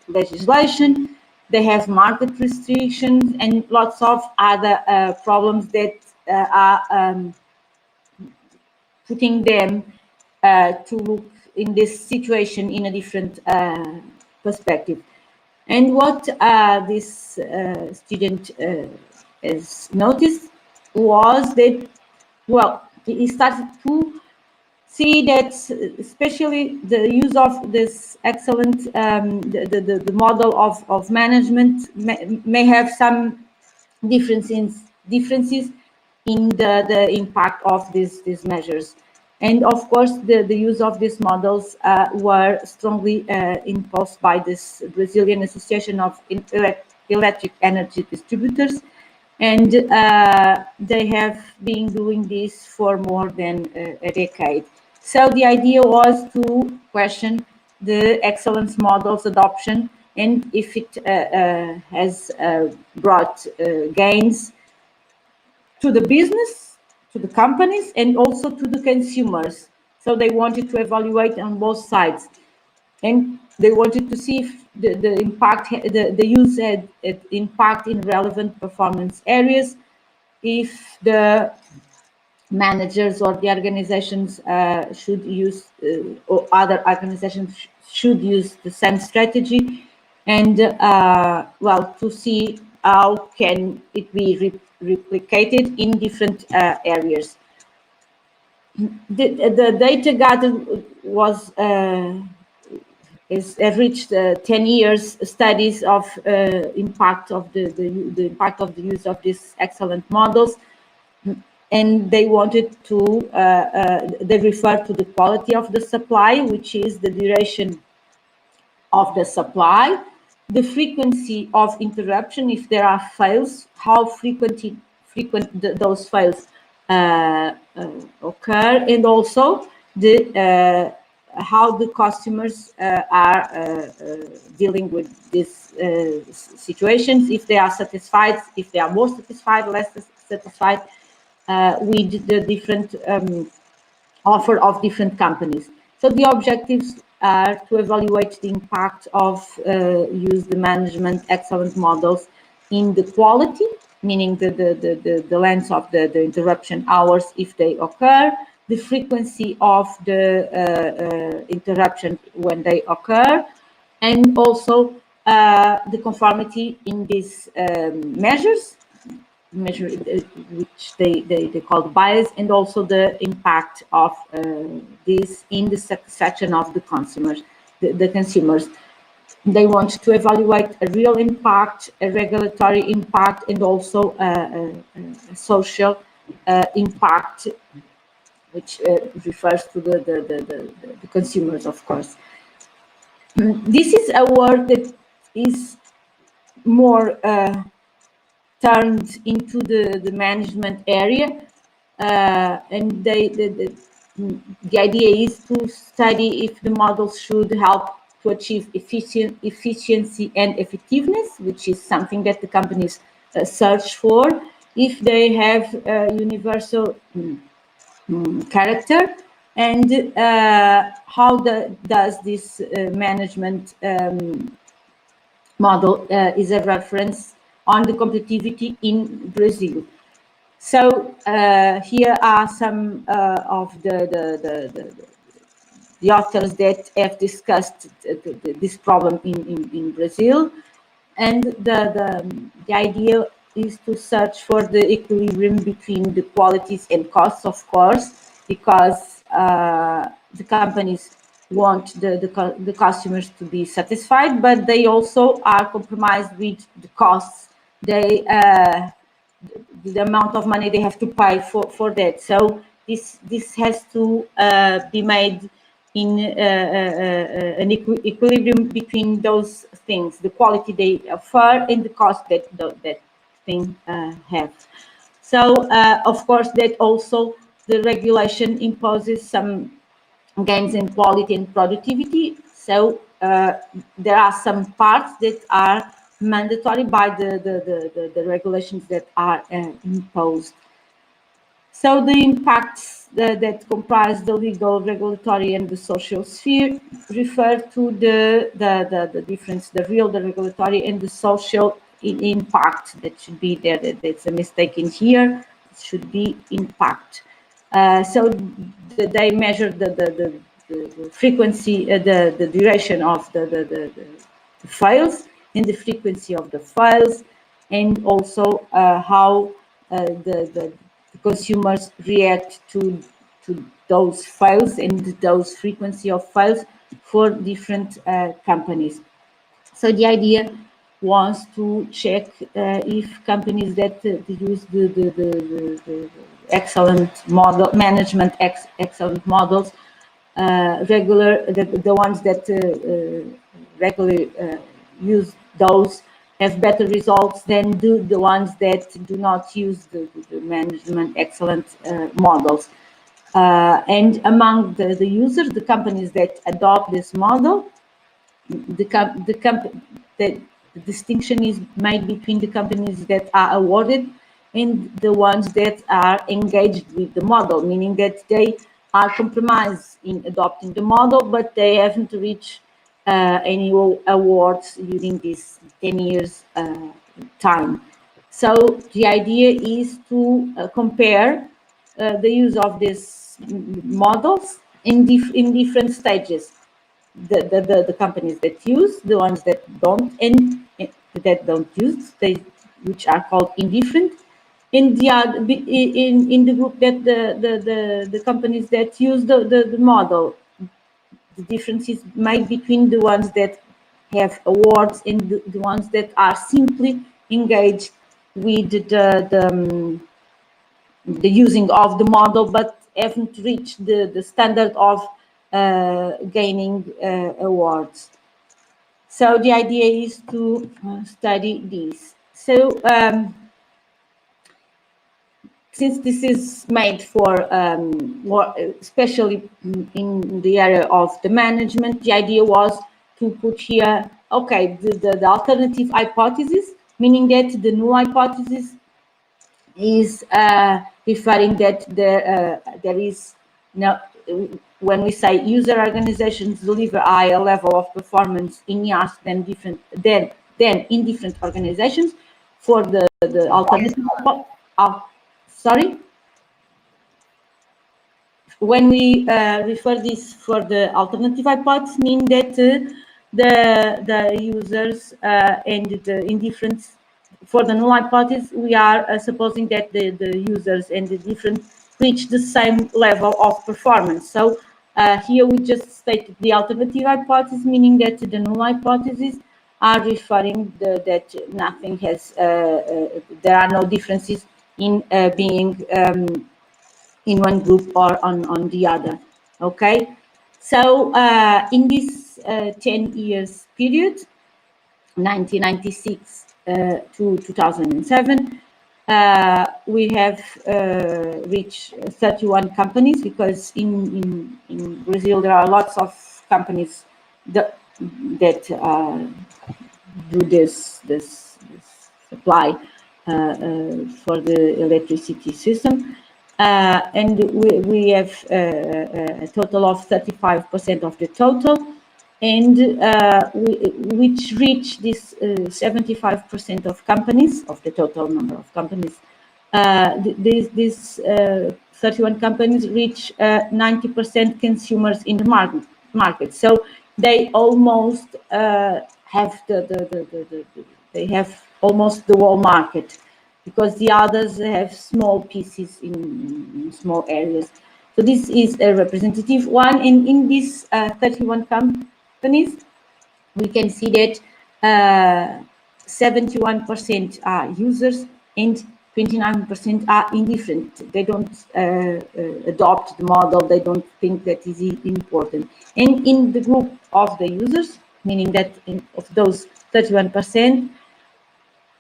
legislation. They have market restrictions and lots of other problems that are putting them to look in this situation in a different perspective. And what this student has noticed was that, well, he started to see that especially the use of this excellent, the model of management may have some differences in the impact of these measures. And of course, the use of these models were strongly impulsed by this Brazilian Association of Electric Energy Distributors. And they have been doing this for more than a decade. So the idea was to question the excellence model's adoption and if it has brought gains to the business, to the companies, and also to the consumers. So they wanted to evaluate on both sides. And they wanted to see if the impact, the use had impact in relevant performance areas, if the managers or the organizations should use, or other organizations should use the same strategy, and well, to see how can it be replicated in different areas. The data gathered was has reached 10 years studies of impact of the impact of the use of these excellent models, and they wanted to they refer to the quality of the supply, which is the duration of the supply, the frequency of interruption if there are fails, how frequent those fails occur, and also the how the customers are dealing with these situations, if they are satisfied, if they are more satisfied, less satisfied with the different offer of different companies. So the objectives are to evaluate the impact of use the management excellent models in the quality, meaning the length of the interruption hours if they occur, the frequency of the interruption when they occur, and also the conformity in these measures, which they call bias, and also the impact of this in the satisfaction of the consumers, the consumers. They want to evaluate a real impact, a regulatory impact, and also a social impact, which refers to the consumers, of course. This is a work that is more turned into the management area, and the idea is to study if the models should help to achieve efficiency and effectiveness, which is something that the companies search for, if they have universal character, and how does this management model is a reference on the competitivity in Brazil. So here are some of the authors that have discussed this problem in Brazil, and the idea is to search for the equilibrium between the qualities and costs, of course, because the companies want the customers to be satisfied, but they also are compromised with the costs. They the amount of money they have to pay for that. So this has to be made in an equilibrium between those things, the quality they offer and the cost that thing have. So, of course, that also the regulation imposes some gains in quality and productivity. So there are some parts that are mandatory by the regulations that are imposed. So the impacts that comprise the legal, regulatory, and the social sphere refer to the difference, the real, the regulatory, and the social impact that should be there. That's a mistake in here. It should be impact. So they measure the frequency, the duration of the files and the frequency of the files, and also how the consumers react to those files and those frequency of files for different companies. So the idea was to check if companies that use the excellent model management, excellent models, the ones that regularly use those have better results than do the ones that do not use the management excellent models. And among the users, the companies that adopt this model, the distinction is made between the companies that are awarded and the ones that are engaged with the model, meaning that they are compromised in adopting the model, but they haven't reached any awards during this 10 years time. So the idea is to compare the use of these models in different stages. The companies that use, the ones that don't, and that don't use, which are called indifferent. In the group that the companies that use the model, the difference is made between the ones that have awards and the ones that are simply engaged with the using of the model, but haven't reached the standard of gaining awards. So the idea is to study this. So since this is made for more, especially in the area of the management, the idea was to put here, okay, the alternative hypothesis, meaning that the null hypothesis is referring that there is no, when we say user organizations deliver a higher level of performance in IaaS than in different organizations for the alternative. Sorry. When we refer this for the alternative hypothesis, mean that the users and the indifference for the null hypothesis, we are supposing that the users and the different reach the same level of performance. So here we just stated the alternative hypothesis, meaning that the null hypothesis are referring that nothing has, there are no differences in being in one group or on the other. Okay, so in this 10 years period, 1996 to 2007, we have reached 31 companies, because in Brazil there are lots of companies that do this supply for the electricity system. And we have a total of 35% of the total, and which reach this 75% of companies, of the total number of companies. These 31 companies reach 90% consumers in the market. So they almost have they have almost the whole market, because the others have small pieces in small areas. So this is a representative one, and in these 31 companies, we can see that 71% are users and 29% are indifferent. They don't adopt the model, they don't think that is important. And in the group of the users, meaning that of those 31%,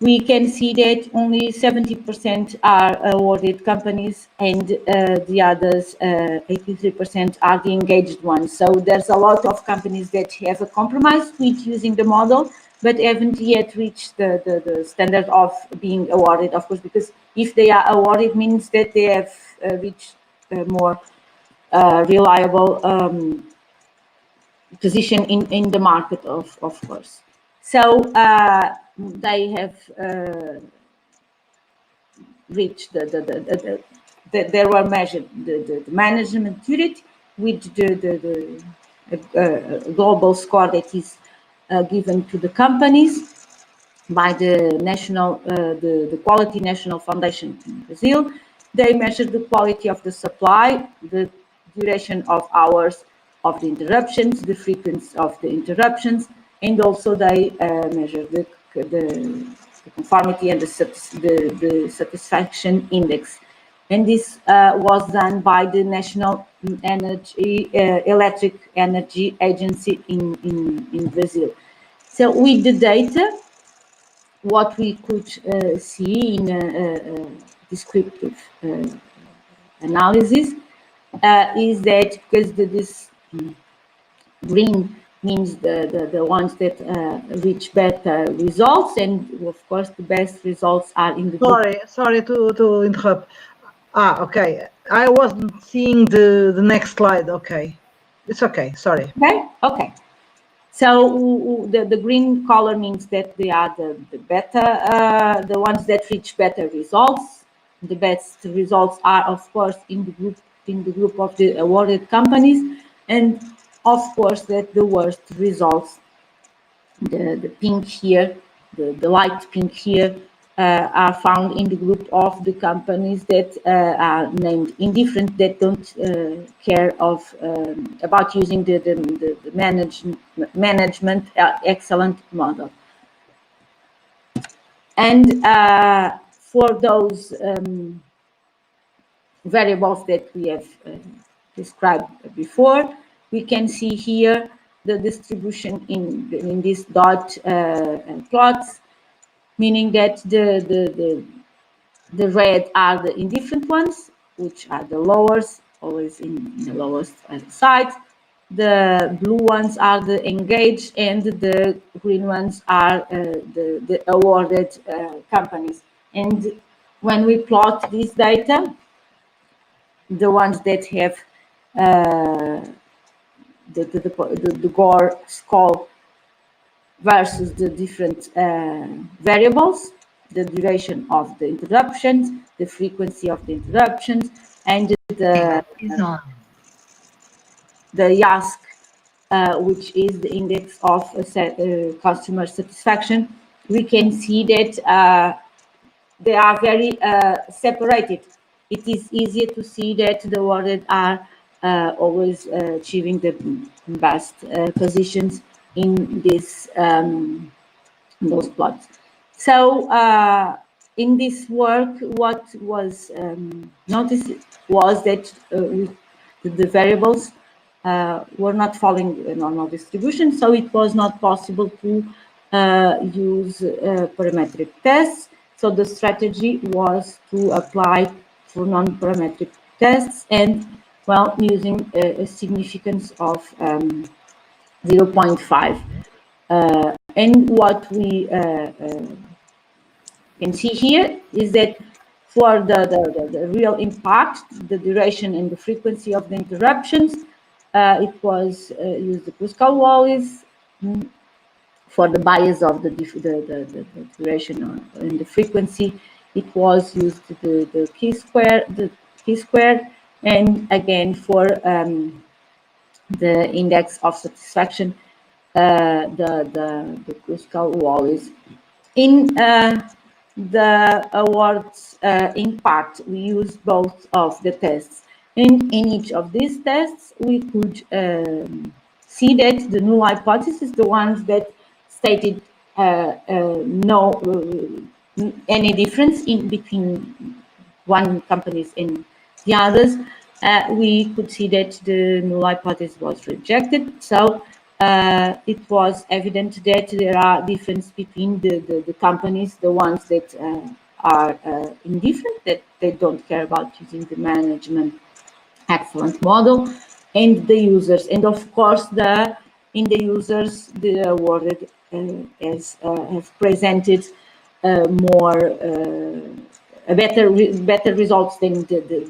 we can see that only 70% are awarded companies, and the others 83% are the engaged ones. So there's a lot of companies that have a compromise with using the model, but haven't yet reached the standard of being awarded, of course, because if they are awarded means that they have reached a more reliable position in the market, of course. So they have reached they were measured the management maturity with the global score that is given to the companies by the national the Quality National Foundation in Brazil. They measured the quality of the supply, the duration of hours of the interruptions, the frequency of the interruptions, and also they measure the conformity and the satisfaction index. And this was done by the National Electric Energy Agency in Brazil. So with the data, what we could see in a descriptive analysis is that because this green means the ones that reach better results, and of course the best results are in the
sorry to interrupt. Okay, I wasn't seeing the next slide. Okay, it's okay, sorry.
Okay. So the green color means that they are the better, the ones that reach better results. The best results are, of course, in the group of the awarded companies, and of course that the worst results, the pink here, the light pink here, are found in the group of the companies that are named indifferent, that don't care about using the management excellent model. And for those variables that we have described before, we can see here the distribution in these dot plots, meaning that the red are the indifferent ones, which are the lowest, always in the lowest side. The blue ones are the engaged, and the green ones are the awarded companies. And when we plot this data, the ones that have the Gore score versus the different variables, the duration of the interruptions, the frequency of the interruptions, and the YASC, which is the index of customer satisfaction. We can see that they are very separated. It is easier to see that the awarded are always achieving the best positions in this those plots. So in this work, what was noticed was that the variables were not following a normal distribution, so it was not possible to use parametric tests. So the strategy was to apply for non-parametric tests, and well, using a significance of 0.5. And what we can see here is that for the real impact, the duration and the frequency of the interruptions, it was used the Kruskal-Wallis. For the bias of the duration and the frequency, it was used the chi-square, and again for the index of satisfaction, the Kruskal-Wallis. In the awards impact, we used both of the tests. In each of these tests, we could see that the null hypothesis, the ones that stated no any difference in between one companies and the others, we could see that the null hypothesis was rejected. So it was evident that there are differences between the companies, the ones that are indifferent, that they don't care about using the management excellent model, and the users. And of course, in the users, the awarded have presented better results than the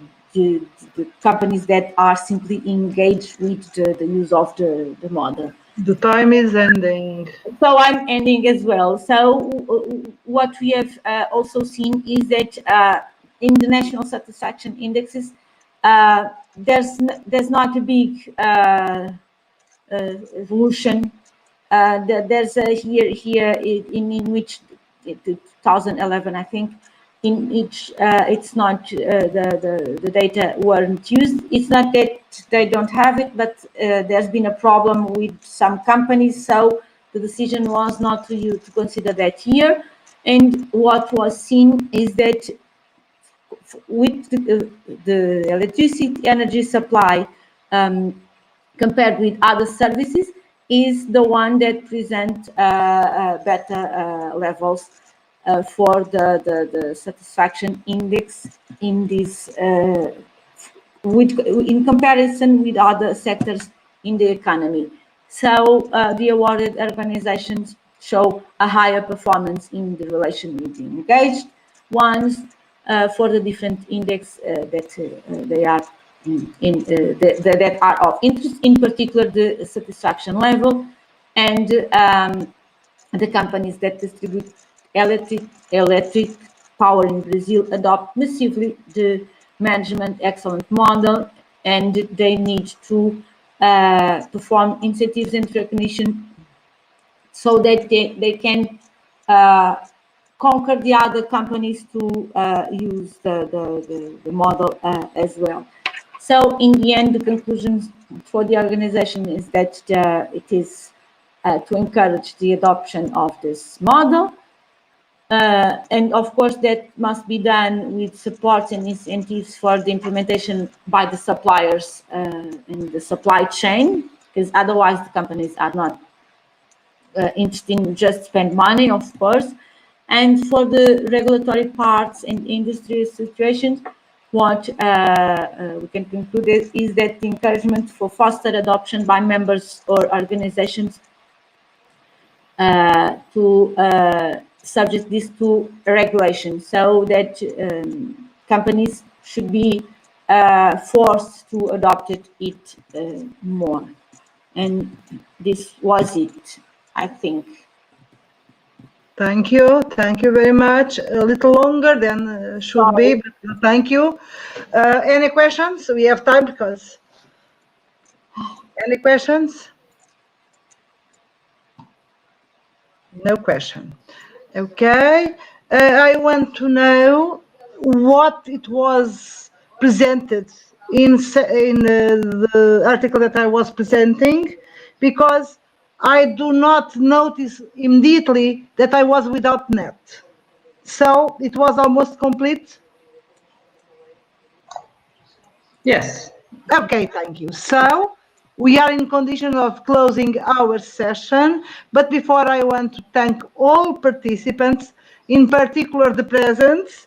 companies that are simply engaged with the use of the model.
The time is ending.
So I'm ending as well. So what we have also seen is that in the national satisfaction indexes, there's not a big evolution. There's here in which 2011, I think, in each it's not the data weren't used. It's not that they don't have it, but there's been a problem with some companies, so the decision was not to consider that here. And what was seen is that with the electricity energy supply compared with other services is the one that present better levels for the satisfaction index in this in comparison with other sectors in the economy. So the awarded organizations show a higher performance in the relation with the engaged ones for the different index that they are that are of interest, in particular the satisfaction level, and the companies that distribute electric power in Brazil adopt massively the management excellent model, and they need to perform incentives and recognition so that they can conquer the other companies to use the model as well. So in the end, the conclusions for the organization is that it is to encourage the adoption of this model. And of course, that must be done with supports and incentives for the implementation by the suppliers in the supply chain, because otherwise the companies are not interested in just spend money, of course. And for the regulatory parts and industry situations, what we can conclude is that the encouragement for faster adoption by members or organizations to subject this to regulation, so that companies should be forced to adopt it more. And this was it, I think.
Thank you very much. A little longer than should be, but thank you. Any questions? We have time because. Any questions? No question. Okay. I want to know what it was presented in the article that I was presenting, because I do not notice immediately that I was without net. So it was almost complete?
Yes.
Okay, thank you. So we are in condition of closing our session, but before I want to thank all participants, in particular the presents,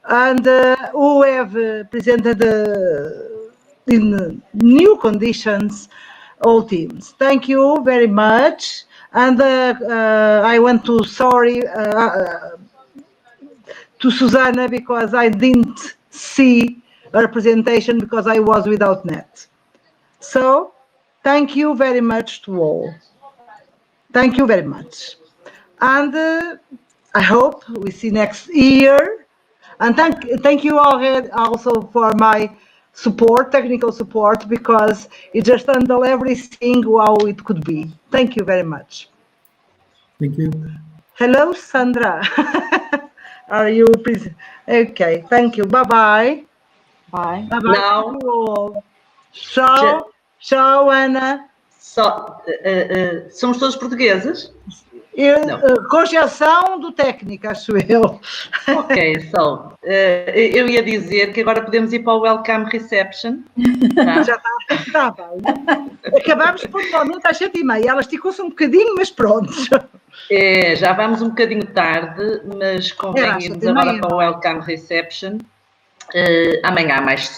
and who have presented in new conditions all teams. Thank you very much. And I want to sorry to Susanna because I didn't see her presentation because I was without net. So thank you very much to all. Thank you very much. And I hope we see next year. And thank you already also for my support, technical support, because it just handled everything how it could be. Thank you very much.
Thank you.
Hello, Sandra. Are you present? Okay, thank you. Bye-bye.
Bye.
Bye-bye to you all. Tchau. Tchau, Ana.
Somos todos portugueses?
Conjecção do técnico, acho eu.
Ok, so, eu ia dizer que agora podemos ir para o Welcome Reception. Tá?
Já está bem. Acabámos pontualmente às 7h30. Ela esticou-se um bocadinho, mas pronto.
Já vamos um bocadinho tarde, mas convém irmos agora para o Welcome Reception. Amanhã há mais